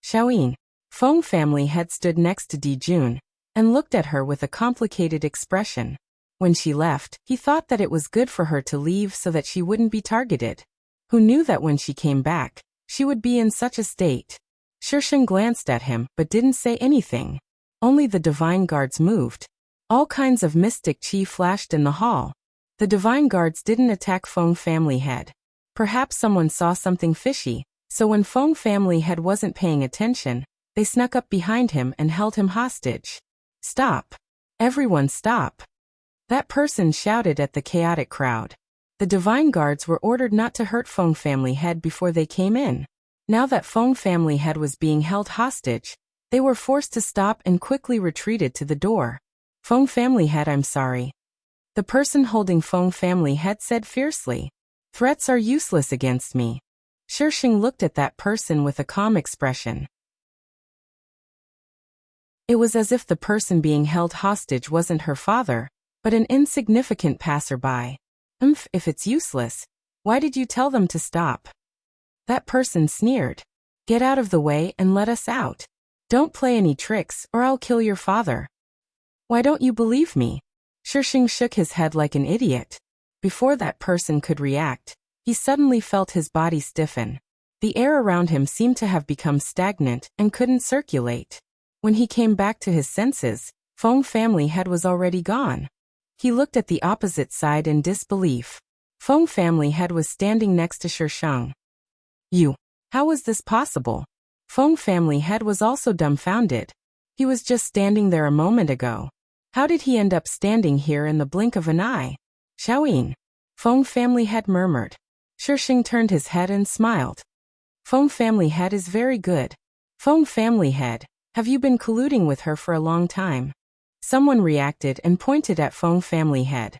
Xiaoyin. Feng family head stood next to Dijun and looked at her with a complicated expression. When she left, he thought that it was good for her to leave so that she wouldn't be targeted. Who knew that when she came back, she would be in such a state? Shisheng glanced at him but didn't say anything. Only the divine guards moved. All kinds of mystic chi flashed in the hall. The divine guards didn't attack Feng family head. Perhaps someone saw something fishy, so when Feng family head wasn't paying attention, they snuck up behind him and held him hostage. Stop! Everyone stop! That person shouted at the chaotic crowd. The divine guards were ordered not to hurt Feng family head before they came in. Now that Feng family head was being held hostage, they were forced to stop and quickly retreated to the door. Feng family head, I'm sorry. The person holding Feng family head said fiercely. Threats are useless against me. Shisheng looked at that person with a calm expression. It was as if the person being held hostage wasn't her father, but an insignificant passerby. If it's useless, why did you tell them to stop? That person sneered. Get out of the way and let us out. Don't play any tricks or I'll kill your father. Why don't you believe me? Shisheng shook his head like an idiot. Before that person could react, he suddenly felt his body stiffen. The air around him seemed to have become stagnant and couldn't circulate. When he came back to his senses, Feng family head was already gone. He looked at the opposite side in disbelief. Feng family head was standing next to Shisheng. How was this possible? Feng family head was also dumbfounded. He was just standing there a moment ago. How did he end up standing here in the blink of an eye? Xiaoyin. Feng family head murmured. Shisheng turned his head and smiled. Feng family head is very good. Feng family head, have you been colluding with her for a long time? Someone reacted and pointed at Feng family head.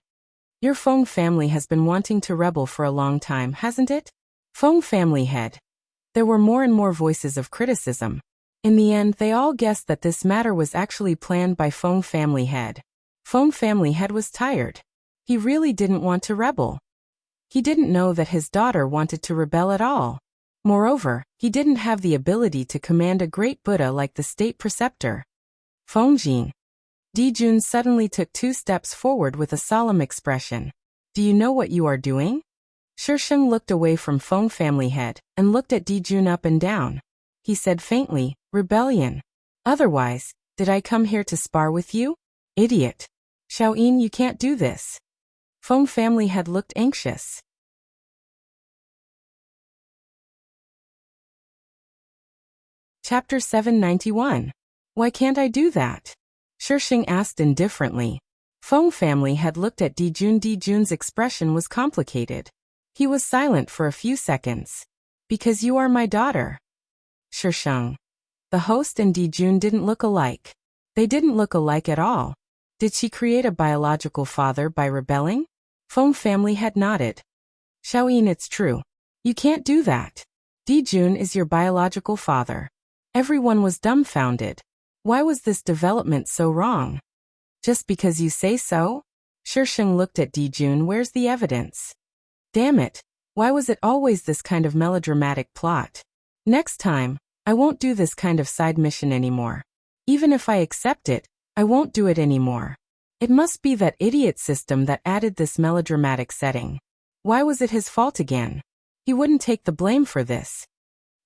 Your Feng family has been wanting to rebel for a long time, hasn't it? Feng family head. There were more and more voices of criticism. In the end, they all guessed that this matter was actually planned by Feng family head. Feng family head was tired. He really didn't want to rebel. He didn't know that his daughter wanted to rebel at all. Moreover, he didn't have the ability to command a great Buddha like the state preceptor. Fengjin. Dijun suddenly took 2 steps forward with a solemn expression. Do you know what you are doing? Shisheng looked away from Feng family head and looked at Dijun up and down. He said faintly, rebellion. Otherwise, did I come here to spar with you? Idiot. Xiaoyin, you can't do this. Feng family head looked anxious. Chapter 791. Why can't I do that? Shisheng asked indifferently. Feng family had looked at Dijun. Dijun's expression was complicated. He was silent for a few seconds. Because you are my daughter. Shisheng. The host and Dijun didn't look alike. They didn't look alike at all. Did she create a biological father by rebelling? Feng family had nodded. Xiaoyin, it's true. You can't do that. Dijun is your biological father. Everyone was dumbfounded. Why was this development so wrong? Just because you say so? Shisheng looked at Dijun. Where's the evidence? Damn it. Why was it always this kind of melodramatic plot? Next time, I won't do this kind of side mission anymore. Even if I accept it, I won't do it anymore. It must be that idiot system that added this melodramatic setting. Why was it his fault again? He wouldn't take the blame for this.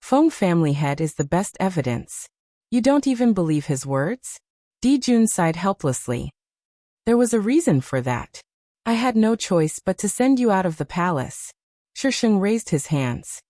Feng family head is the best evidence. You don't even believe his words? Dijun sighed helplessly. There was a reason for that. I had no choice but to send you out of the palace. Shisheng raised his hands.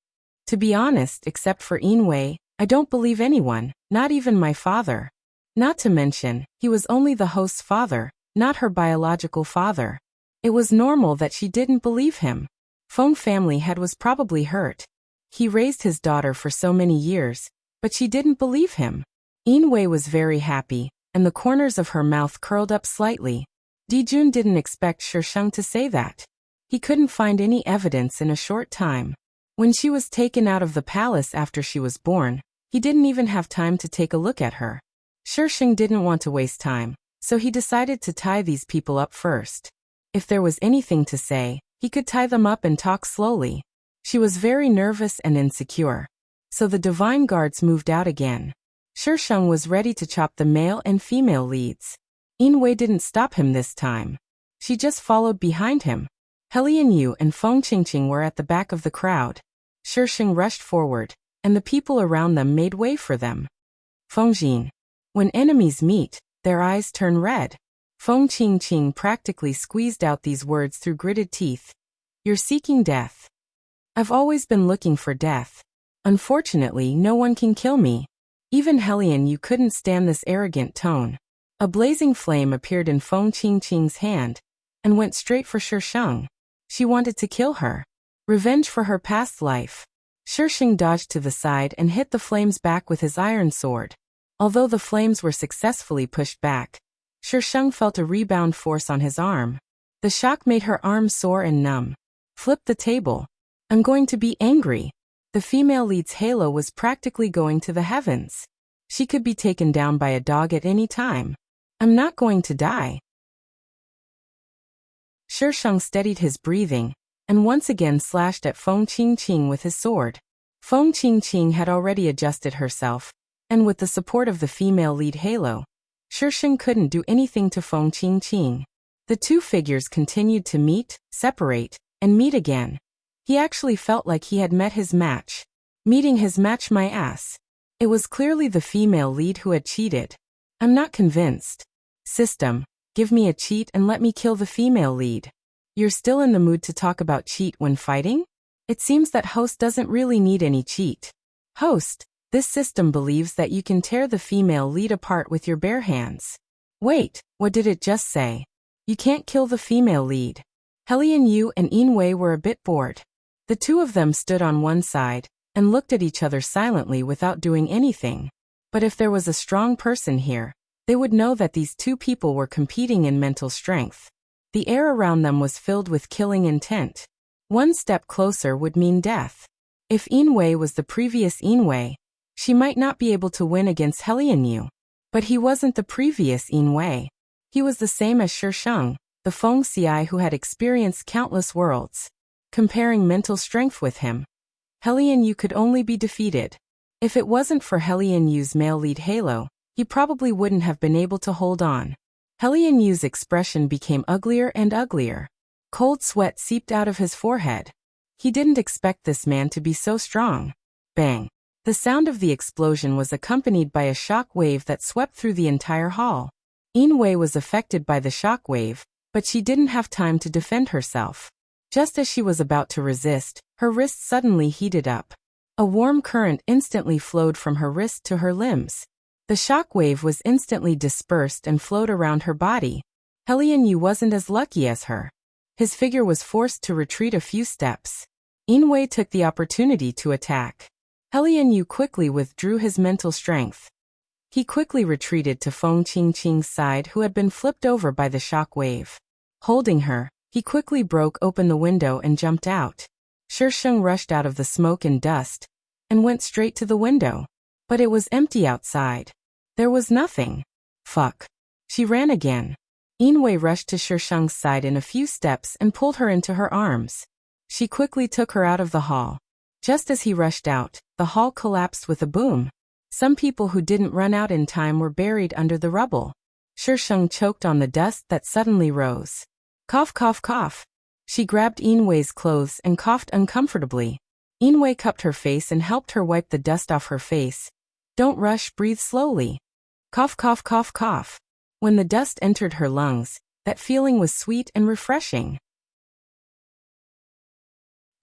To be honest, except for Yinwei, I don't believe anyone, not even my father. Not to mention, he was only the host's father, not her biological father. It was normal that she didn't believe him. Feng family head was probably hurt. He raised his daughter for so many years, but she didn't believe him. Yinwei was very happy, and the corners of her mouth curled up slightly. Dijun didn't expect Shisheng to say that. He couldn't find any evidence in a short time. When she was taken out of the palace after she was born, he didn't even have time to take a look at her. Shisheng didn't want to waste time, so he decided to tie these people up first. If there was anything to say, he could tie them up and talk slowly. She was very nervous and insecure. So the divine guards moved out again. Shisheng was ready to chop the male and female leads. Yinwei didn't stop him this time. She just followed behind him. Helian Yu and Feng Qingqing were at the back of the crowd. Shisheng rushed forward, and the people around them made way for them. Feng Jin. When enemies meet, their eyes turn red. Feng Qingqing practically squeezed out these words through gritted teeth. You're seeking death. I've always been looking for death. Unfortunately, no one can kill me. Even Helian Yu couldn't stand this arrogant tone. A blazing flame appeared in Feng Qingqing's hand, and went straight for Shisheng. She wanted to kill her. Revenge for her past life. Shisheng dodged to the side and hit the flames back with his iron sword. Although the flames were successfully pushed back, Shisheng felt a rebound force on his arm. The shock made her arm sore and numb. Flip the table. I'm going to be angry. The female lead's halo was practically going to the heavens. She could be taken down by a dog at any time. I'm not going to die. Shisheng steadied his breathing, and once again slashed at Feng Qingqing with his sword. Feng Qingqing had already adjusted herself, and with the support of the female lead halo, Shisheng couldn't do anything to Feng Qingqing. The two figures continued to meet, separate, and meet again. He actually felt like he had met his match. Meeting his match, my ass. It was clearly the female lead who had cheated. I'm not convinced. System, give me a cheat and let me kill the female lead. You're still in the mood to talk about cheat when fighting? It seems that host doesn't really need any cheat. Host, this system believes that you can tear the female lead apart with your bare hands. Wait, what did it just say? You can't kill the female lead. Helian Yu and Yinwei were a bit bored. The two of them stood on one side, and looked at each other silently without doing anything. But if there was a strong person here, they would know that these two people were competing in mental strength. The air around them was filled with killing intent. One step closer would mean death. If Yinwei was the previous Yinwei, she might not be able to win against Helian Yu. But he wasn't the previous Yinwei. He was the same as Shisheng, the Feng Xi who had experienced countless worlds. Comparing mental strength with him, Helian Yu could only be defeated. If it wasn't for Helian Yu's male lead halo, he probably wouldn't have been able to hold on. Helian Yu's expression became uglier and uglier. Cold sweat seeped out of his forehead. He didn't expect this man to be so strong. Bang! The sound of the explosion was accompanied by a shock wave that swept through the entire hall. Yinwei was affected by the shock wave, but she didn't have time to defend herself. Just as she was about to resist, her wrist suddenly heated up. A warm current instantly flowed from her wrist to her limbs. The shock wave was instantly dispersed and flowed around her body. Helian Yu wasn't as lucky as her. His figure was forced to retreat a few steps. Yinwei took the opportunity to attack. Helian Yu quickly withdrew his mental strength. He quickly retreated to Feng Qingqing's side, who had been flipped over by the shock wave. Holding her, he quickly broke open the window and jumped out. Shisheng rushed out of the smoke and dust, and went straight to the window. But it was empty outside. There was nothing. Fuck. She ran again. Yinwei rushed to Shisheng's side in a few steps and pulled her into her arms. She quickly took her out of the hall. Just as he rushed out, the hall collapsed with a boom. Some people who didn't run out in time were buried under the rubble. Shisheng choked on the dust that suddenly rose. Cough, cough, cough. She grabbed Yinwei's clothes and coughed uncomfortably. Yinwei cupped her face and helped her wipe the dust off her face. Don't rush, breathe slowly. Cough, cough, cough, cough. When the dust entered her lungs, that feeling was sweet and refreshing.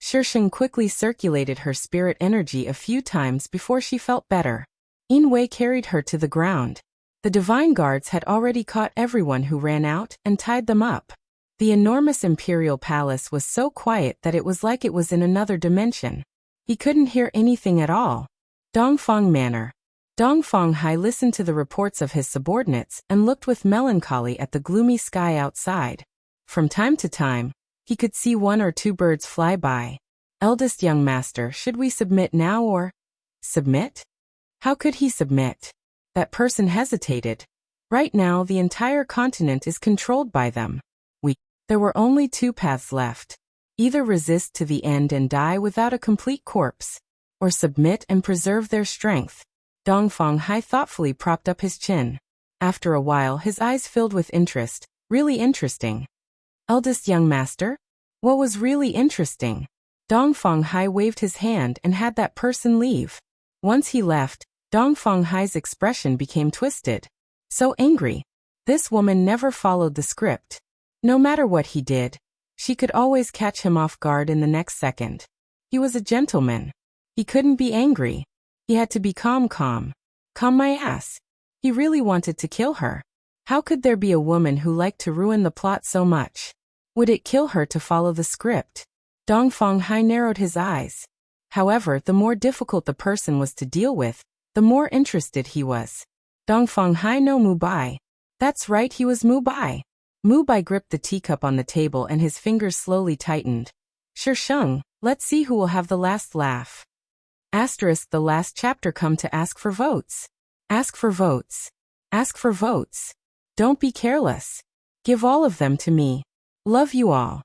Shisheng quickly circulated her spirit energy a few times before she felt better. Yinwei carried her to the ground. The divine guards had already caught everyone who ran out and tied them up. The enormous imperial palace was so quiet that it was like it was in another dimension. He couldn't hear anything at all. Dongfang Manor. Dongfang Hai listened to the reports of his subordinates and looked with melancholy at the gloomy sky outside. From time to time, he could see one or two birds fly by. Eldest young master, should we submit now or... Submit? How could he submit? That person hesitated. Right now the entire continent is controlled by them. There were only two paths left. Either resist to the end and die without a complete corpse, or submit and preserve their strength. Dongfang Hai thoughtfully propped up his chin. After a while his eyes filled with interest. Really interesting. Eldest young master? What was really interesting? Dongfang Hai waved his hand and had that person leave. Once he left, Dongfang Hai's expression became twisted. So angry. This woman never followed the script. No matter what he did, she could always catch him off guard in the next second. He was a gentleman. He couldn't be angry. He had to be calm. Calm my ass. He really wanted to kill her. How could there be a woman who liked to ruin the plot so much? Would it kill her to follow the script? Dongfang Hai narrowed his eyes. However, the more difficult the person was to deal with, the more interested he was. Dongfang Hai no Mubai. That's right, he was Mubai. Mubai gripped the teacup on the table and his fingers slowly tightened. Sheng, let's see who will have the last laugh. Asterisk the last chapter come to ask for votes. Ask for votes. Ask for votes. Don't be careless. Give all of them to me. Love you all.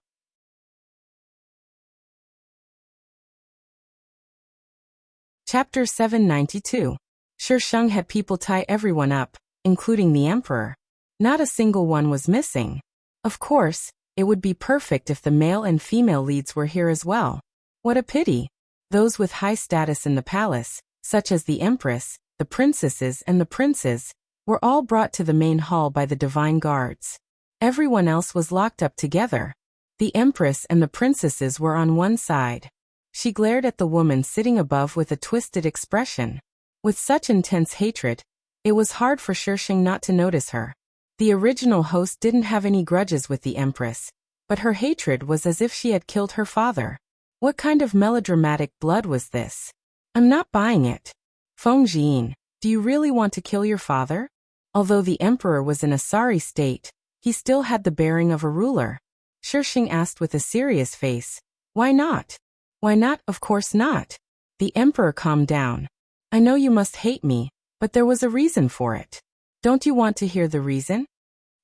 Chapter 792. Sheng had people tie everyone up, including the emperor. Not a single one was missing. Of course, it would be perfect if the male and female leads were here as well. What a pity. Those with high status in the palace, such as the empress, the princesses and the princes, were all brought to the main hall by the divine guards. Everyone else was locked up together. The empress and the princesses were on one side. She glared at the woman sitting above with a twisted expression. With such intense hatred, it was hard for Sheng not to notice her. The original host didn't have any grudges with the empress, but her hatred was as if she had killed her father. What kind of melodramatic blood was this? I'm not buying it. Feng Jin, do you really want to kill your father? Although the emperor was in a sorry state, he still had the bearing of a ruler. Sheng asked with a serious face. Why not? Why not? Of course not. The emperor calmed down. I know you must hate me, but there was a reason for it. Don't you want to hear the reason?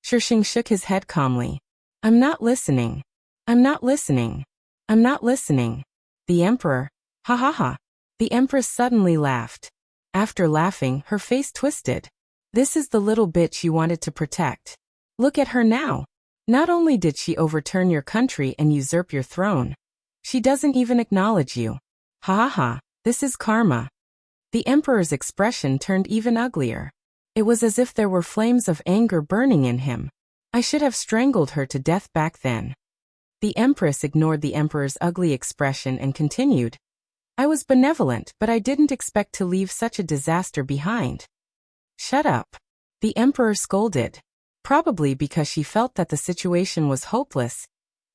Sheng shook his head calmly. I'm not listening. I'm not listening. I'm not listening. The emperor. Ha ha ha. The empress suddenly laughed. After laughing, her face twisted. This is the little bitch you wanted to protect. Look at her now. Not only did she overturn your country and usurp your throne, she doesn't even acknowledge you. Ha ha ha. This is karma. The emperor's expression turned even uglier. It was as if there were flames of anger burning in him. I should have strangled her to death back then. The empress ignored the emperor's ugly expression and continued. I was benevolent, but I didn't expect to leave such a disaster behind. Shut up. The emperor scolded. Probably because she felt that the situation was hopeless,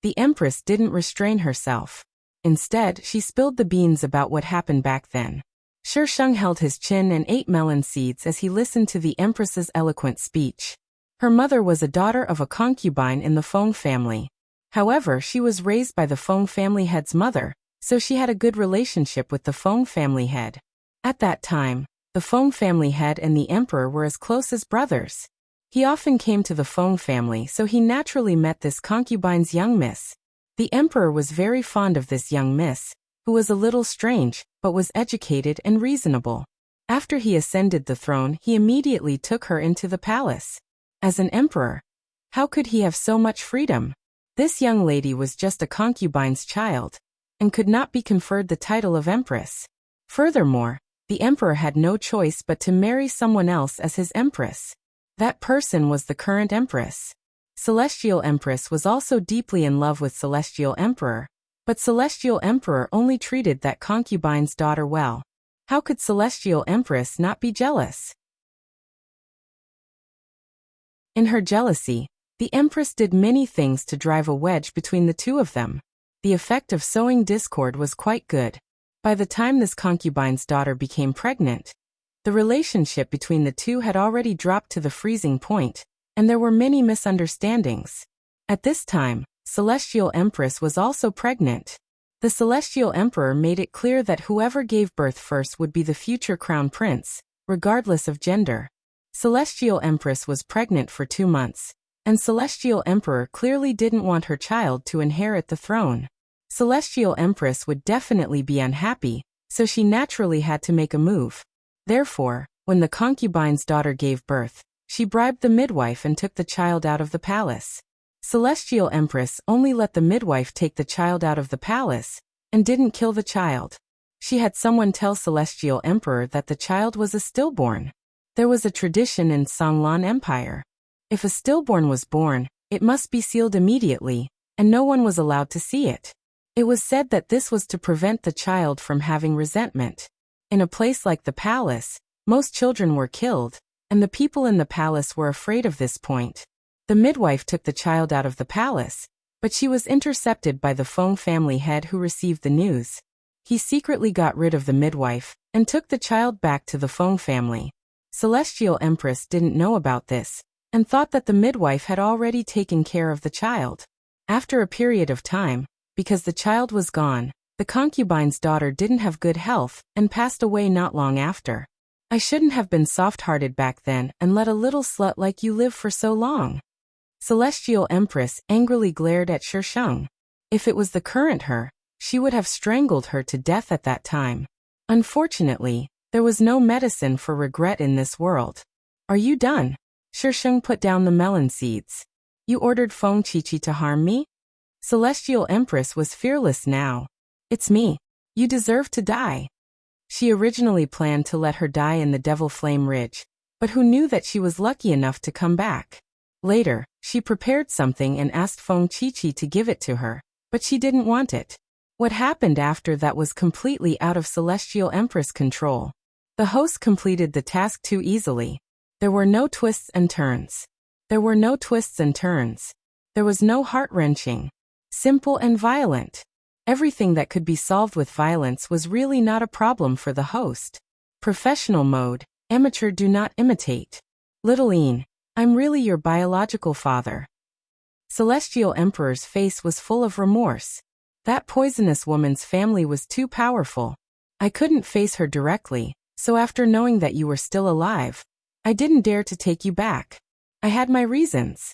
the empress didn't restrain herself. Instead, she spilled the beans about what happened back then. Sheng held his chin and ate melon seeds as he listened to the empress's eloquent speech. Her mother was a daughter of a concubine in the Feng family. However, she was raised by the Feng family head's mother, so she had a good relationship with the Feng family head. At that time, the Feng family head and the emperor were as close as brothers. He often came to the Feng family, so he naturally met this concubine's young miss. The emperor was very fond of this young miss, who was a little strange, but was educated and reasonable. After he ascended the throne, he immediately took her into the palace. As an emperor, how could he have so much freedom? This young lady was just a concubine's child, and could not be conferred the title of empress. Furthermore, the emperor had no choice but to marry someone else as his empress. That person was the current empress. Celestial Empress was also deeply in love with Celestial Emperor, but Celestial Emperor only treated that concubine's daughter well. How could Celestial Empress not be jealous? In her jealousy, the Empress did many things to drive a wedge between the two of them. The effect of sowing discord was quite good. By the time this concubine's daughter became pregnant, the relationship between the two had already dropped to the freezing point, and there were many misunderstandings. At this time, Celestial Empress was also pregnant. The Celestial Emperor made it clear that whoever gave birth first would be the future crown prince, regardless of gender. Celestial Empress was pregnant for 2 months, and Celestial Emperor clearly didn't want her child to inherit the throne. Celestial Empress would definitely be unhappy, so she naturally had to make a move. Therefore, When the concubine's daughter gave birth, she bribed the midwife and took the child out of the palace. Celestial Empress only let the midwife take the child out of the palace, and didn't kill the child. She had someone tell Celestial Emperor that the child was a stillborn. There was a tradition in Songlan Empire. If a stillborn was born, it must be sealed immediately, and no one was allowed to see it. It was said that this was to prevent the child from having resentment. In a place like the palace, most children were killed, and the people in the palace were afraid of this point. The midwife took the child out of the palace, but she was intercepted by the Feng family head who received the news. He secretly got rid of the midwife and took the child back to the Feng family. Celestial Empress didn't know about this and thought that the midwife had already taken care of the child. After a period of time, because the child was gone, the concubine's daughter didn't have good health and passed away not long after. I shouldn't have been soft-hearted back then and let a little slut like you live for so long. Celestial Empress angrily glared at Shisheng. If it was the current her, she would have strangled her to death at that time. Unfortunately, there was no medicine for regret in this world. Are you done? Shisheng put down the melon seeds. You ordered Feng Qiqi to harm me? Celestial Empress was fearless now. It's me. You deserve to die. She originally planned to let her die in the Devil Flame Ridge, but who knew that she was lucky enough to come back? Later, she prepared something and asked Feng Qiqi to give it to her, but she didn't want it. What happened after that was completely out of Celestial Empress control. The host completed the task too easily. There were no twists and turns. There were no twists and turns. There was no heart-wrenching. Simple and violent. Everything that could be solved with violence was really not a problem for the host. Professional mode, amateur do not imitate. Little Een, I'm really your biological father. Celestial Emperor's face was full of remorse. That poisonous woman's family was too powerful. I couldn't face her directly, so after knowing that you were still alive, I didn't dare to take you back. I had my reasons.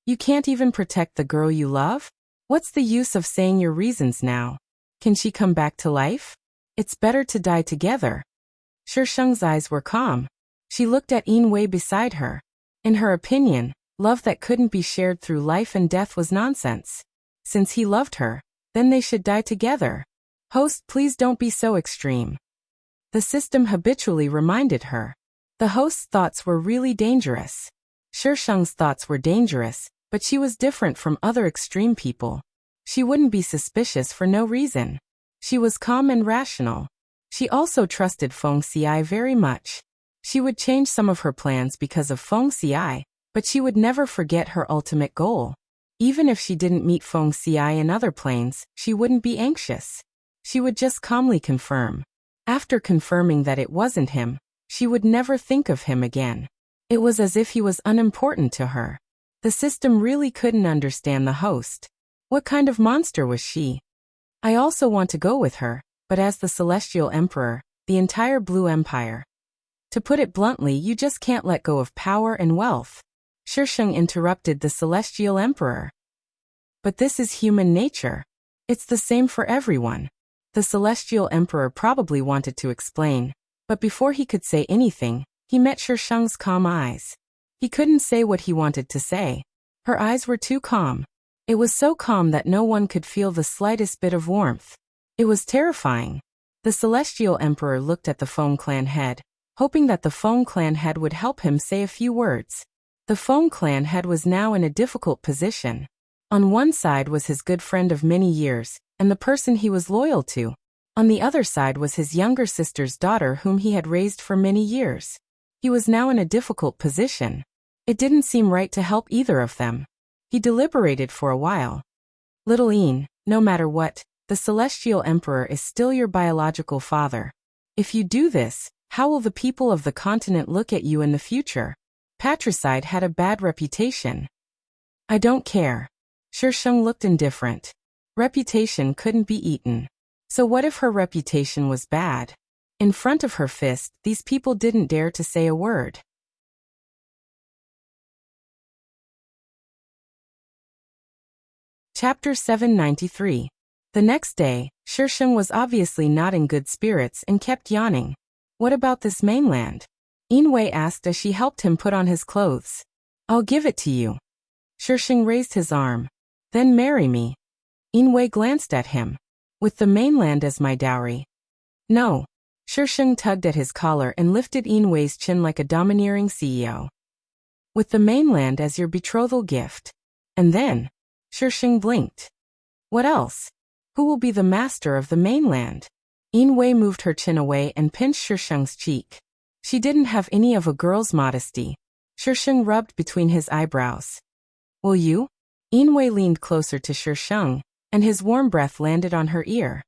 You can't even protect the girl you love? What's the use of saying your reasons now? Can she come back to life? It's better to die together. Shisheng's eyes were calm. She looked at Yin Wei beside her. In her opinion, love that couldn't be shared through life and death was nonsense. Since he loved her, then they should die together. Host, please don't be so extreme. The system habitually reminded her. The host's thoughts were really dangerous. Shisheng's thoughts were dangerous, but she was different from other extreme people. She wouldn't be suspicious for no reason. She was calm and rational. She also trusted Feng Xi very much. She would change some of her plans because of Feng Xi, but she would never forget her ultimate goal. Even if she didn't meet Feng Xi in other planes, she wouldn't be anxious. She would just calmly confirm. After confirming that it wasn't him, she would never think of him again. It was as if he was unimportant to her. The system really couldn't understand the host. What kind of monster was she? I also want to go with her, but as the Celestial Emperor, the entire Blue Empire. To put it bluntly, you just can't let go of power and wealth. Shisheng interrupted the Celestial Emperor. But this is human nature. It's the same for everyone. The Celestial Emperor probably wanted to explain, but before he could say anything, he met Shisheng's calm eyes. He couldn't say what he wanted to say. Her eyes were too calm. It was so calm that no one could feel the slightest bit of warmth. It was terrifying. The Celestial Emperor looked at the Feng clan head, hoping that the Feng clan head would help him say a few words. The Feng clan head was now in a difficult position. On one side was his good friend of many years, and the person he was loyal to. On the other side was his younger sister's daughter whom he had raised for many years. He was now in a difficult position. It didn't seem right to help either of them. He deliberated for a while. Little Een, no matter what, the Celestial Emperor is still your biological father. If you do this, how will the people of the continent look at you in the future? Patricide had a bad reputation. I don't care. Shisheng looked indifferent. Reputation couldn't be eaten. So what if her reputation was bad? In front of her fist, these people didn't dare to say a word. Chapter 793. The next day, Shisheng was obviously not in good spirits and kept yawning. What about this mainland? Inwei asked as she helped him put on his clothes. I'll give it to you. Shisheng raised his arm. Then marry me. Inwei glanced at him. With the mainland as my dowry. No. Shisheng tugged at his collar and lifted Inwei's chin like a domineering CEO. With the mainland as your betrothal gift. And then? Shisheng blinked. What else? Who will be the master of the mainland? Inwei moved her chin away and pinched Shisheng's cheek. She didn't have any of a girl's modesty. Shisheng rubbed between his eyebrows. Will you? Inwei leaned closer to Shisheng, and his warm breath landed on her ear.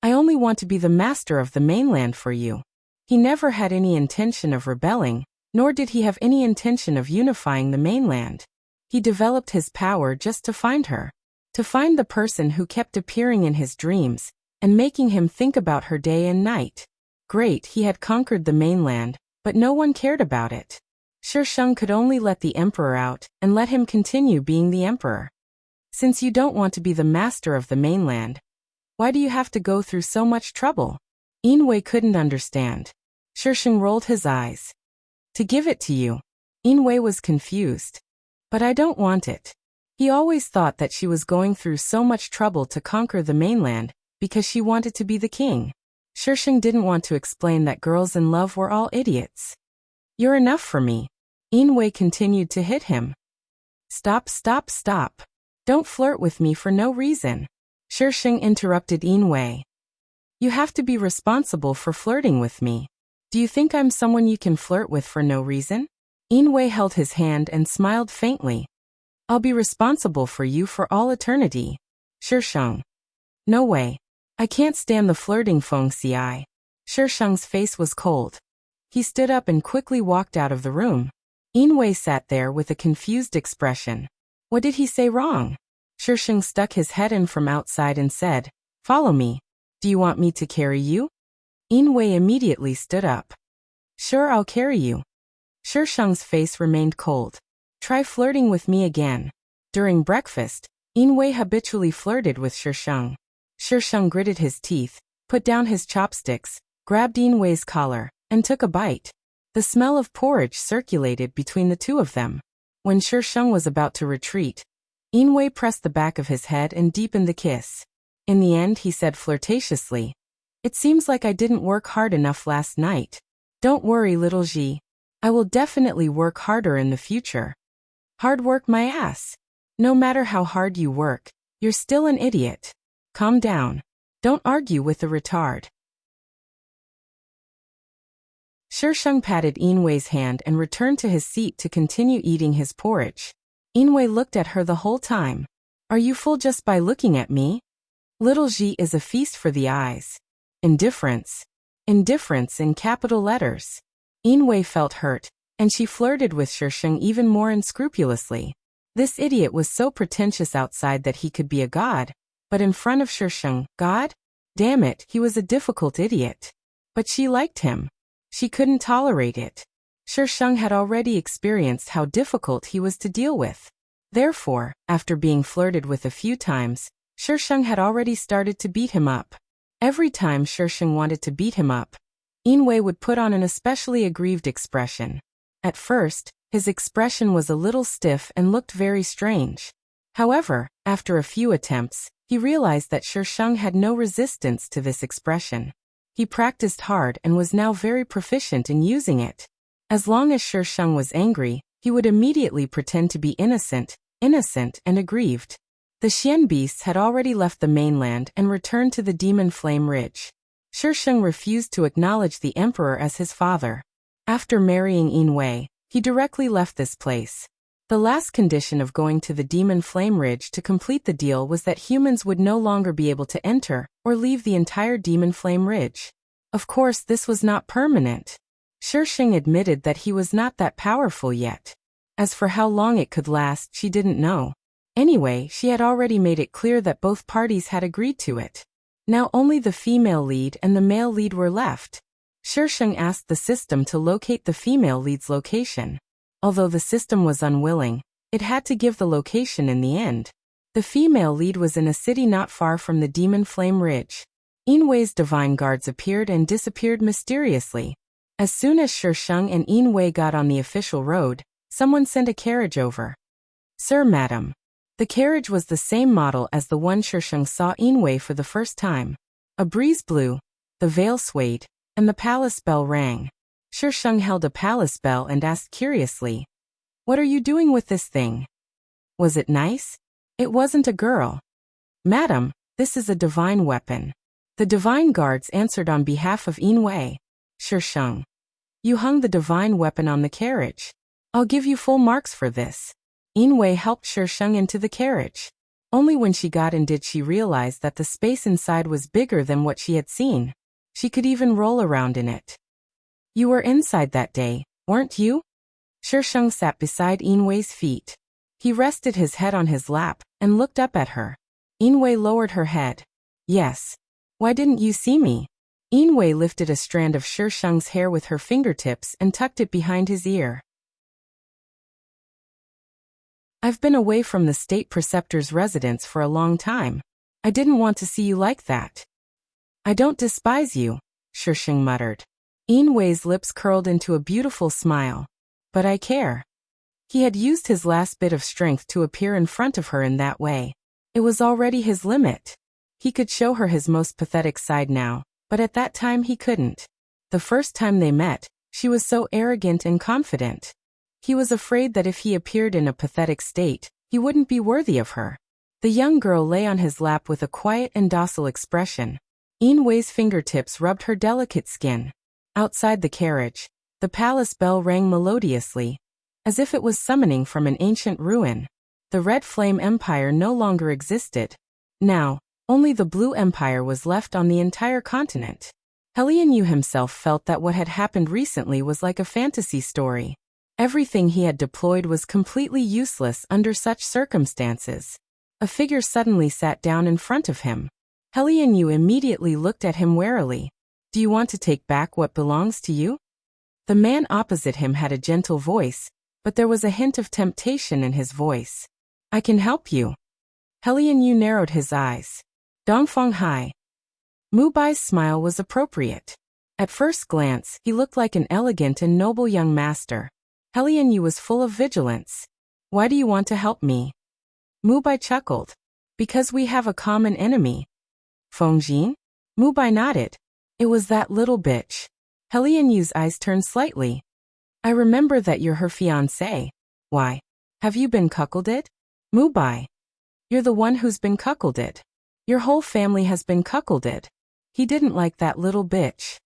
I only want to be the master of the mainland for you. He never had any intention of rebelling, nor did he have any intention of unifying the mainland. He developed his power just to find her. To find the person who kept appearing in his dreams, and making him think about her day and night. Great, he had conquered the mainland, but no one cared about it. Shisheng could only let the emperor out, and let him continue being the emperor. Since you don't want to be the master of the mainland, why do you have to go through so much trouble? Inwei couldn't understand. Shisheng rolled his eyes. To give it to you. Inwei was confused. But I don't want it. He always thought that she was going through so much trouble to conquer the mainland, because she wanted to be the king. Shisheng didn't want to explain that girls in love were all idiots. You're enough for me. Inwei continued to hit him. Stop, stop, stop. Don't flirt with me for no reason. Shisheng interrupted Inwei. You have to be responsible for flirting with me. Do you think I'm someone you can flirt with for no reason? Inwei held his hand and smiled faintly. I'll be responsible for you for all eternity. Shisheng. No way. I can't stand the flirting Feng Ci. Shisheng's face was cold. He stood up and quickly walked out of the room. Inwei sat there with a confused expression. What did he say wrong? Shisheng stuck his head in from outside and said, Follow me. Do you want me to carry you? Inwei immediately stood up. Sure, I'll carry you. Shisheng's face remained cold. Try flirting with me again. During breakfast, Inwei habitually flirted with Shisheng. Shisheng gritted his teeth, put down his chopsticks, grabbed Inwei's collar, and took a bite. The smell of porridge circulated between the two of them. When Shisheng was about to retreat, Inwei pressed the back of his head and deepened the kiss. In the end, he said flirtatiously, It seems like I didn't work hard enough last night. Don't worry, little Ji. I will definitely work harder in the future. Hard work my ass. No matter how hard you work, you're still an idiot. Calm down. Don't argue with the retard. Shisheng patted Inwei's hand and returned to his seat to continue eating his porridge. Inwei looked at her the whole time. Are you full just by looking at me? Little Ji is a feast for the eyes. Indifference. Indifference in capital letters. Inwei felt hurt, and she flirted with Shisheng even more unscrupulously. This idiot was so pretentious outside that he could be a god, but in front of Shisheng, God? Damn it, he was a difficult idiot. But she liked him. She couldn't tolerate it. Shisheng had already experienced how difficult he was to deal with. Therefore, after being flirted with a few times, Shisheng had already started to beat him up. Every time Shisheng wanted to beat him up, Inwei would put on an especially aggrieved expression. At first, his expression was a little stiff and looked very strange. However, after a few attempts, he realized that Shisheng had no resistance to this expression. He practiced hard and was now very proficient in using it. As long as Shisheng was angry, he would immediately pretend to be innocent and aggrieved. The Xian beasts had already left the mainland and returned to the Demon Flame Ridge. Shisheng refused to acknowledge the emperor as his father. After marrying Inwei, he directly left this place. The last condition of going to the Demon Flame Ridge to complete the deal was that humans would no longer be able to enter or leave the entire Demon Flame Ridge. Of course, this was not permanent. Shisheng admitted that he was not that powerful yet. As for how long it could last, she didn't know. Anyway, she had already made it clear that both parties had agreed to it. Now only the female lead and the male lead were left. Shisheng asked the system to locate the female lead's location. Although the system was unwilling, it had to give the location in the end. The female lead was in a city not far from the Demon Flame Ridge. Yin divine guards appeared and disappeared mysteriously. As soon as Shisheng and Yin got on the official road, someone sent a carriage over. Sir, madam. The carriage was the same model as the one Shisheng saw Yin for the first time. A breeze blew, the veil swayed, and the palace bell rang. Shisheng held a palace bell and asked curiously, "What are you doing with this thing? Was it nice?" "It wasn't a girl. Madam, this is a divine weapon." The divine guards answered on behalf of Yin. "Shisheng, you hung the divine weapon on the carriage. I'll give you full marks for this." Yin helped Shisheng into the carriage. Only when she got in did she realize that the space inside was bigger than what she had seen. She could even roll around in it. "You were inside that day, weren't you?" Shisheng sat beside Yin's feet. He rested his head on his lap and looked up at her. Yin lowered her head. "Yes. Why didn't you see me?" Yin lifted a strand of Shisheng's hair with her fingertips and tucked it behind his ear. "I've been away from the state preceptor's residence for a long time. I didn't want to see you like that." "I don't despise you," Shisheng muttered. Yin's lips curled into a beautiful smile. "But I care." He had used his last bit of strength to appear in front of her in that way. It was already his limit. He could show her his most pathetic side now, but at that time he couldn't. The first time they met, she was so arrogant and confident. He was afraid that if he appeared in a pathetic state, he wouldn't be worthy of her. The young girl lay on his lap with a quiet and docile expression. Yin's fingertips rubbed her delicate skin. Outside the carriage, the palace bell rang melodiously, as if it was summoning from an ancient ruin. The Red Flame Empire no longer existed. Now, only the Blue Empire was left on the entire continent. Lian himself felt that what had happened recently was like a fantasy story. Everything he had deployed was completely useless under such circumstances. A figure suddenly sat down in front of him. Lian immediately looked at him warily. "Do you want to take back what belongs to you?" The man opposite him had a gentle voice, but there was a hint of temptation in his voice. "I can help you." Lian narrowed his eyes. "Dongfeng Hai." Mu Bai's smile was appropriate. At first glance, he looked like an elegant and noble young master. Lian was full of vigilance. "Why do you want to help me?" Mu Bai chuckled. "Because we have a common enemy." "Feng Jin?" Mu Bai nodded. "It was that little bitch." Lian's eyes turned slightly. "I remember that you're her fiancé. Why? Have you been cuckolded?" "Mu Bai. You're the one who's been cuckolded. Your whole family has been cuckolded." He didn't like that little bitch.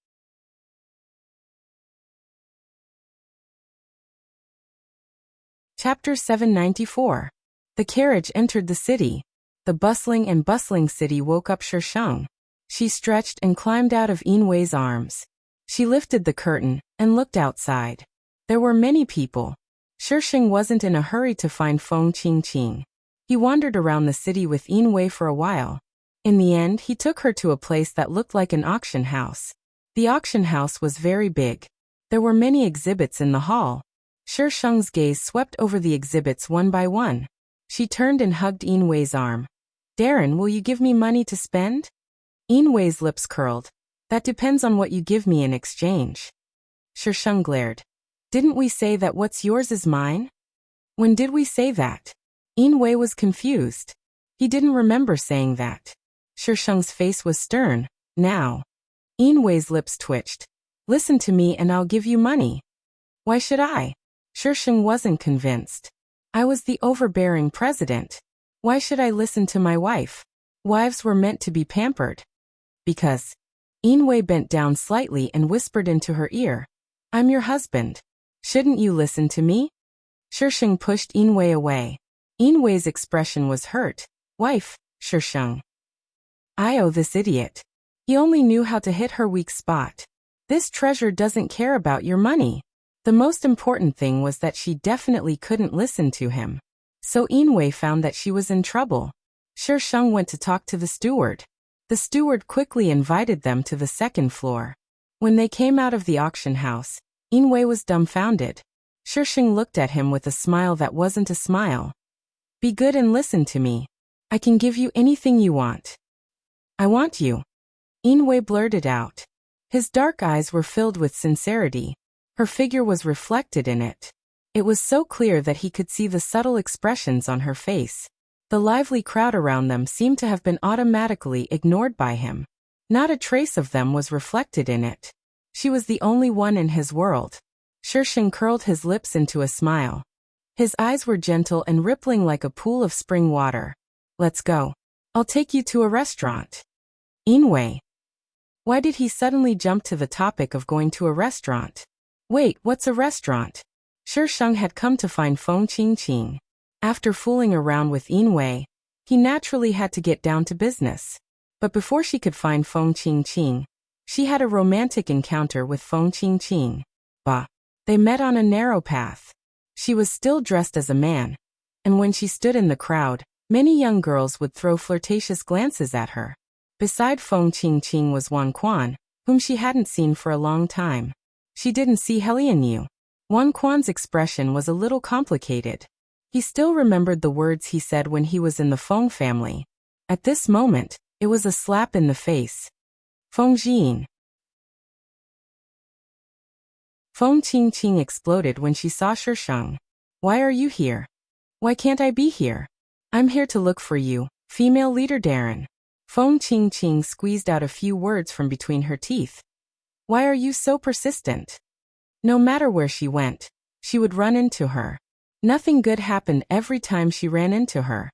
Chapter 794. The carriage entered the city. The bustling city woke up Shisheng. She stretched and climbed out of Yin's arms. She lifted the curtain and looked outside. There were many people. Shisheng wasn't in a hurry to find Feng Qingqing. He wandered around the city with Yin for a while. In the end, he took her to a place that looked like an auction house. The auction house was very big. There were many exhibits in the hall. Shisheng's gaze swept over the exhibits one by one. She turned and hugged Yin's arm. "Darren, will you give me money to spend?" Yin's lips curled. "That depends on what you give me in exchange." Shisheng glared. "Didn't we say that what's yours is mine?" "When did we say that?" Yin was confused. He didn't remember saying that. Shisheng's face was stern. "Now." Yin's lips twitched. "Listen to me and I'll give you money." "Why should I?" Shisheng wasn't convinced. "I was the overbearing president. Why should I listen to my wife? Wives were meant to be pampered." "Because." Yin bent down slightly and whispered into her ear. "I'm your husband. Shouldn't you listen to me?" Shisheng pushed Yin away. Yin's expression was hurt. "Wife, Shisheng. I owe this idiot." He only knew how to hit her weak spot. "This treasure doesn't care about your money." The most important thing was that she definitely couldn't listen to him. So Yin found that she was in trouble. Shisheng went to talk to the steward. The steward quickly invited them to the second floor. When they came out of the auction house, Yin was dumbfounded. Shisheng looked at him with a smile that wasn't a smile. "Be good and listen to me. I can give you anything you want." "I want you." Inwei blurted out. His dark eyes were filled with sincerity. Her figure was reflected in it. It was so clear that he could see the subtle expressions on her face. The lively crowd around them seemed to have been automatically ignored by him. Not a trace of them was reflected in it. She was the only one in his world. Shisheng curled his lips into a smile. His eyes were gentle and rippling like a pool of spring water. Let's go. I'll take you to a restaurant. Inwei. Why did he suddenly jump to the topic of going to a restaurant? Wait, what's a restaurant? Shisheng had come to find Feng Qingqing. After fooling around with Inwei, he naturally had to get down to business. But before she could find Feng Qingqing, she had a romantic encounter with Feng Qingqing. Bah! They met on a narrow path. She was still dressed as a man, and when she stood in the crowd, many young girls would throw flirtatious glances at her. Beside Feng Qingqing was Wan Quan, whom she hadn't seen for a long time. She didn't see Helianyu. Wan Quan's expression was a little complicated. He still remembered the words he said when he was in the Feng family. At this moment, it was a slap in the face. Feng Jin. Feng Qingqing exploded when she saw Shisheng. Why are you here? Why can't I be here? I'm here to look for you, female leader Darren. Feng Qingqing squeezed out a few words from between her teeth. Why are you so persistent? No matter where she went, she would run into her. Nothing good happened every time she ran into her.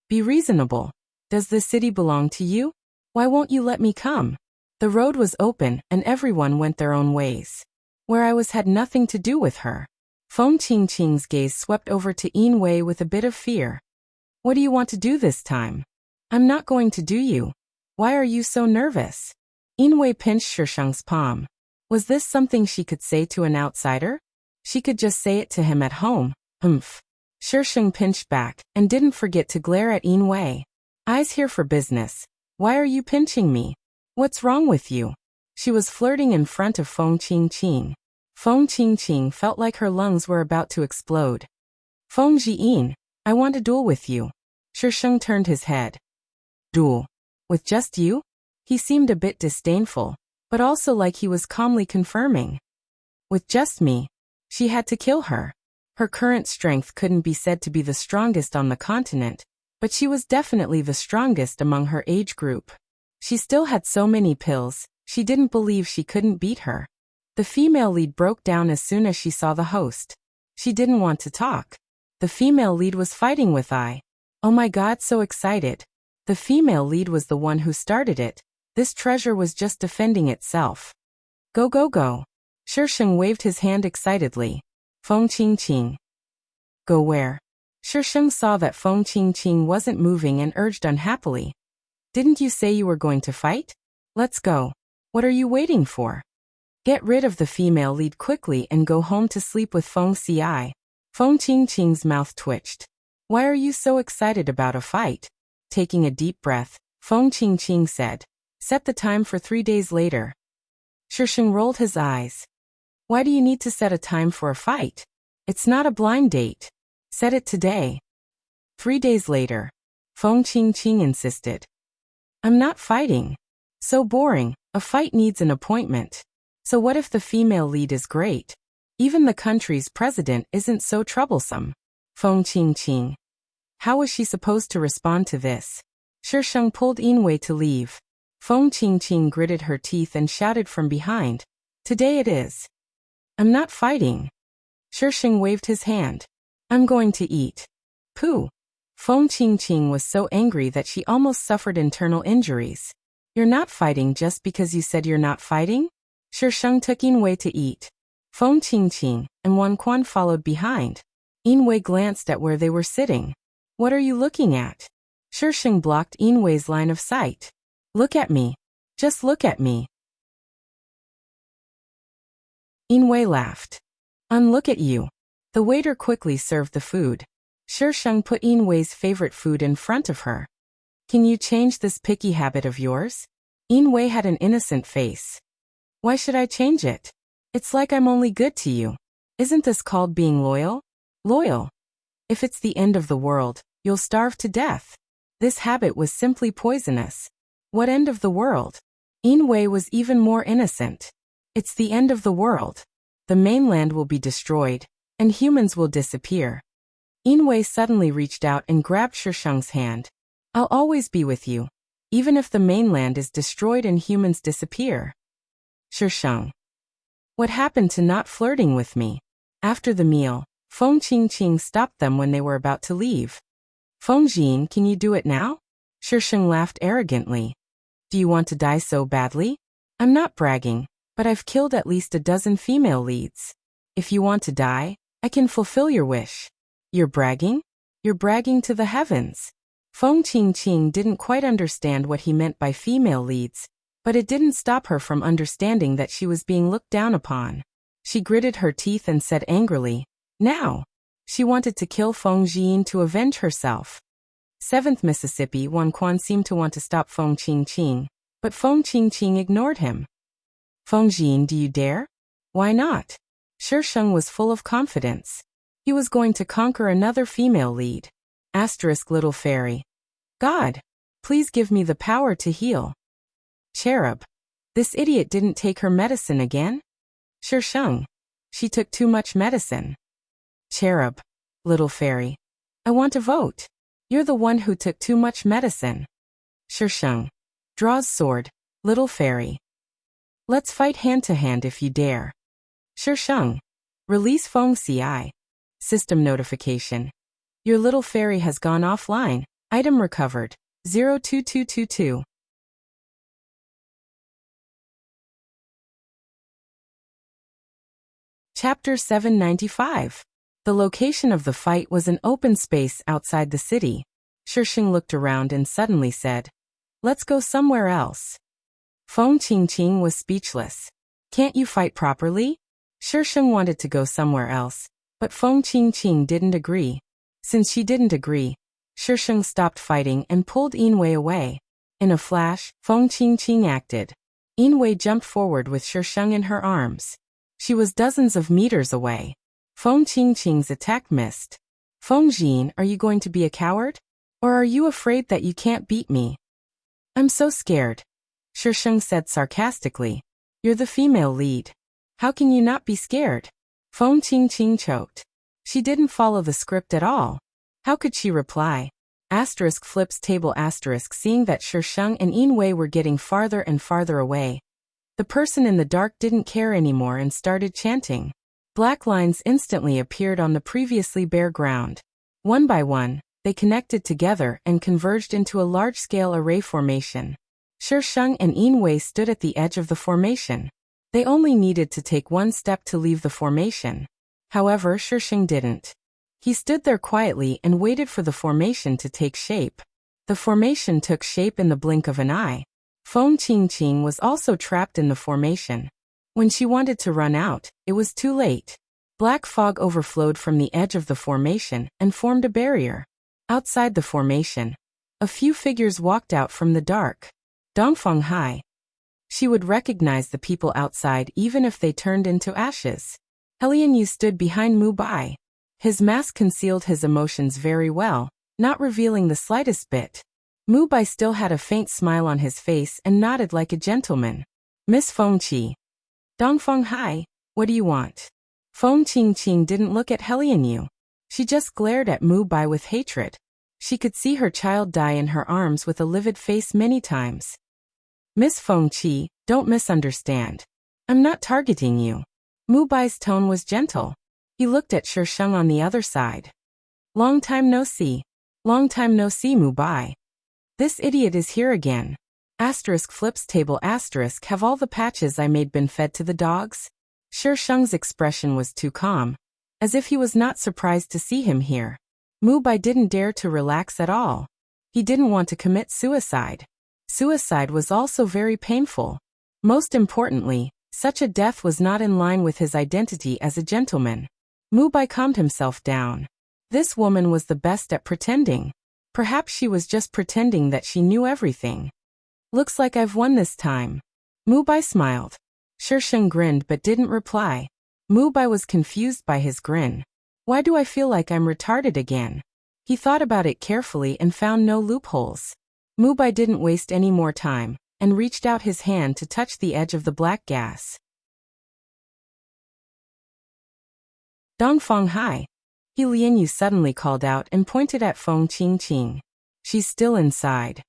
Be reasonable. Does this city belong to you? Why won't you let me come? The road was open and everyone went their own ways. Where I was had nothing to do with her. Feng Qingqing's gaze swept over to Inwei with a bit of fear. What do you want to do this time? I'm not going to do you. Why are you so nervous? Inwei pinched Shisheng's palm. Was this something she could say to an outsider? She could just say it to him at home. Humph. Shisheng pinched back and didn't forget to glare at Inwei. Eyes here for business. Why are you pinching me? What's wrong with you? She was flirting in front of Feng Qingqing. Feng Qingqing felt like her lungs were about to explode. Feng Jiyin, I want a duel with you. Shisheng turned his head. Duel? With just you? He seemed a bit disdainful, but also like he was calmly confirming. With just me? She had to kill her. Her current strength couldn't be said to be the strongest on the continent, but she was definitely the strongest among her age group. She still had so many pills, she didn't believe she couldn't beat her. The female lead broke down as soon as she saw the host. She didn't want to talk. The female lead was fighting with I. Oh my god, so excited. The female lead was the one who started it. This treasure was just defending itself. Go go go. Shisheng waved his hand excitedly. Feng Qingqing. Go where? Shisheng saw that Feng Qingqing wasn't moving and urged unhappily. Didn't you say you were going to fight? Let's go. What are you waiting for? Get rid of the female lead quickly and go home to sleep with Feng Ci. Feng Qingqing's mouth twitched. Why are you so excited about a fight? Taking a deep breath, Feng Qingqing said. Set the time for 3 days later. Shisheng rolled his eyes. Why do you need to set a time for a fight? It's not a blind date. Set it today. 3 days later. Feng Qingqing insisted. I'm not fighting. So boring, a fight needs an appointment. So what if the female lead is great? Even the country's president isn't so troublesome. Feng Qingqing. How was she supposed to respond to this? Shisheng pulled Inwei to leave. Feng Qingqing gritted her teeth and shouted from behind. Today it is. I'm not fighting. Shisheng waved his hand. I'm going to eat. Pooh. Feng Qingqing was so angry that she almost suffered internal injuries. You're not fighting just because you said you're not fighting? Shisheng took Inwei to eat. Feng Qingqing and Wan Quan followed behind. Inwei glanced at where they were sitting. What are you looking at? Shisheng blocked Inwei's line of sight. Look at me. Just look at me. Inwei laughed. Unlook at you. The waiter quickly served the food. Shisheng put Inwei's favorite food in front of her. Can you change this picky habit of yours? Inwei had an innocent face. Why should I change it? It's like I'm only good to you. Isn't this called being loyal? Loyal. If it's the end of the world, you'll starve to death. This habit was simply poisonous. What end of the world? Yin Wei was even more innocent. It's the end of the world. The mainland will be destroyed, and humans will disappear. Yin Wei suddenly reached out and grabbed Shisheng's hand. I'll always be with you, even if the mainland is destroyed and humans disappear. Shisheng. What happened to not flirting with me? After the meal, Feng Qingqing stopped them when they were about to leave. Feng Jin, can you do it now? Shisheng laughed arrogantly. Do you want to die so badly? I'm not bragging, but I've killed at least a dozen female leads. If you want to die, I can fulfill your wish. You're bragging? You're bragging to the heavens. Feng Qingqing didn't quite understand what he meant by female leads, but it didn't stop her from understanding that she was being looked down upon. She gritted her teeth and said angrily, now. She wanted to kill Feng Jin to avenge herself. 7th Mississippi Wan Quan seemed to want to stop Feng Qingqing, but Feng Qingqing ignored him. Feng Jin, do you dare? Why not? Shisheng was full of confidence. He was going to conquer another female lead. Asterisk little fairy. God, please give me the power to heal. Cherub. This idiot didn't take her medicine again? Shisheng. She took too much medicine. Cherub. Little fairy. I want to vote. You're the one who took too much medicine. Shisheng. Draws sword. Little fairy. Let's fight hand to hand if you dare. Shisheng. Release Feng Ci. System notification. Your little fairy has gone offline. Item recovered. 02222. Chapter 795. The location of the fight was an open space outside the city. Shisheng looked around and suddenly said, let's go somewhere else. Feng Qingqing was speechless. Can't you fight properly? Shisheng wanted to go somewhere else, but Feng Qingqing didn't agree. Since she didn't agree, Shisheng stopped fighting and pulled Yin Wei away. In a flash, Feng Qingqing acted. Yin Wei jumped forward with Shisheng in her arms. She was dozens of meters away. Feng Qingqing's attack missed. Feng Jin, are you going to be a coward? Or are you afraid that you can't beat me? I'm so scared. Shisheng said sarcastically. You're the female lead. How can you not be scared? Feng Qingqing choked. She didn't follow the script at all. How could she reply? Asterisk flips table asterisk seeing that Shisheng and Yin Wei were getting farther and farther away. The person in the dark didn't care anymore and started chanting. Black lines instantly appeared on the previously bare ground. One by one, they connected together and converged into a large-scale array formation. Shisheng and Yin Wei stood at the edge of the formation. They only needed to take one step to leave the formation. However, Shisheng didn't. He stood there quietly and waited for the formation to take shape. The formation took shape in the blink of an eye. Feng Qingqing was also trapped in the formation. When she wanted to run out, it was too late. Black fog overflowed from the edge of the formation and formed a barrier. Outside the formation, a few figures walked out from the dark. Dongfeng Hai. She would recognize the people outside even if they turned into ashes. Helian Yu stood behind Mu Bai. His mask concealed his emotions very well, not revealing the slightest bit. Mu Bai still had a faint smile on his face and nodded like a gentleman. Miss Feng Qi. Dongfeng Hai, what do you want? Feng Qingqing didn't look at Helian Yu. She just glared at Mu Bai with hatred. She could see her child die in her arms with a livid face many times. Miss Feng Qi, don't misunderstand. I'm not targeting you. Mu Bai's tone was gentle. He looked at Shisheng on the other side. Long time no see. Long time no see, Mu Bai. This idiot is here again. Asterisk flips table asterisk have all the patches I made been fed to the dogs? Shisheng's expression was too calm, as if he was not surprised to see him here. Mu Bai didn't dare to relax at all. He didn't want to commit suicide. Suicide was also very painful. Most importantly, such a death was not in line with his identity as a gentleman. Mu Bai calmed himself down. This woman was the best at pretending. Perhaps she was just pretending that she knew everything. Looks like I've won this time. Mu Bai smiled. Shisheng grinned but didn't reply. Mu Bai was confused by his grin. Why do I feel like I'm retarded again? He thought about it carefully and found no loopholes. Mu Bai didn't waste any more time, and reached out his hand to touch the edge of the black gas. Dongfang Hai. He Lianyu suddenly called out and pointed at Feng Qingqing. She's still inside.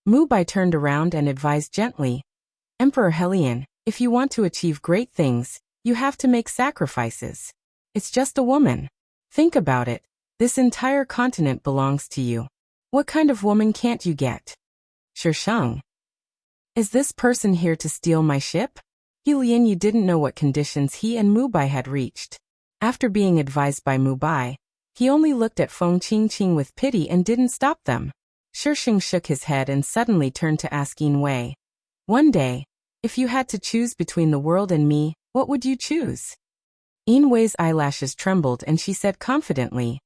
Mu Bai turned around and advised gently, Emperor Helian, if you want to achieve great things, you have to make sacrifices. It's just a woman. Think about it. This entire continent belongs to you. What kind of woman can't you get? Shisheng. Is this person here to steal my ship? He Lianyu didn't know what conditions he and Mu Bai had reached. After being advised by Mu Bai, he only looked at Feng Qingqing with pity and didn't stop them. Shisheng shook his head and suddenly turned to ask Yin Wei. One day, if you had to choose between the world and me, what would you choose? Yin Wei's eyelashes trembled and she said confidently,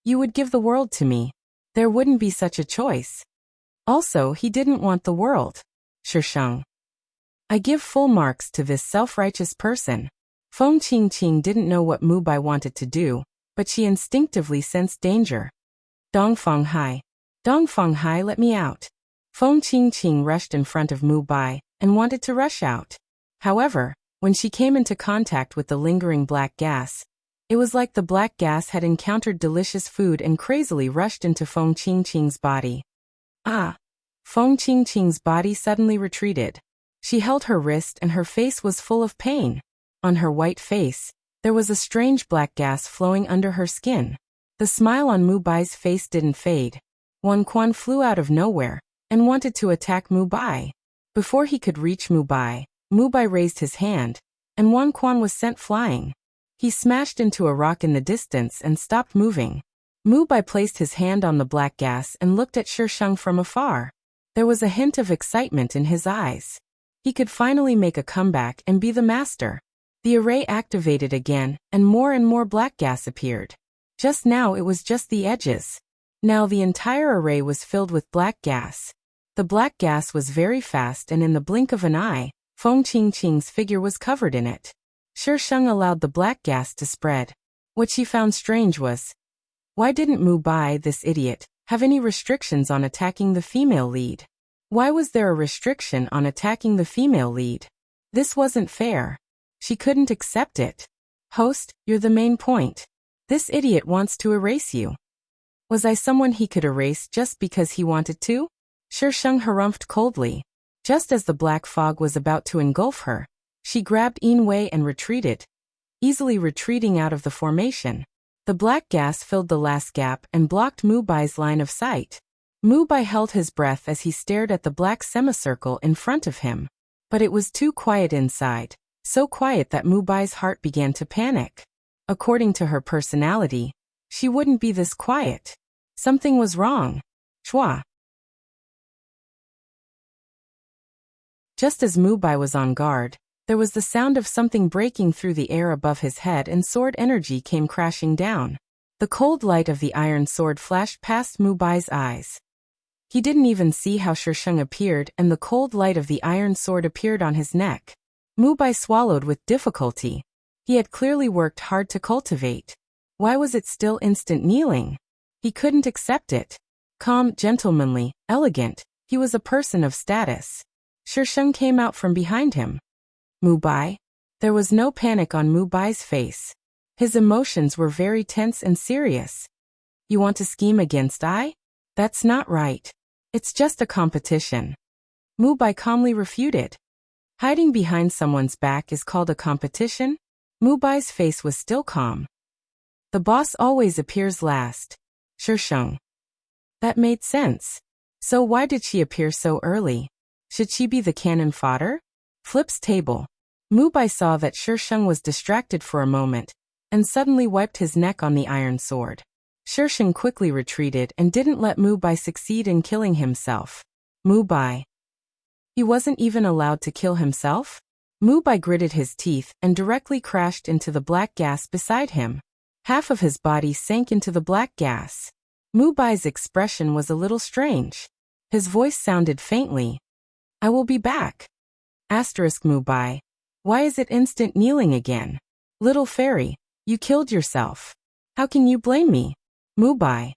You would give the world to me. There wouldn't be such a choice. Also, he didn't want the world. Shisheng. I give full marks to this self-righteous person. Feng Qingqing didn't know what Mu Bai wanted to do, but she instinctively sensed danger. Dongfang Hai. Dongfang Hai, let me out. Feng Qingqing rushed in front of Mu Bai and wanted to rush out. However, when she came into contact with the lingering black gas, it was like the black gas had encountered delicious food and crazily rushed into Feng Qingqing's body. Ah! Feng Qingqing's body suddenly retreated. She held her wrist and her face was full of pain. On her white face, there was a strange black gas flowing under her skin. The smile on Mu Bai's face didn't fade. Wan Quan flew out of nowhere and wanted to attack Mu Bai. Before he could reach Mu Bai raised his hand, and Wan Quan was sent flying. He smashed into a rock in the distance and stopped moving. Mu Bai placed his hand on the black gas and looked at Shisheng from afar. There was a hint of excitement in his eyes. He could finally make a comeback and be the master. The array activated again, and more black gas appeared. Just now it was just the edges. Now the entire array was filled with black gas. The black gas was very fast and in the blink of an eye, Feng Qingqing's figure was covered in it. Shisheng allowed the black gas to spread. What she found strange was, why didn't Mu Bai, this idiot, have any restrictions on attacking the female lead? Why was there a restriction on attacking the female lead? This wasn't fair. She couldn't accept it. Host, you're the main point. This idiot wants to erase you. Was I someone he could erase just because he wanted to? Shisheng harumphed coldly. Just as the black fog was about to engulf her, she grabbed Yin Wei and retreated, easily retreating out of the formation. The black gas filled the last gap and blocked Mu Bai's line of sight. Mu Bai held his breath as he stared at the black semicircle in front of him. But it was too quiet inside. So quiet that Mu Bai's heart began to panic. According to her personality, she wouldn't be this quiet. Something was wrong. Chua. Just as Mu Bai was on guard, there was the sound of something breaking through the air above his head and sword energy came crashing down. The cold light of the iron sword flashed past Mu Bai's eyes. He didn't even see how Shisheng appeared and the cold light of the iron sword appeared on his neck. Mu Bai swallowed with difficulty. He had clearly worked hard to cultivate. Why was it still instant kneeling? He couldn't accept it. Calm, gentlemanly, elegant, he was a person of status. Shisheng came out from behind him. Mu Bai? There was no panic on Mu Bai's face. His emotions were very tense and serious. You want to scheme against I? That's not right. It's just a competition. Mu Bai calmly refuted. Hiding behind someone's back is called a competition? Mu Bai's face was still calm. The boss always appears last. Shisheng. That made sense. So why did she appear so early? Should she be the cannon fodder? Flips table. Mu Bai saw that Shisheng was distracted for a moment, and suddenly wiped his neck on the iron sword. Shisheng quickly retreated and didn't let Mu Bai succeed in killing himself. Mu Bai. He wasn't even allowed to kill himself? Mu Bai gritted his teeth and directly crashed into the black gas beside him. Half of his body sank into the black gas. Mu Bai's expression was a little strange. His voice sounded faintly. I will be back. Asterisk Mu Bai. Why is it instant kneeling again? Little fairy, you killed yourself. How can you blame me? Mu Bai.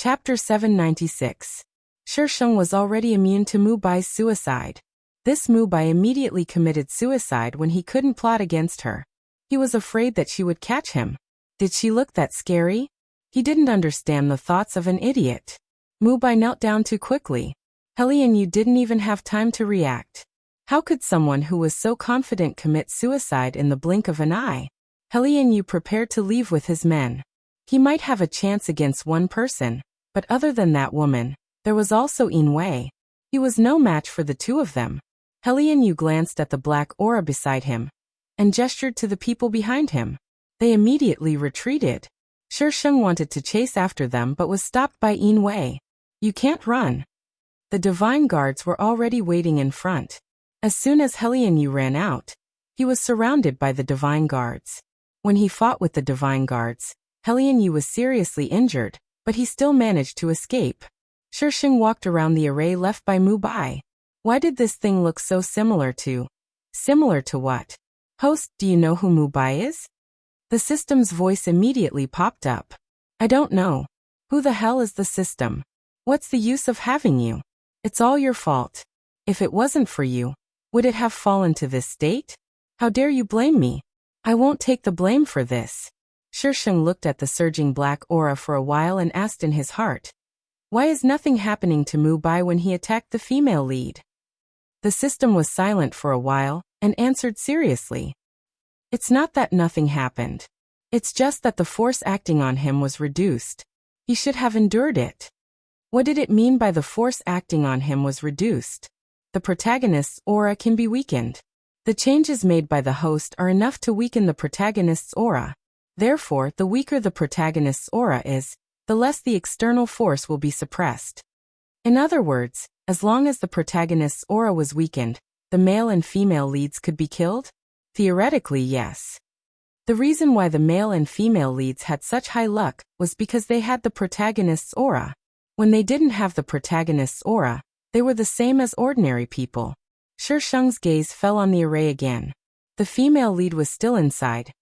Chapter 796. Shisheng was already immune to Mubai's suicide. This Mubai immediately committed suicide when he couldn't plot against her. He was afraid that she would catch him. Did she look that scary? He didn't understand the thoughts of an idiot. Mubai knelt down too quickly. Helianyu didn't even have time to react. How could someone who was so confident commit suicide in the blink of an eye? Helianyu prepared to leave with his men. He might have a chance against one person, but other than that woman, there was also Wei. He was no match for the two of them. Helianyu glanced at the black aura beside him and gestured to the people behind him. They immediately retreated. Shisheng wanted to chase after them but was stopped by Wei. You can't run. The divine guards were already waiting in front. As soon as Helianyu ran out, he was surrounded by the divine guards. When he fought with the divine guards, Helianyu was seriously injured, but he still managed to escape. Shisheng walked around the array left by Mubai. Why did this thing look so similar to? Similar to what? Host, do you know who Mubai is? The system's voice immediately popped up. I don't know. Who the hell is the system? What's the use of having you? It's all your fault. If it wasn't for you, would it have fallen to this state? How dare you blame me? I won't take the blame for this. Shisheng looked at the surging black aura for a while and asked in his heart. Why is nothing happening to Mubai when he attacked the female lead? The system was silent for a while and answered seriously. It's not that nothing happened. It's just that the force acting on him was reduced. He should have endured it. What did it mean by the force acting on him was reduced? The protagonist's aura can be weakened. The changes made by the host are enough to weaken the protagonist's aura. Therefore, the weaker the protagonist's aura is, the less the external force will be suppressed. In other words, as long as the protagonist's aura was weakened, the male and female leads could be killed? Theoretically, yes. The reason why the male and female leads had such high luck was because they had the protagonist's aura. When they didn't have the protagonist's aura, they were the same as ordinary people. Shisheng's gaze fell on the array again. The female lead was still inside.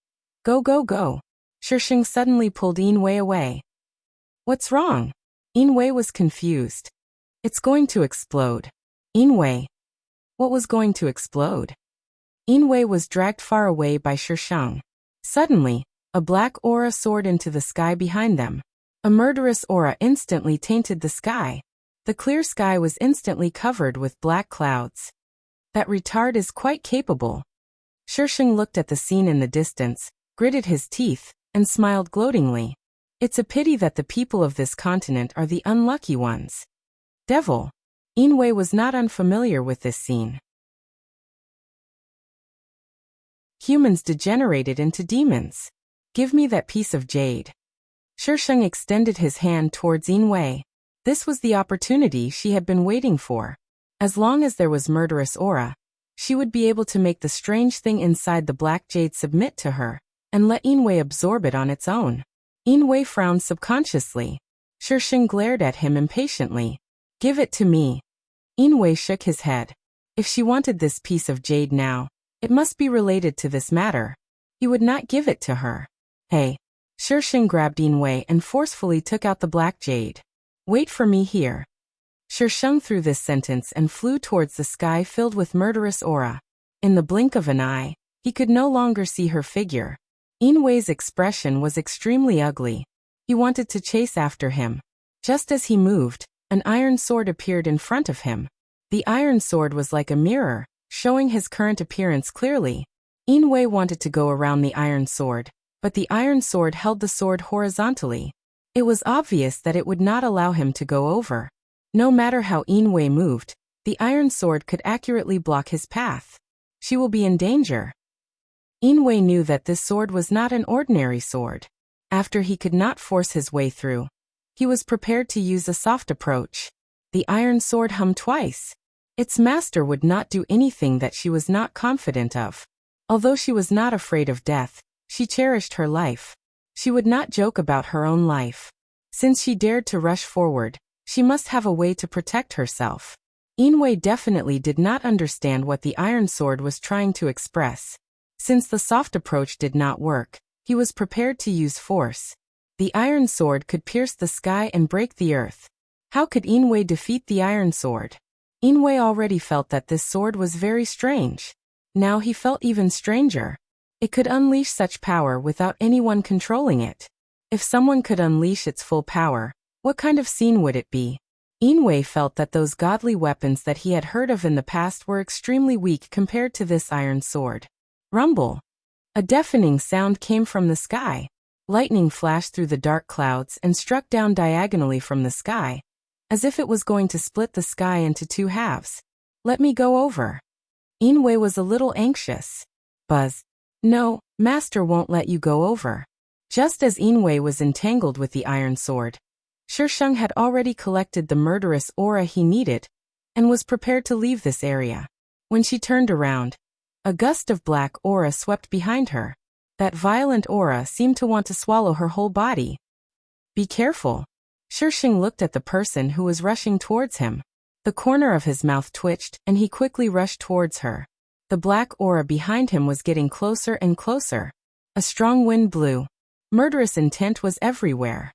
Go, go, go. Shisheng suddenly pulled Wei away. What's wrong? Wei was confused. It's going to explode. Wei. What was going to explode? Wei was dragged far away by Shisheng. Suddenly, a black aura soared into the sky behind them. A murderous aura instantly tainted the sky. The clear sky was instantly covered with black clouds. That retard is quite capable. Shisheng looked at the scene in the distance, gritted his teeth, and smiled gloatingly. It's a pity that the people of this continent are the unlucky ones. Devil. Wei was not unfamiliar with this scene. Humans degenerated into demons. Give me that piece of jade. Shisheng extended his hand towards Wei. This was the opportunity she had been waiting for. As long as there was murderous aura, she would be able to make the strange thing inside the black jade submit to her, and let Wei absorb it on its own. Wei frowned subconsciously. Shisheng glared at him impatiently. Give it to me. Wei shook his head. If she wanted this piece of jade now, it must be related to this matter. He would not give it to her. Hey. Shisheng grabbed Wei and forcefully took out the black jade. Wait for me here. Shisheng threw this sentence and flew towards the sky filled with murderous aura. In the blink of an eye, he could no longer see her figure. Wei's expression was extremely ugly. He wanted to chase after him. Just as he moved, an iron sword appeared in front of him. The iron sword was like a mirror, showing his current appearance clearly. Wei wanted to go around the iron sword, but the iron sword held the sword horizontally. It was obvious that it would not allow him to go over. No matter how Wei moved, the iron sword could accurately block his path. She will be in danger. Wei knew that this sword was not an ordinary sword. After he could not force his way through, he was prepared to use a soft approach. The iron sword hummed twice. Its master would not do anything that she was not confident of. Although she was not afraid of death, she cherished her life. She would not joke about her own life. Since she dared to rush forward, she must have a way to protect herself. Wei definitely did not understand what the iron sword was trying to express. Since the soft approach did not work, he was prepared to use force. The iron sword could pierce the sky and break the earth. How could Inwei defeat the iron sword? Inwei already felt that this sword was very strange. Now he felt even stranger. It could unleash such power without anyone controlling it. If someone could unleash its full power, what kind of scene would it be? Inwei felt that those godly weapons that he had heard of in the past were extremely weak compared to this iron sword. Rumble! A deafening sound came from the sky. Lightning flashed through the dark clouds and struck down diagonally from the sky, as if it was going to split the sky into two halves. Let me go over. Inwei was a little anxious. Buzz. No, Master won't let you go over. Just as Inwei was entangled with the iron sword, Shisheng had already collected the murderous aura he needed and was prepared to leave this area. When she turned around, a gust of black aura swept behind her. That violent aura seemed to want to swallow her whole body. Be careful. Shisheng looked at the person who was rushing towards him. The corner of his mouth twitched and he quickly rushed towards her. The black aura behind him was getting closer and closer. A strong wind blew. Murderous intent was everywhere.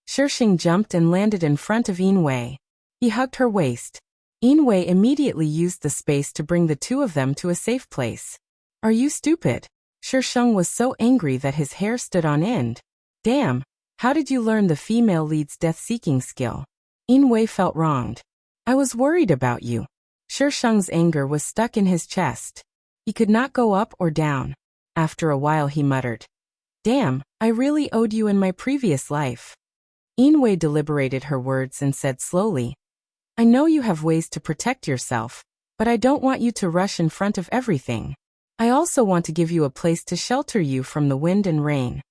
Shisheng jumped and landed in front of Inwei. He hugged her waist. Inwei immediately used the space to bring the two of them to a safe place. Are you stupid? Shisheng was so angry that his hair stood on end. Damn, how did you learn the female lead's death-seeking skill? Inwei felt wronged. I was worried about you. Shisheng's anger was stuck in his chest. He could not go up or down. After a while he muttered, Damn, I really owed you in my previous life. Inwei deliberated her words and said slowly, I know you have ways to protect yourself, but I don't want you to rush in front of everything. I also want to give you a place to shelter you from the wind and rain.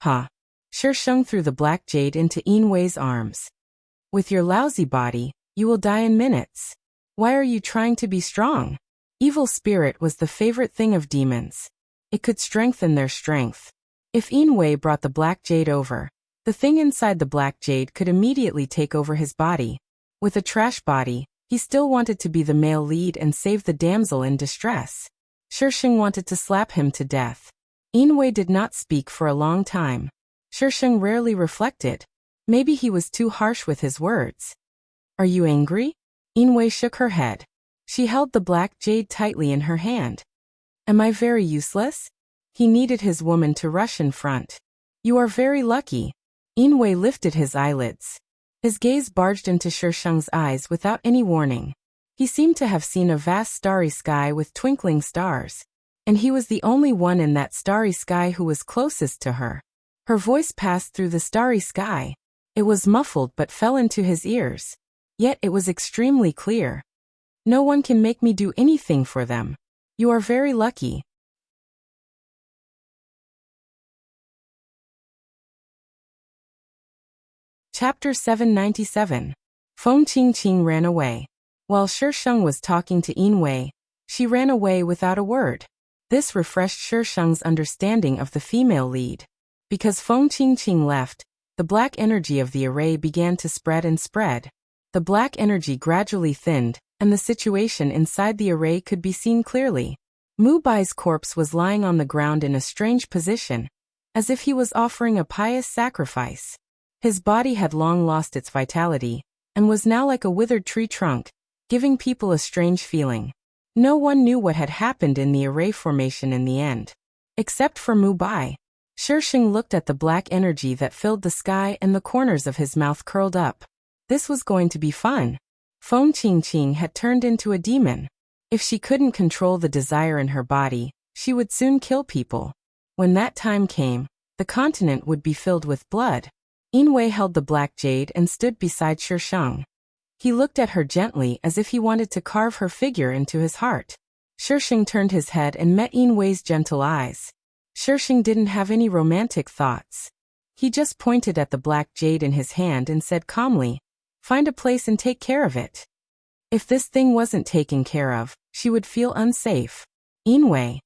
Ha! Shisheng threw the black jade into Inwei's arms. With your lousy body, you will die in minutes. Why are you trying to be strong? Evil spirit was the favorite thing of demons. It could strengthen their strength. If Inwei brought the black jade over, the thing inside the black jade could immediately take over his body. With a trash body, he still wanted to be the male lead and save the damsel in distress. Shisheng wanted to slap him to death. Inwei did not speak for a long time. Shisheng rarely reflected. Maybe he was too harsh with his words. Are you angry? Inwei shook her head. She held the black jade tightly in her hand. Am I very useless? He needed his woman to rush in front. You are very lucky. Inwei lifted his eyelids. His gaze barged into Shisheng's eyes without any warning. He seemed to have seen a vast starry sky with twinkling stars. And he was the only one in that starry sky who was closest to her. Her voice passed through the starry sky. It was muffled but fell into his ears. Yet it was extremely clear. No one can make me do anything for them. You are very lucky. Chapter 797. Feng Qingqing ran away. While Shisheng was talking to Inwei, she ran away without a word. This refreshed Shisheng's understanding of the female lead. Because Feng Qingqing left, the black energy of the array began to spread and spread. The black energy gradually thinned, and the situation inside the array could be seen clearly. Mu Bai's corpse was lying on the ground in a strange position, as if he was offering a pious sacrifice. His body had long lost its vitality, and was now like a withered tree trunk, giving people a strange feeling. No one knew what had happened in the array formation in the end. Except for Mu Bai. Shisheng looked at the black energy that filled the sky and the corners of his mouth curled up. This was going to be fun. Feng Qingqing had turned into a demon. If she couldn't control the desire in her body, she would soon kill people. When that time came, the continent would be filled with blood. Inwei held the black jade and stood beside Shisheng. He looked at her gently as if he wanted to carve her figure into his heart. Shisheng turned his head and met Inwei's gentle eyes. Shisheng didn't have any romantic thoughts. He just pointed at the black jade in his hand and said calmly, "Find a place and take care of it." If this thing wasn't taken care of, she would feel unsafe. Inwei.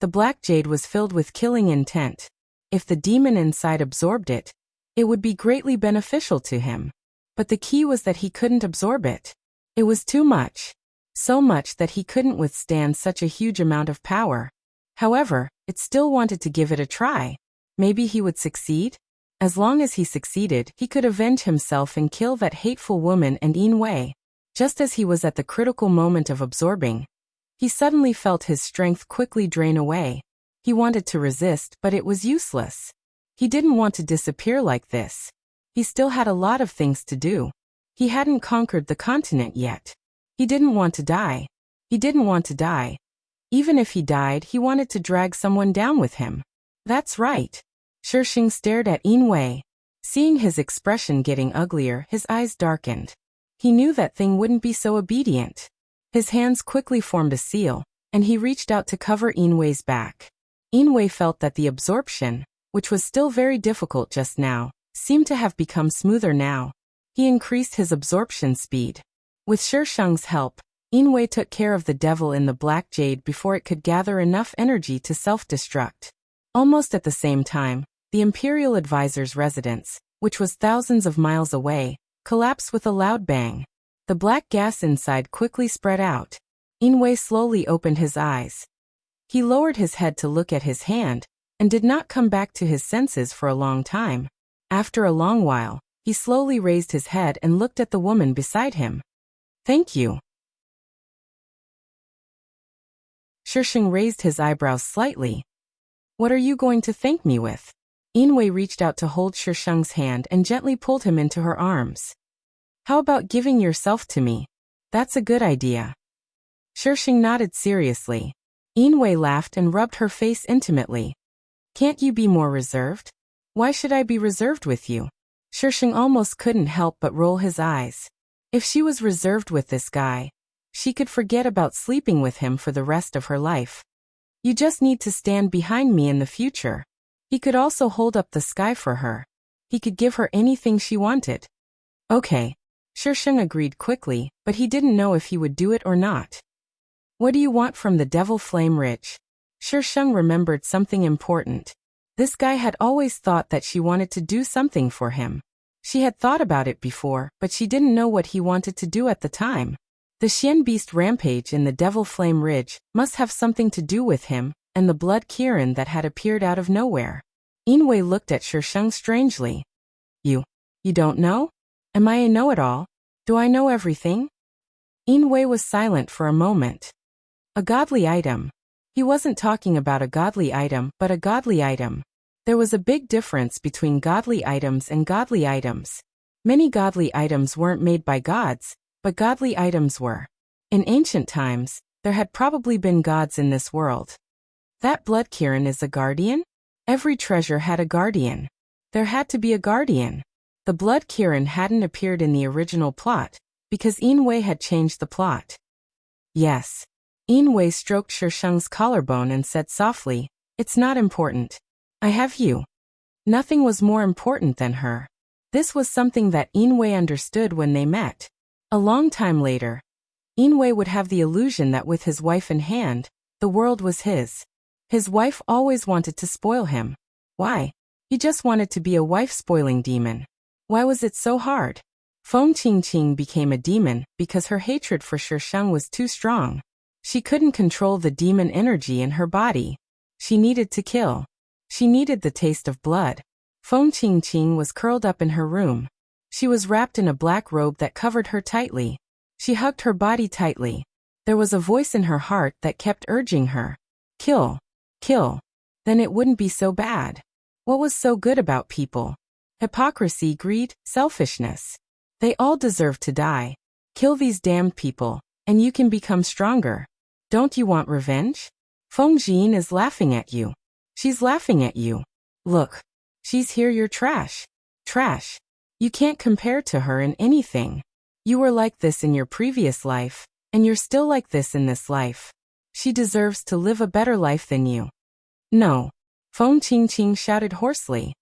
The black jade was filled with killing intent. If the demon inside absorbed it, it would be greatly beneficial to him. But the key was that he couldn't absorb it. It was too much. So much that he couldn't withstand such a huge amount of power. However, it still wanted to give it a try. Maybe he would succeed? As long as he succeeded, he could avenge himself and kill that hateful woman and Yin Wei. Just as he was at the critical moment of absorbing, he suddenly felt his strength quickly drain away. He wanted to resist, but it was useless. He didn't want to disappear like this. He still had a lot of things to do. He hadn't conquered the continent yet. He didn't want to die. He didn't want to die. Even if he died, he wanted to drag someone down with him. That's right. Shisheng stared at Yin Wei. Seeing his expression getting uglier, his eyes darkened. He knew that thing wouldn't be so obedient. His hands quickly formed a seal, and he reached out to cover Yin Wei's back. Yin Wei felt that the absorption, which was still very difficult just now, seemed to have become smoother now. He increased his absorption speed. With Shisheng's help, Yin Wei took care of the devil in the black jade before it could gather enough energy to self-destruct. Almost at the same time, the Imperial Advisor's residence, which was thousands of miles away, collapsed with a loud bang. The black gas inside quickly spread out. Yin Wei slowly opened his eyes. He lowered his head to look at his hand, and did not come back to his senses for a long time. After a long while, he slowly raised his head and looked at the woman beside him. Thank you. Shisheng raised his eyebrows slightly. What are you going to thank me with? Yin Wei reached out to hold Shisheng's hand and gently pulled him into her arms. How about giving yourself to me? That's a good idea. Shisheng nodded seriously. Yin Wei laughed and rubbed her face intimately. Can't you be more reserved? Why should I be reserved with you? Shisheng almost couldn't help but roll his eyes. If she was reserved with this guy, she could forget about sleeping with him for the rest of her life. You just need to stand behind me in the future. He could also hold up the sky for her. He could give her anything she wanted. Okay. Shisheng agreed quickly, but he didn't know if he would do it or not. What do you want from the Devil Flame Ridge? Shisheng remembered something important. This guy had always thought that she wanted to do something for him. She had thought about it before, but she didn't know what he wanted to do at the time. The Xian Beast rampage in the Devil Flame Ridge must have something to do with him, and the blood Kirin that had appeared out of nowhere. Yin Wei looked at Shisheng strangely. You don't know? Am I a know-it-all? Do I know everything? Yin Wei was silent for a moment. A godly item. He wasn't talking about a godly item, but a godly item. There was a big difference between godly items and godly items. Many godly items weren't made by gods, but godly items were. In ancient times, there had probably been gods in this world. That blood Kirin is a guardian? Every treasure had a guardian. There had to be a guardian. The blood Kirin hadn't appeared in the original plot, because Yin Wei had changed the plot. Yes. Yin Wei stroked Shisheng's collarbone and said softly, It's not important. I have you. Nothing was more important than her. This was something that Yin Wei understood when they met. A long time later, Yin Wei would have the illusion that with his wife in hand, the world was his. His wife always wanted to spoil him. Why? He just wanted to be a wife-spoiling demon. Why was it so hard? Feng Qingqing became a demon because her hatred for Shisheng was too strong. She couldn't control the demon energy in her body. She needed to kill. She needed the taste of blood. Feng Qingqing was curled up in her room. She was wrapped in a black robe that covered her tightly. She hugged her body tightly. There was a voice in her heart that kept urging her. Kill. Kill. Then it wouldn't be so bad. What was so good about people? Hypocrisy, greed, selfishness. They all deserve to die. Kill these damned people, and you can become stronger. Don't you want revenge? Feng Jin is laughing at you. She's laughing at you. Look. She's here, you're trash. Trash. You can't compare to her in anything. You were like this in your previous life, and you're still like this in this life. She deserves to live a better life than you. No. Feng Qingqing shouted hoarsely.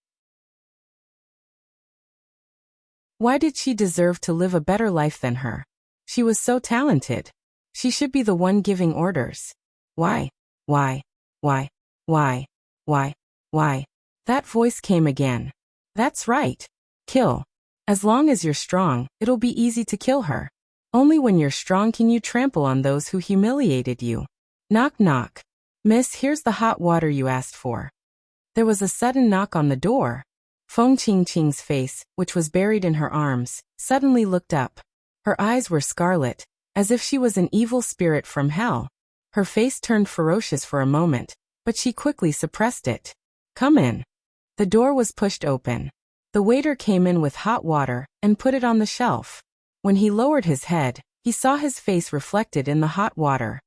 Why did she deserve to live a better life than her? She was so talented. She should be the one giving orders. Why? Why? Why? Why? Why? Why? That voice came again. That's right. Kill. As long as you're strong, it'll be easy to kill her. Only when you're strong can you trample on those who humiliated you. Knock knock. Miss, here's the hot water you asked for. There was a sudden knock on the door. Feng Qingqing's face, which was buried in her arms, suddenly looked up. Her eyes were scarlet, as if she was an evil spirit from hell. Her face turned ferocious for a moment, but she quickly suppressed it. Come in. The door was pushed open. The waiter came in with hot water and put it on the shelf. When he lowered his head, he saw his face reflected in the hot water.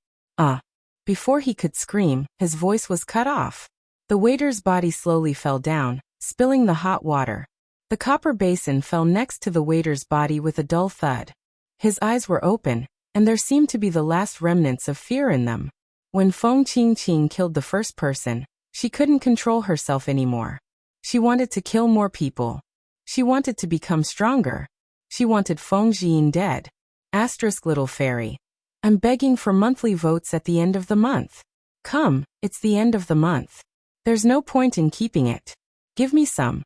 Before he could scream, his voice was cut off. The waiter's body slowly fell down, spilling the hot water. The copper basin fell next to the waiter's body with a dull thud. His eyes were open, and there seemed to be the last remnants of fear in them. When Feng Qingqing killed the first person, she couldn't control herself anymore. She wanted to kill more people. She wanted to become stronger. She wanted Feng Jian dead. Asterisk little fairy. I'm begging for monthly votes at the end of the month. Come, it's the end of the month. There's no point in keeping it. Give me some.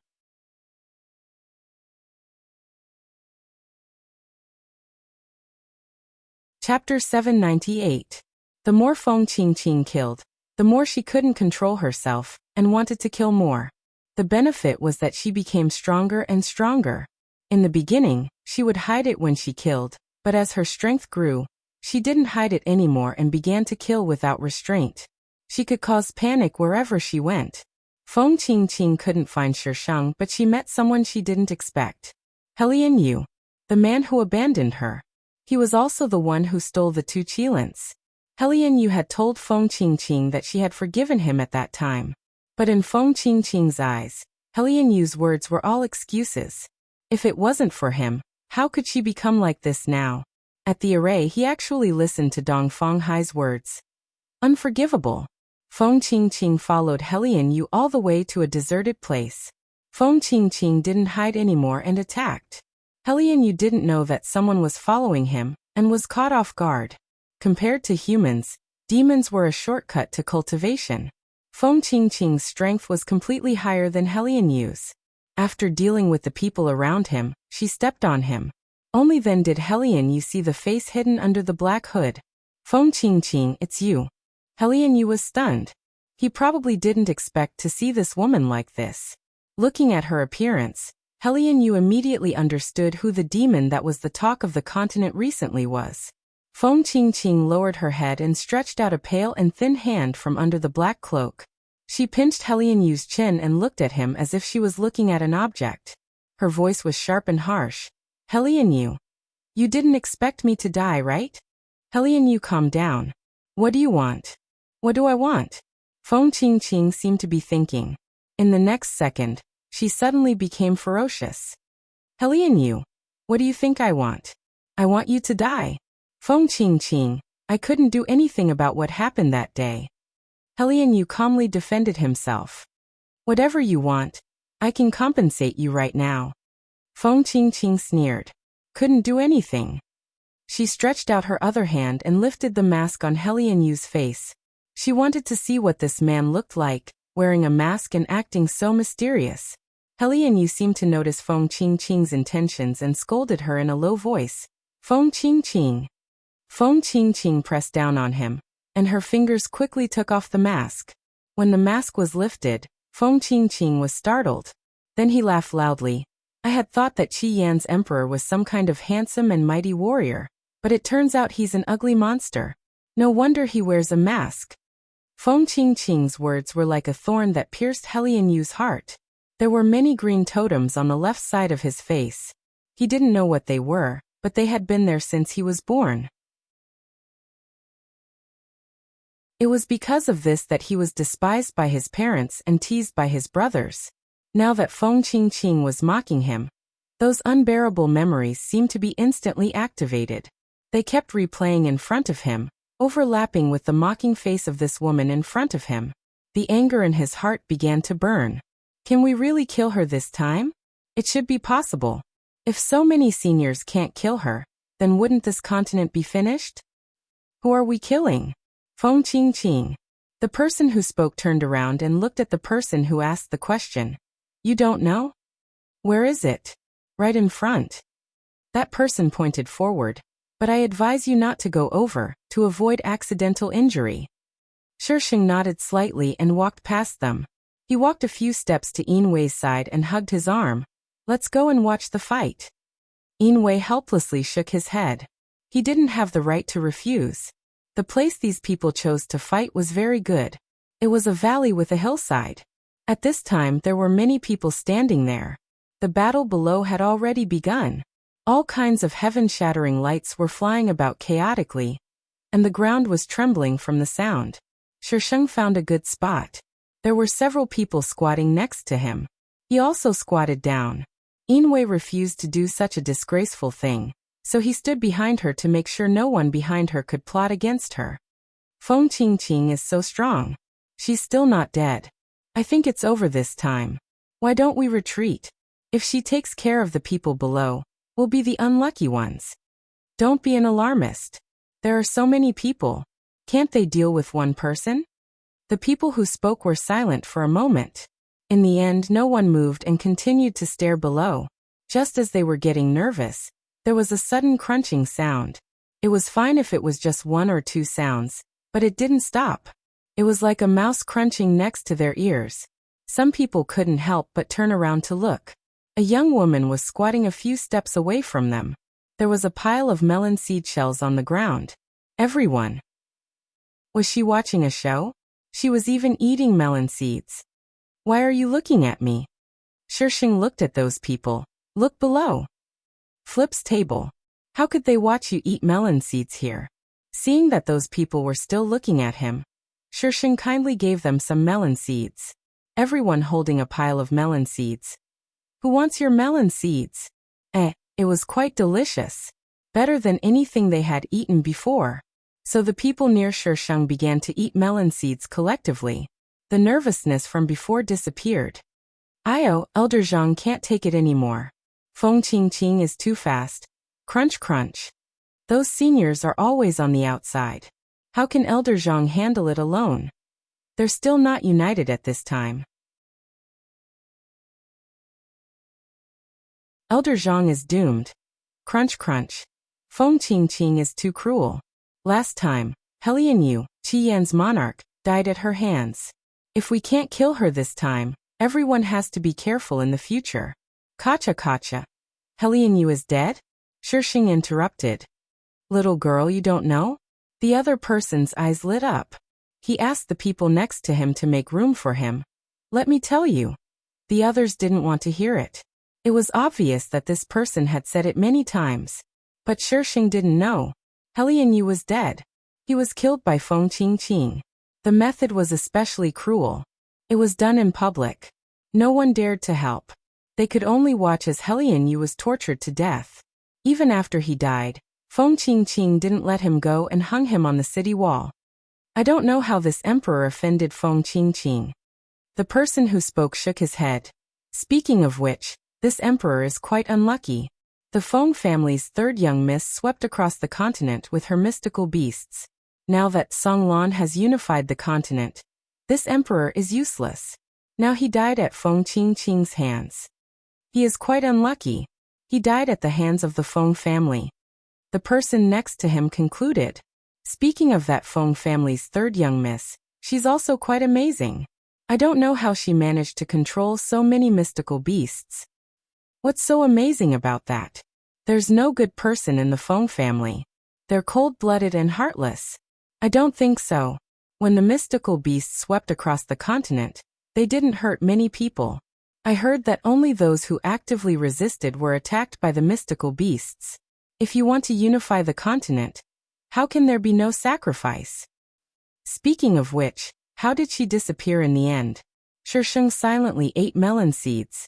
Chapter 798. The more Feng Qingqing killed, the more she couldn't control herself, and wanted to kill more. The benefit was that she became stronger and stronger. In the beginning, she would hide it when she killed, but as her strength grew, she didn't hide it anymore and began to kill without restraint. She could cause panic wherever she went. Feng Qingqing couldn't find Shisheng, but she met someone she didn't expect. Helian Yu, the man who abandoned her. He was also the one who stole the 2 qilins. Helian Yu had told Feng Qingqing that she had forgiven him at that time. But in Feng Qingqing's eyes, Helian Yu's words were all excuses. If it wasn't for him, how could she become like this now? At the array, he actually listened to Dong Fanghai's words. Unforgivable. Feng Qingqing followed Helian Yu all the way to a deserted place. Feng Qingqing didn't hide anymore and attacked. Helian Yu didn't know that someone was following him, and was caught off guard. Compared to humans, demons were a shortcut to cultivation. Feng Qingqing's strength was completely higher than Helian Yu's. After dealing with the people around him, she stepped on him. Only then did Helian Yu see the face hidden under the black hood. Feng Qingqing, it's you. Helian Yu was stunned. He probably didn't expect to see this woman like this. Looking at her appearance, Helian Yu immediately understood who the demon that was the talk of the continent recently was. Feng Qingqing lowered her head and stretched out a pale and thin hand from under the black cloak. She pinched Helian Yu's chin and looked at him as if she was looking at an object. Her voice was sharp and harsh. Helian Yu, you didn't expect me to die, right? Helian Yu, calm down. What do you want? What do I want? Feng Qingqing seemed to be thinking. In the next second, she suddenly became ferocious. Helian Yu, what do you think I want? I want you to die. Feng Qingqing, I couldn't do anything about what happened that day. Helian Yu calmly defended himself. Whatever you want, I can compensate you right now. Feng Qingqing sneered. Couldn't do anything. She stretched out her other hand and lifted the mask on Helian Yu's face. She wanted to see what this man looked like, wearing a mask and acting so mysterious. Helian Yu seemed to notice Feng Qingqing's intentions and scolded her in a low voice. Feng Qingqing. Feng Qingqing pressed down on him, and her fingers quickly took off the mask. When the mask was lifted, Feng Qingqing was startled. Then he laughed loudly. I had thought that Qi Yan's emperor was some kind of handsome and mighty warrior, but it turns out he's an ugly monster. No wonder he wears a mask. Feng Qingqing's words were like a thorn that pierced Helian Yu's heart. There were many green totems on the left side of his face. He didn't know what they were, but they had been there since he was born. It was because of this that he was despised by his parents and teased by his brothers. Now that Feng Qingqing was mocking him, those unbearable memories seemed to be instantly activated. They kept replaying in front of him, overlapping with the mocking face of this woman in front of him. The anger in his heart began to burn. Can we really kill her this time? It should be possible. If so many seniors can't kill her, then wouldn't this continent be finished? Who are we killing? Feng Qingqing. The person who spoke turned around and looked at the person who asked the question. You don't know? Where is it? Right in front. That person pointed forward. But I advise you not to go over, to avoid accidental injury. Shisheng nodded slightly and walked past them. He walked a few steps to Inwei's side and hugged his arm. Let's go and watch the fight. Inwei helplessly shook his head. He didn't have the right to refuse. The place these people chose to fight was very good. It was a valley with a hillside. At this time there were many people standing there. The battle below had already begun. All kinds of heaven-shattering lights were flying about chaotically, and the ground was trembling from the sound. Shisheng found a good spot. There were several people squatting next to him. He also squatted down. Inwei refused to do such a disgraceful thing, so he stood behind her to make sure no one behind her could plot against her. Feng Qingqing is so strong. She's still not dead. I think it's over this time. Why don't we retreat? If she takes care of the people below, we'll be the unlucky ones. Don't be an alarmist. There are so many people. Can't they deal with one person? The people who spoke were silent for a moment. In the end, no one moved and continued to stare below. Just as they were getting nervous, there was a sudden crunching sound. It was fine if it was just one or two sounds, but it didn't stop. It was like a mouse crunching next to their ears. Some people couldn't help but turn around to look. A young woman was squatting a few steps away from them. There was a pile of melon seed shells on the ground. Everyone. Was she watching a show? She was even eating melon seeds. Why are you looking at me? Shisheng looked at those people. Look below. Flip's table. How could they watch you eat melon seeds here? Seeing that those people were still looking at him, Shisheng kindly gave them some melon seeds. Everyone holding a pile of melon seeds. Who wants your melon seeds? It was quite delicious. Better than anything they had eaten before. So the people near Shisheng began to eat melon seeds collectively. The nervousness from before disappeared. Io, Elder Zhang can't take it anymore. Feng Qingqing is too fast. Crunch crunch. Those seniors are always on the outside. How can Elder Zhang handle it alone? They're still not united at this time. Elder Zhang is doomed. Crunch crunch. Feng Qingqing is too cruel. Last time, Helian Yu, Qi Yan's monarch, died at her hands. If we can't kill her this time, everyone has to be careful in the future. Kacha. Helian Yu is dead? Shisheng interrupted. Little girl, you don't know? The other person's eyes lit up. He asked the people next to him to make room for him. Let me tell you. The others didn't want to hear it. It was obvious that this person had said it many times. But Shisheng didn't know. Helian Yu was dead. He was killed by Feng Qingqing. The method was especially cruel. It was done in public. No one dared to help. They could only watch as Helian Yu was tortured to death. Even after he died, Feng Qingqing didn't let him go and hung him on the city wall. I don't know how this emperor offended Feng Qingqing. The person who spoke shook his head. Speaking of which, this emperor is quite unlucky. The Feng family's third young miss swept across the continent with her mystical beasts. Now that Songlan has unified the continent, this emperor is useless. Now he died at Feng Qingqing's hands. He is quite unlucky. He died at the hands of the Feng family. The person next to him concluded. Speaking of that Feng family's third young miss, she's also quite amazing. I don't know how she managed to control so many mystical beasts. What's so amazing about that? There's no good person in the Feng family. They're cold-blooded and heartless. I don't think so. When the mystical beasts swept across the continent, they didn't hurt many people. I heard that only those who actively resisted were attacked by the mystical beasts. If you want to unify the continent, how can there be no sacrifice? Speaking of which, how did she disappear in the end? Shisheng silently ate melon seeds.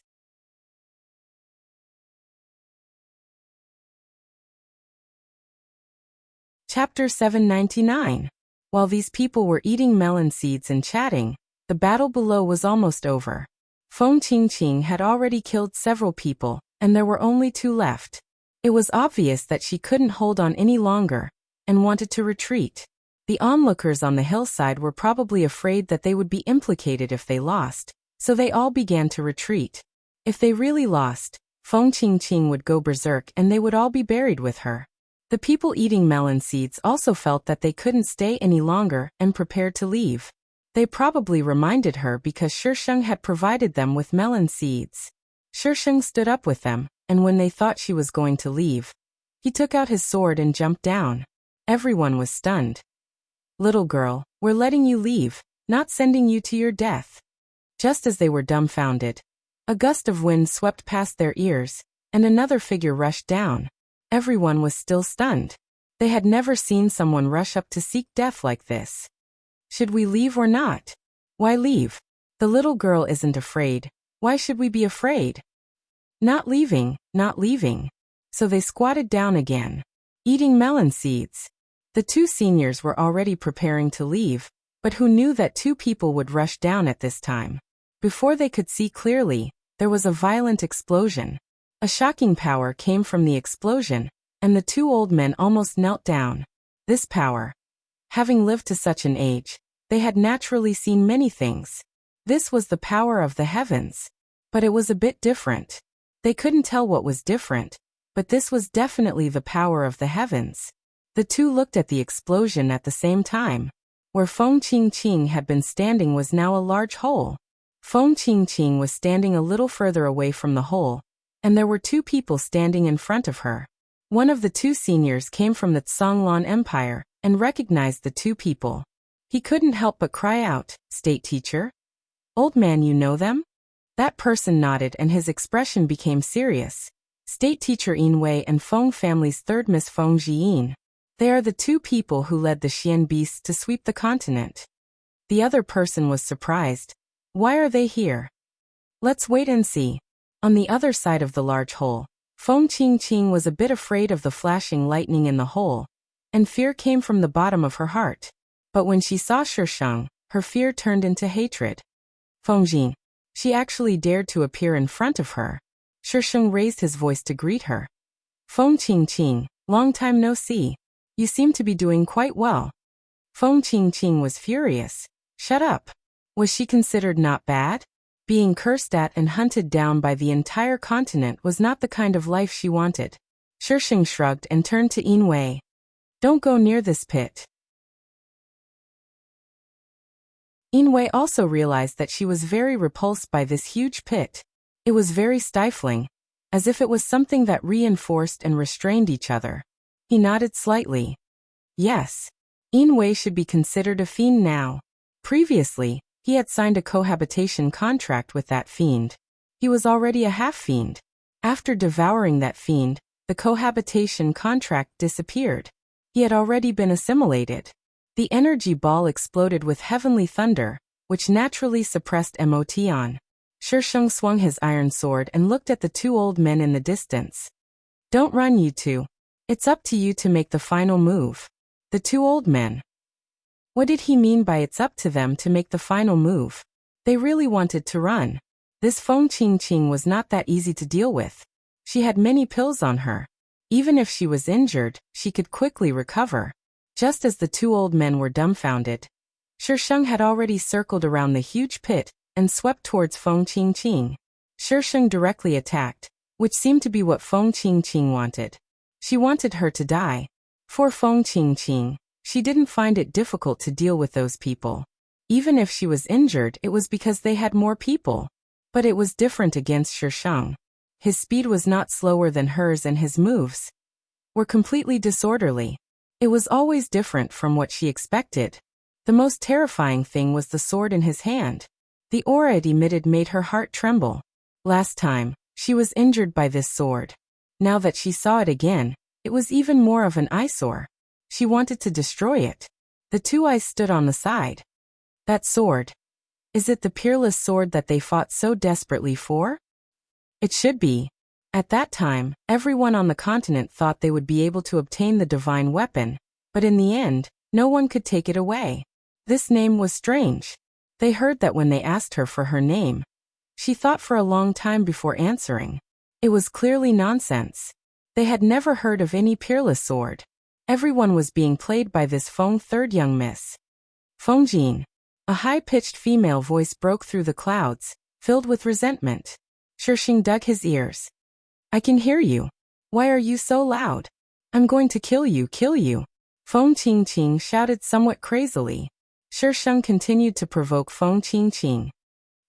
Chapter 799. While these people were eating melon seeds and chatting, the battle below was almost over. Feng Qingqing had already killed several people, and there were only 2 left. It was obvious that she couldn't hold on any longer, and wanted to retreat. The onlookers on the hillside were probably afraid that they would be implicated if they lost, so they all began to retreat. If they really lost, Feng Qingqing would go berserk and they would all be buried with her. The people eating melon seeds also felt that they couldn't stay any longer and prepared to leave. They probably reminded her because Shisheng had provided them with melon seeds. Shisheng stood up with them, and when they thought she was going to leave, he took out his sword and jumped down. Everyone was stunned. "Little girl, we're letting you leave, not sending you to your death." Just as they were dumbfounded, a gust of wind swept past their ears, and another figure rushed down. Everyone was still stunned. They had never seen someone rush up to seek death like this. "Should we leave or not?" "Why leave? The little girl isn't afraid. Why should we be afraid?" "Not leaving, not leaving." So they squatted down again, eating melon seeds. The two seniors were already preparing to leave, but who knew that two people would rush down at this time? Before they could see clearly, there was a violent explosion. A shocking power came from the explosion, and the two old men almost knelt down. This power. Having lived to such an age, they had naturally seen many things. This was the power of the heavens. But it was a bit different. They couldn't tell what was different, but this was definitely the power of the heavens. The two looked at the explosion at the same time. Where Feng Qingqing had been standing was now a large hole. Feng Qingqing was standing a little further away from the hole, and there were two people standing in front of her. One of the two seniors came from the Tsonglan Empire and recognized the two people. He couldn't help but cry out, "State teacher? Old man, you know them?" That person nodded and his expression became serious. "State teacher Yin Wei and Feng family's third Miss Feng Jiyin. They are the two people who led the Xian beasts to sweep the continent." The other person was surprised. "Why are they here?" "Let's wait and see." On the other side of the large hole, Feng Qingqing was a bit afraid of the flashing lightning in the hole, and fear came from the bottom of her heart. But when she saw Shisheng, her fear turned into hatred. Feng Jin. She actually dared to appear in front of her. Shisheng raised his voice to greet her. "Feng Qingqing, long time no see. You seem to be doing quite well." Feng Qingqing was furious. Shut up. Was she considered not bad? Being cursed at and hunted down by the entire continent was not the kind of life she wanted. Shisheng shrugged and turned to Yin Wei. "Don't go near this pit." Yin Wei also realized that she was very repulsed by this huge pit. It was very stifling, as if it was something that reinforced and restrained each other. He nodded slightly. Yes. Yin Wei should be considered a fiend now. Previously, he had signed a cohabitation contract with that fiend. He was already a half-fiend. After devouring that fiend, the cohabitation contract disappeared. He had already been assimilated. The energy ball exploded with heavenly thunder, which naturally suppressed Motion. Shisheng swung his iron sword and looked at the two old men in the distance. "Don't run, you two. It's up to you to make the final move." The two old men. What did he mean by it's up to them to make the final move? They really wanted to run. This Feng Qingqing was not that easy to deal with. She had many pills on her. Even if she was injured, she could quickly recover. Just as the two old men were dumbfounded, Shisheng had already circled around the huge pit and swept towards Feng Qingqing. Shisheng directly attacked, which seemed to be what Feng Qingqing wanted. She wanted her to die. For Feng Qingqing, she didn't find it difficult to deal with those people. Even if she was injured, it was because they had more people. But it was different against Shisheng. His speed was not slower than hers and his moves were completely disorderly. It was always different from what she expected. The most terrifying thing was the sword in his hand. The aura it emitted made her heart tremble. Last time, she was injured by this sword. Now that she saw it again, it was even more of an eyesore. She wanted to destroy it. The two eyes stood on the side. That sword. Is it the peerless sword that they fought so desperately for? It should be. At that time, everyone on the continent thought they would be able to obtain the divine weapon, but in the end, no one could take it away. This name was strange. They heard that when they asked her for her name. She thought for a long time before answering. It was clearly nonsense. They had never heard of any peerless sword. Everyone was being played by this Feng third young miss. Feng Jin. A high-pitched female voice broke through the clouds, filled with resentment. Shisheng dug his ears. "I can hear you. Why are you so loud?" I'm going to kill you, kill you. Feng Qingqing shouted somewhat crazily. Shi Sheng continued to provoke Feng Qingqing.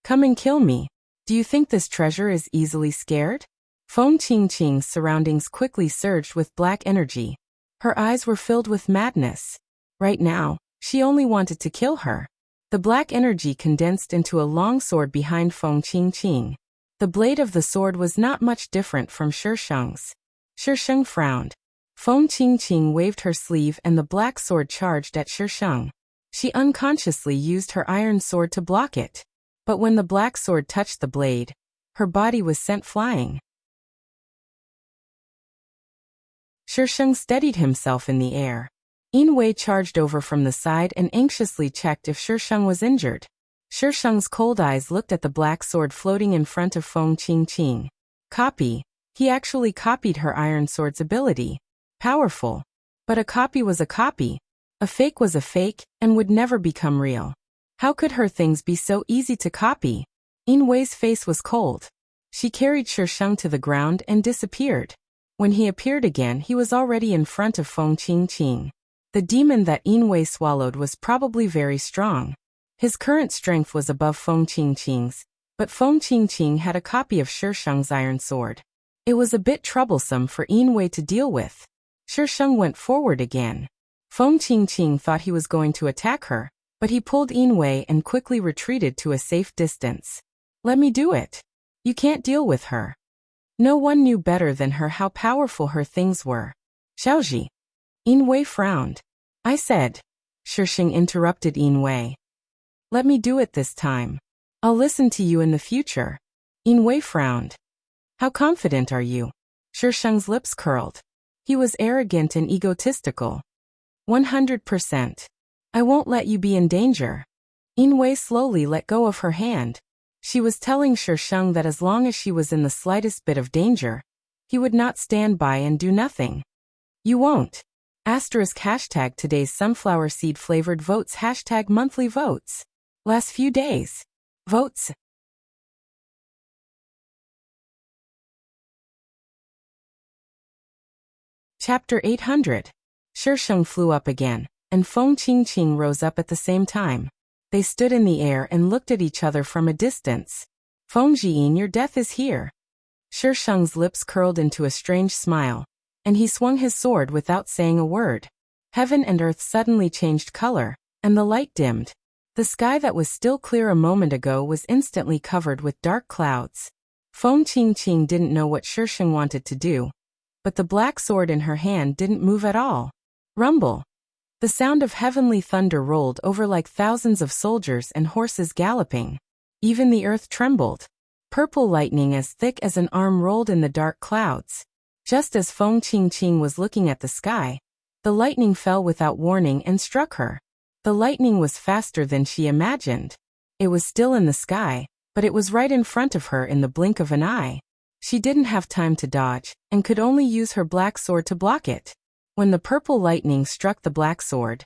Come and kill me. Do you think this treasure is easily scared? Feng Qingqing's surroundings quickly surged with black energy. Her eyes were filled with madness. Right now, she only wanted to kill her. The black energy condensed into a long sword behind Feng Qingqing. The blade of the sword was not much different from Shi Sheng's. Shi Sheng frowned. Feng Qingqing waved her sleeve and the black sword charged at Shi Sheng. She unconsciously used her iron sword to block it. But when the black sword touched the blade, her body was sent flying. Shi Sheng steadied himself in the air. Yin Wei charged over from the side and anxiously checked if Shi Sheng was injured. Shi Sheng's cold eyes looked at the black sword floating in front of Feng Qingqing. Copy. He actually copied her iron sword's ability. Powerful. But a copy was a copy. A fake was a fake, and would never become real. How could her things be so easy to copy? Yin Wei's face was cold. She carried Shi Sheng to the ground and disappeared. When he appeared again, he was already in front of Feng Qingqing. The demon that Yin Wei swallowed was probably very strong. His current strength was above Feng Qingqing's, but Feng Qingqing had a copy of Shi Sheng's iron sword. It was a bit troublesome for Yin Wei to deal with. Shi Sheng went forward again. Feng Qingqing thought he was going to attack her, but he pulled Yin Wei and quickly retreated to a safe distance. Let me do it. You can't deal with her. No one knew better than her how powerful her things were. Xiaoji. Yin Wei frowned. I said. Shi Sheng interrupted Yin Wei. Let me do it this time. I'll listen to you in the future. Yin Wei frowned. How confident are you? Shi Sheng's lips curled. He was arrogant and egotistical. 100%. I won't let you be in danger. Yin Wei slowly let go of her hand. She was telling Shi Sheng that as long as she was in the slightest bit of danger, he would not stand by and do nothing. You won't. #hashtag today's sunflower seed flavored votes #monthly votes. Last few days. Votes. Chapter 800. Shi Sheng flew up again, and Feng Qingqing rose up at the same time. They stood in the air and looked at each other from a distance. Feng Jiyin, your death is here. Shi Sheng's lips curled into a strange smile, and he swung his sword without saying a word. Heaven and earth suddenly changed color, and the light dimmed. The sky that was still clear a moment ago was instantly covered with dark clouds. Feng Qingqing didn't know what Shi Sheng wanted to do, but the black sword in her hand didn't move at all. Rumble. The sound of heavenly thunder rolled over like thousands of soldiers and horses galloping. Even the earth trembled. Purple lightning as thick as an arm rolled in the dark clouds. Just as Feng Qingqing was looking at the sky, the lightning fell without warning and struck her. The lightning was faster than she imagined. It was still in the sky, but it was right in front of her in the blink of an eye. She didn't have time to dodge, and could only use her black sword to block it. When the purple lightning struck the black sword,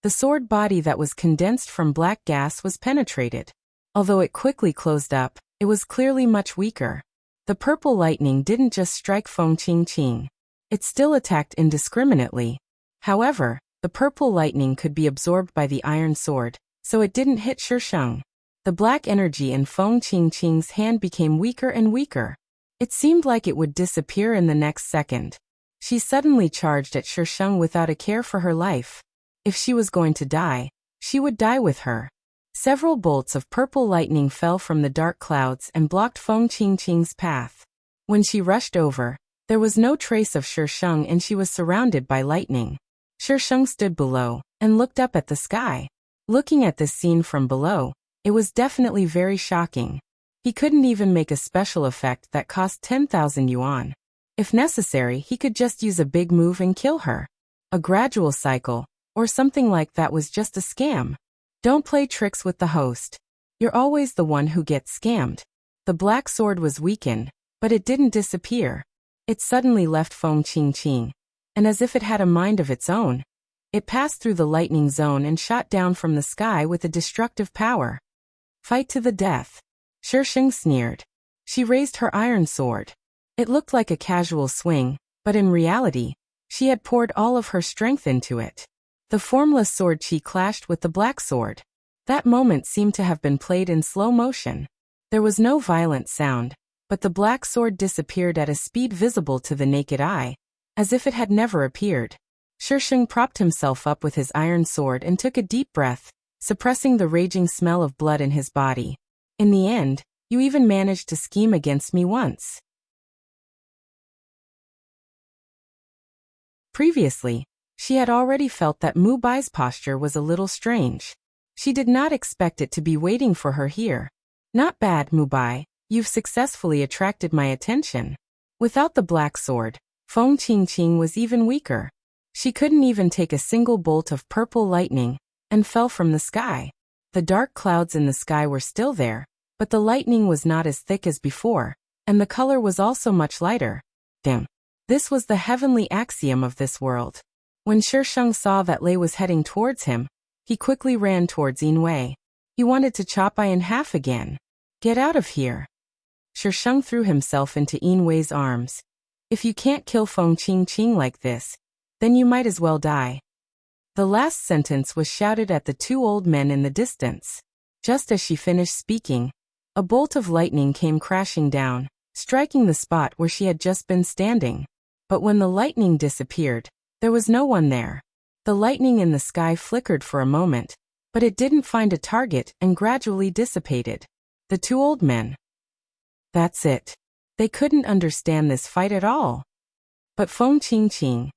the sword body that was condensed from black gas was penetrated. Although it quickly closed up, it was clearly much weaker. The purple lightning didn't just strike Feng Qingqing. It still attacked indiscriminately. However, the purple lightning could be absorbed by the iron sword, so it didn't hit Shi Sheng. The black energy in Feng Qingqing's hand became weaker and weaker. It seemed like it would disappear in the next second. She suddenly charged at Shi Sheng without a care for her life. If she was going to die, she would die with her. Several bolts of purple lightning fell from the dark clouds and blocked Feng Qingqing's path. When she rushed over, there was no trace of Shi Sheng and she was surrounded by lightning. Shi Sheng stood below and looked up at the sky. Looking at this scene from below, it was definitely very shocking. He couldn't even make a special effect that cost 10,000 yuan. If necessary, he could just use a big move and kill her. A gradual cycle, or something like that was just a scam. Don't play tricks with the host. You're always the one who gets scammed. The black sword was weakened, but it didn't disappear. It suddenly left Feng Qingqing, and as if it had a mind of its own, it passed through the lightning zone and shot down from the sky with a destructive power. Fight to the death. Shi Sheng sneered. She raised her iron sword. It looked like a casual swing, but in reality, She had poured all of her strength into it. The formless sword chi clashed with the black sword. That moment seemed to have been played in slow motion. There was no violent sound, but the black sword disappeared at a speed visible to the naked eye, as if it had never appeared. Shisheng propped himself up with his iron sword and took a deep breath, suppressing the raging smell of blood in his body. In the end, you even managed to scheme against me once. Previously, she had already felt that Mu Bai's posture was a little strange. She did not expect it to be waiting for her here. Not bad, Mu Bai, you've successfully attracted my attention. Without the black sword, Feng Qingqing was even weaker. She couldn't even take a single bolt of purple lightning, and fell from the sky. The dark clouds in the sky were still there, but the lightning was not as thick as before, and the color was also much lighter. Damn. This was the heavenly axiom of this world. When Shisheng saw that Lei was heading towards him, he quickly ran towards Yinwei. He wanted to chop Ai in half again. Get out of here. Shisheng threw himself into Yinwei's arms. If you can't kill Feng Qingqing like this, then you might as well die. The last sentence was shouted at the two old men in the distance. Just as she finished speaking, a bolt of lightning came crashing down, striking the spot where she had just been standing. But when the lightning disappeared, there was no one there. The lightning in the sky flickered for a moment, but it didn't find a target and gradually dissipated. The two old men. That's it. They couldn't understand this fight at all. But Feng Qingqing.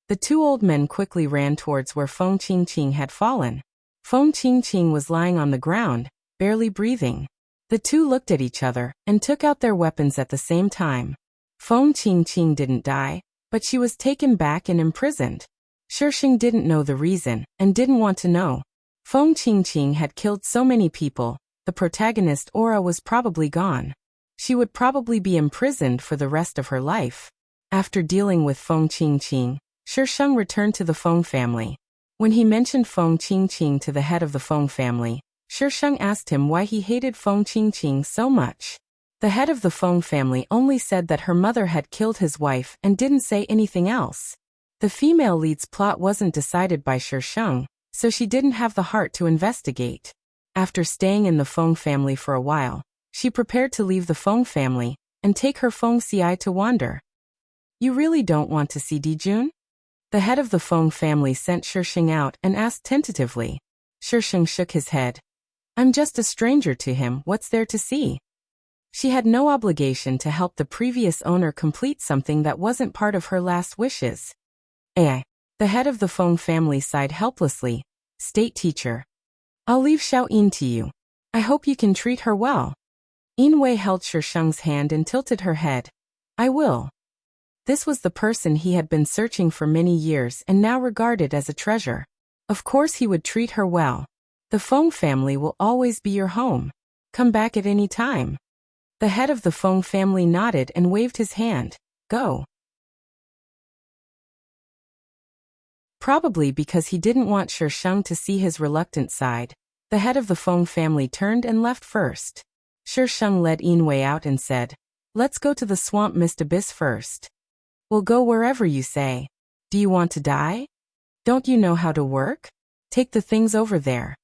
The two old men quickly ran towards where Feng Qingqing had fallen. Feng Qingqing was lying on the ground, barely breathing. The two looked at each other and took out their weapons at the same time. Feng Qingqing didn't die, but she was taken back and imprisoned. Shisheng didn't know the reason and didn't want to know. Feng Qingqing had killed so many people, the protagonist aura was probably gone. She would probably be imprisoned for the rest of her life. After dealing with Feng Qingqing, Shisheng returned to the Feng family. When he mentioned Feng Qingqing to the head of the Feng family, Shisheng asked him why he hated Feng Qingqing so much. The head of the Feng family only said that her mother had killed his wife and didn't say anything else. The female lead's plot wasn't decided by Shisheng, so she didn't have the heart to investigate. After staying in the Feng family for a while, she prepared to leave the Feng family and take her Feng Ci to wander. You really don't want to see Dijun? The head of the Feng family sent Shisheng out and asked tentatively. Shisheng shook his head. I'm just a stranger to him, what's there to see? She had no obligation to help the previous owner complete something that wasn't part of her last wishes. The head of the Feng family sighed helplessly. State teacher. I'll leave Xiaoyin to you. I hope you can treat her well. Yinwei held Shisheng's hand and tilted her head. I will. This was the person he had been searching for many years and now regarded as a treasure. Of course he would treat her well. The Feng family will always be your home. Come back at any time. The head of the Feng family nodded and waved his hand. Go. Probably because he didn't want Shisheng to see his reluctant side, the head of the Feng family turned and left first. Shisheng led Yinwei out and said, Let's go to the swamp mist abyss first. We'll go wherever you say. Do you want to die? Don't you know how to work? Take the things over there.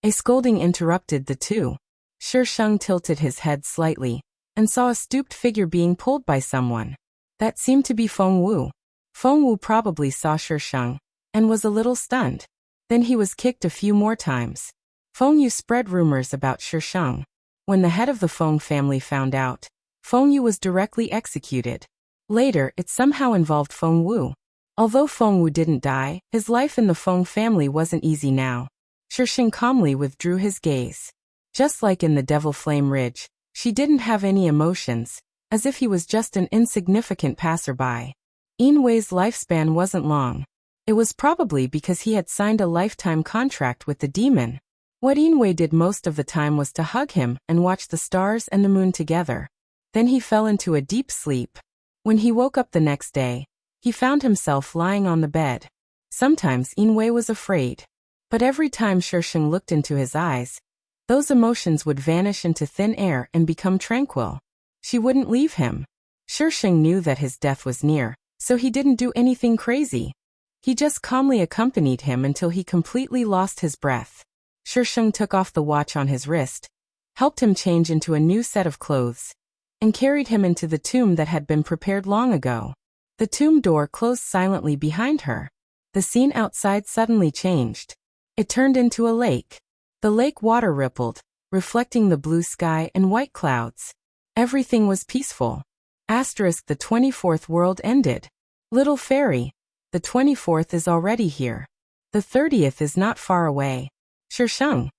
A scolding interrupted the two. Shisheng tilted his head slightly, and saw a stooped figure being pulled by someone. That seemed to be Feng Wu. Feng Wu probably saw Shisheng, and was a little stunned. Then he was kicked a few more times. Feng Yu spread rumors about Shisheng. When the head of the Feng family found out, Feng Yu was directly executed. Later, it somehow involved Feng Wu. Although Feng Wu didn't die, his life in the Feng family wasn't easy now. Shisheng calmly withdrew his gaze. Just like in the Devil Flame Ridge, she didn't have any emotions, as if he was just an insignificant passerby. Yinwei's lifespan wasn't long. It was probably because he had signed a lifetime contract with the demon. What Yinwei did most of the time was to hug him and watch the stars and the moon together. Then he fell into a deep sleep. When he woke up the next day, he found himself lying on the bed. Sometimes Yinwei was afraid. But every time Shisheng looked into his eyes, those emotions would vanish into thin air and become tranquil. She wouldn't leave him. Shisheng knew that his death was near, So he didn't do anything crazy. He just calmly accompanied him until he completely lost his breath. Shisheng took off the watch on his wrist, helped him change into a new set of clothes, and carried him into the tomb that had been prepared long ago. The tomb door closed silently behind her. The scene outside suddenly changed. It turned into a lake. The lake water rippled, reflecting the blue sky and white clouds. Everything was peaceful. The 24th world ended. Little fairy, the 24th is already here. The 30th is not far away. Shisheng.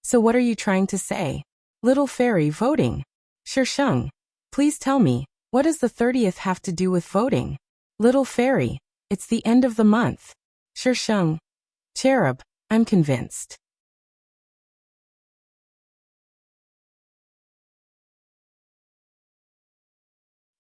So what are you trying to say? Little fairy voting. Shisheng. Please tell me, what does the 30th have to do with voting? Little fairy. It's the end of the month. Shisheng. Cherub, I'm convinced.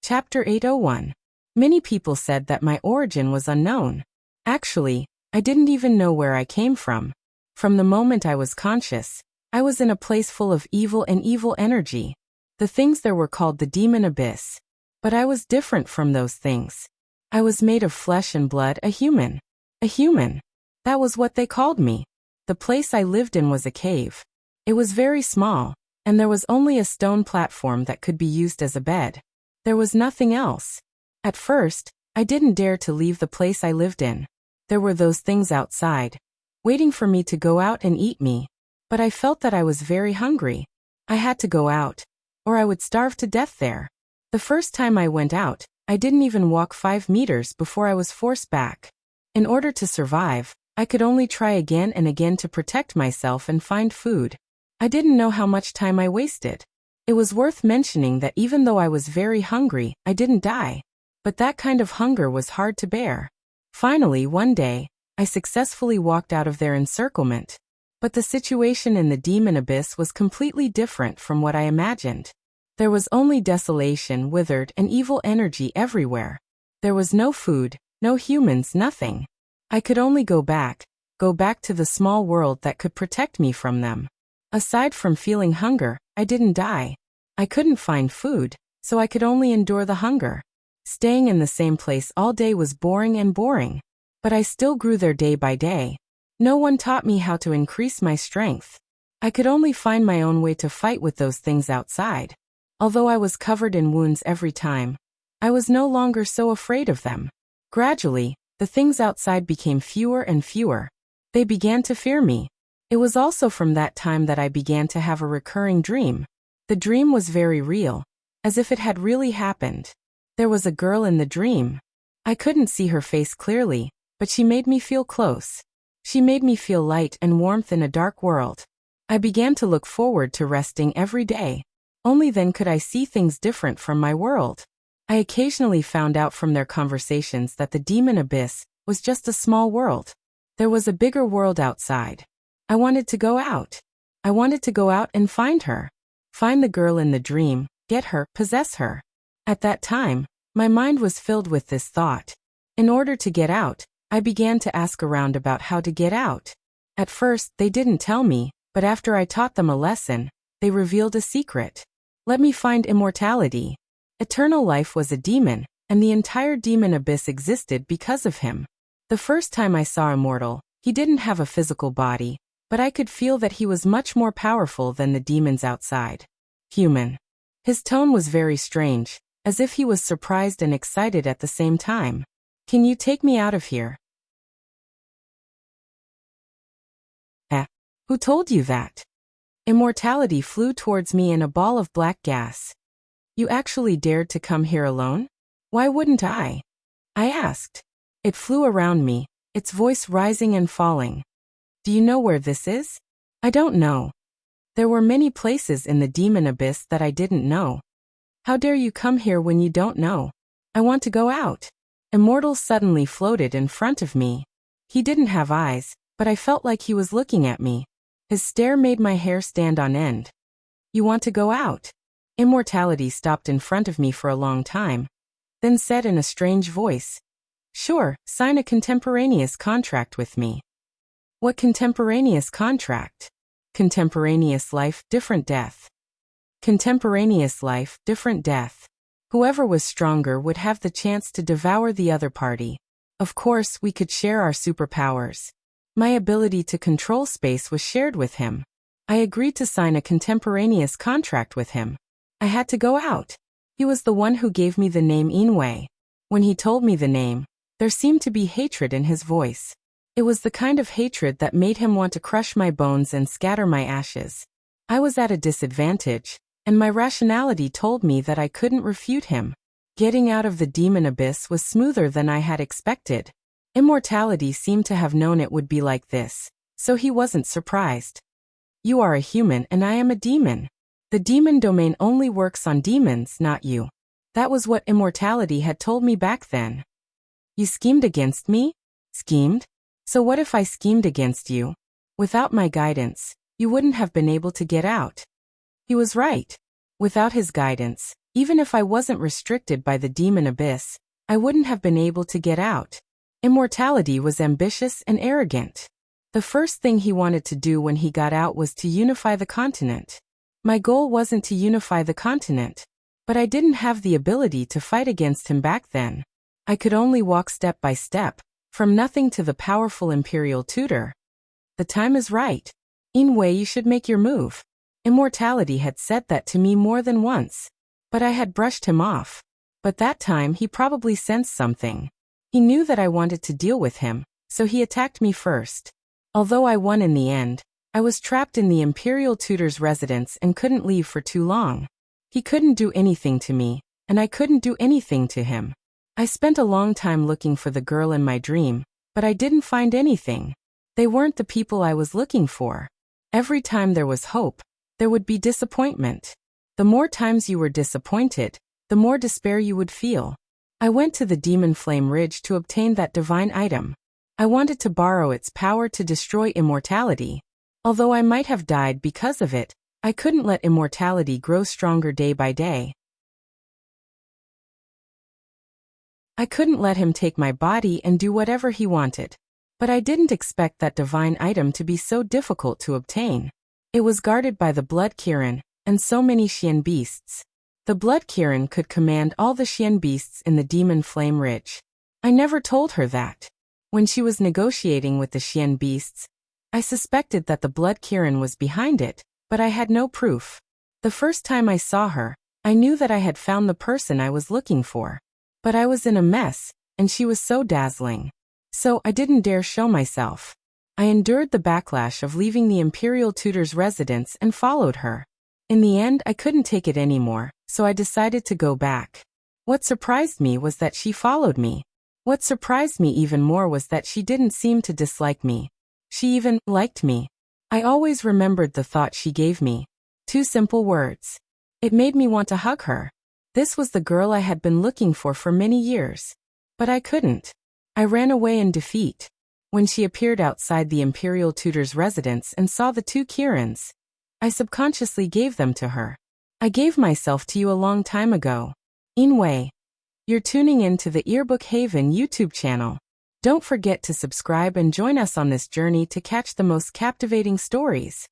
Chapter 801. Many people said that my origin was unknown. Actually, I didn't even know where I came from. From the moment I was conscious, I was in a place full of evil and evil energy. The things there were called the demon abyss. But I was different from those things. I was made of flesh and blood, a human. A human. That was what they called me. The place I lived in was a cave. It was very small, and there was only a stone platform that could be used as a bed. There was nothing else. At first, I didn't dare to leave the place I lived in. There were those things outside, waiting for me to go out and eat me. But I felt that I was very hungry. I had to go out, or I would starve to death there. The first time I went out, I didn't even walk 5 meters before I was forced back. In order to survive, I could only try again and again to protect myself and find food. I didn't know how much time I wasted. It was worth mentioning that even though I was very hungry, I didn't die. But that kind of hunger was hard to bear. Finally, one day, I successfully walked out of their encirclement. But the situation in the demon abyss was completely different from what I imagined. There was only desolation, withered, and evil energy everywhere. There was no food, no humans, nothing. I could only go back to the small world that could protect me from them. Aside from feeling hunger, I didn't die. I couldn't find food, so I could only endure the hunger. Staying in the same place all day was boring and boring. But I still grew there day by day. No one taught me how to increase my strength. I could only find my own way to fight with those things outside. Although I was covered in wounds every time, I was no longer so afraid of them. Gradually, the things outside became fewer and fewer. They began to fear me. It was also from that time that I began to have a recurring dream. The dream was very real, as if it had really happened. There was a girl in the dream. I couldn't see her face clearly, but she made me feel close. She made me feel light and warmth in a dark world. I began to look forward to resting every day. Only then could I see things different from my world. I occasionally found out from their conversations that the demon abyss was just a small world. There was a bigger world outside. I wanted to go out. I wanted to go out and find her. Find the girl in the dream, get her, possess her. At that time, my mind was filled with this thought. In order to get out, I began to ask around about how to get out. At first, they didn't tell me, but after I taught them a lesson, they revealed a secret. Let me find immortality. Eternal life was a demon, and the entire demon abyss existed because of him. The first time I saw Immortal, he didn't have a physical body, but I could feel that he was much more powerful than the demons outside. Human. His tone was very strange, as if he was surprised and excited at the same time. Can you take me out of here? Who told you that? Immortality flew towards me in a ball of black gas. You actually dared to come here alone? Why wouldn't I? I asked. It flew around me, its voice rising and falling. Do you know where this is? I don't know. There were many places in the demon abyss that I didn't know. How dare you come here when you don't know? I want to go out. Immortal suddenly floated in front of me. He didn't have eyes, but I felt like he was looking at me. His stare made my hair stand on end. You want to go out? Immortality stopped in front of me for a long time, then said in a strange voice, Sure, sign a contemporaneous contract with me. What contemporaneous contract? Contemporaneous life, different death. Contemporaneous life, different death. Whoever was stronger would have the chance to devour the other party. Of course, we could share our superpowers. My ability to control space was shared with him. I agreed to sign a contemporaneous contract with him. I had to go out. He was the one who gave me the name Inwei. When he told me the name, there seemed to be hatred in his voice. It was the kind of hatred that made him want to crush my bones and scatter my ashes. I was at a disadvantage, and my rationality told me that I couldn't refute him. Getting out of the demon abyss was smoother than I had expected. Immortality seemed to have known it would be like this, so he wasn't surprised. You are a human and I am a demon. The demon domain only works on demons, not you. That was what immortality had told me back then. You schemed against me? Schemed? So what if I schemed against you? Without my guidance, you wouldn't have been able to get out. He was right. Without his guidance, even if I wasn't restricted by the demon abyss, I wouldn't have been able to get out. Immortality was ambitious and arrogant. The first thing he wanted to do when he got out was to unify the continent. My goal wasn't to unify the continent, but I didn't have the ability to fight against him back then. I could only walk step by step, from nothing to the powerful imperial tutor. The time is right. Inwei, you should make your move. Immortality had said that to me more than once, but I had brushed him off. But that time he probably sensed something. He knew that I wanted to deal with him, so he attacked me first. Although I won in the end, I was trapped in the imperial tutor's residence and couldn't leave for too long. He couldn't do anything to me, and I couldn't do anything to him. I spent a long time looking for the girl in my dream, but I didn't find anything. They weren't the people I was looking for. Every time there was hope, there would be disappointment. The more times you were disappointed, the more despair you would feel. I went to the Demon Flame Ridge to obtain that divine item. I wanted to borrow its power to destroy immortality. Although I might have died because of it, I couldn't let immortality grow stronger day by day. I couldn't let him take my body and do whatever he wanted. But I didn't expect that divine item to be so difficult to obtain. It was guarded by the Blood Kirin, and so many Xian beasts. The Blood Kirin could command all the Xian beasts in the Demon Flame Ridge. I never told her that. When she was negotiating with the Xian beasts, I suspected that the Blood Kirin was behind it, but I had no proof. The first time I saw her, I knew that I had found the person I was looking for. But I was in a mess, and she was so dazzling. So I didn't dare show myself. I endured the backlash of leaving the imperial tutor's residence and followed her. In the end, I couldn't take it anymore, so I decided to go back. What surprised me was that she followed me. What surprised me even more was that she didn't seem to dislike me. She even liked me. I always remembered the thought she gave me. 2 simple words. It made me want to hug her. This was the girl I had been looking for many years. But I couldn't. I ran away in defeat. When she appeared outside the imperial tutor's residence and saw the 2 Kirins, I subconsciously gave them to her. I gave myself to you a long time ago. Inwei. You're tuning in to the Earbook Haven YouTube channel. Don't forget to subscribe and join us on this journey to catch the most captivating stories.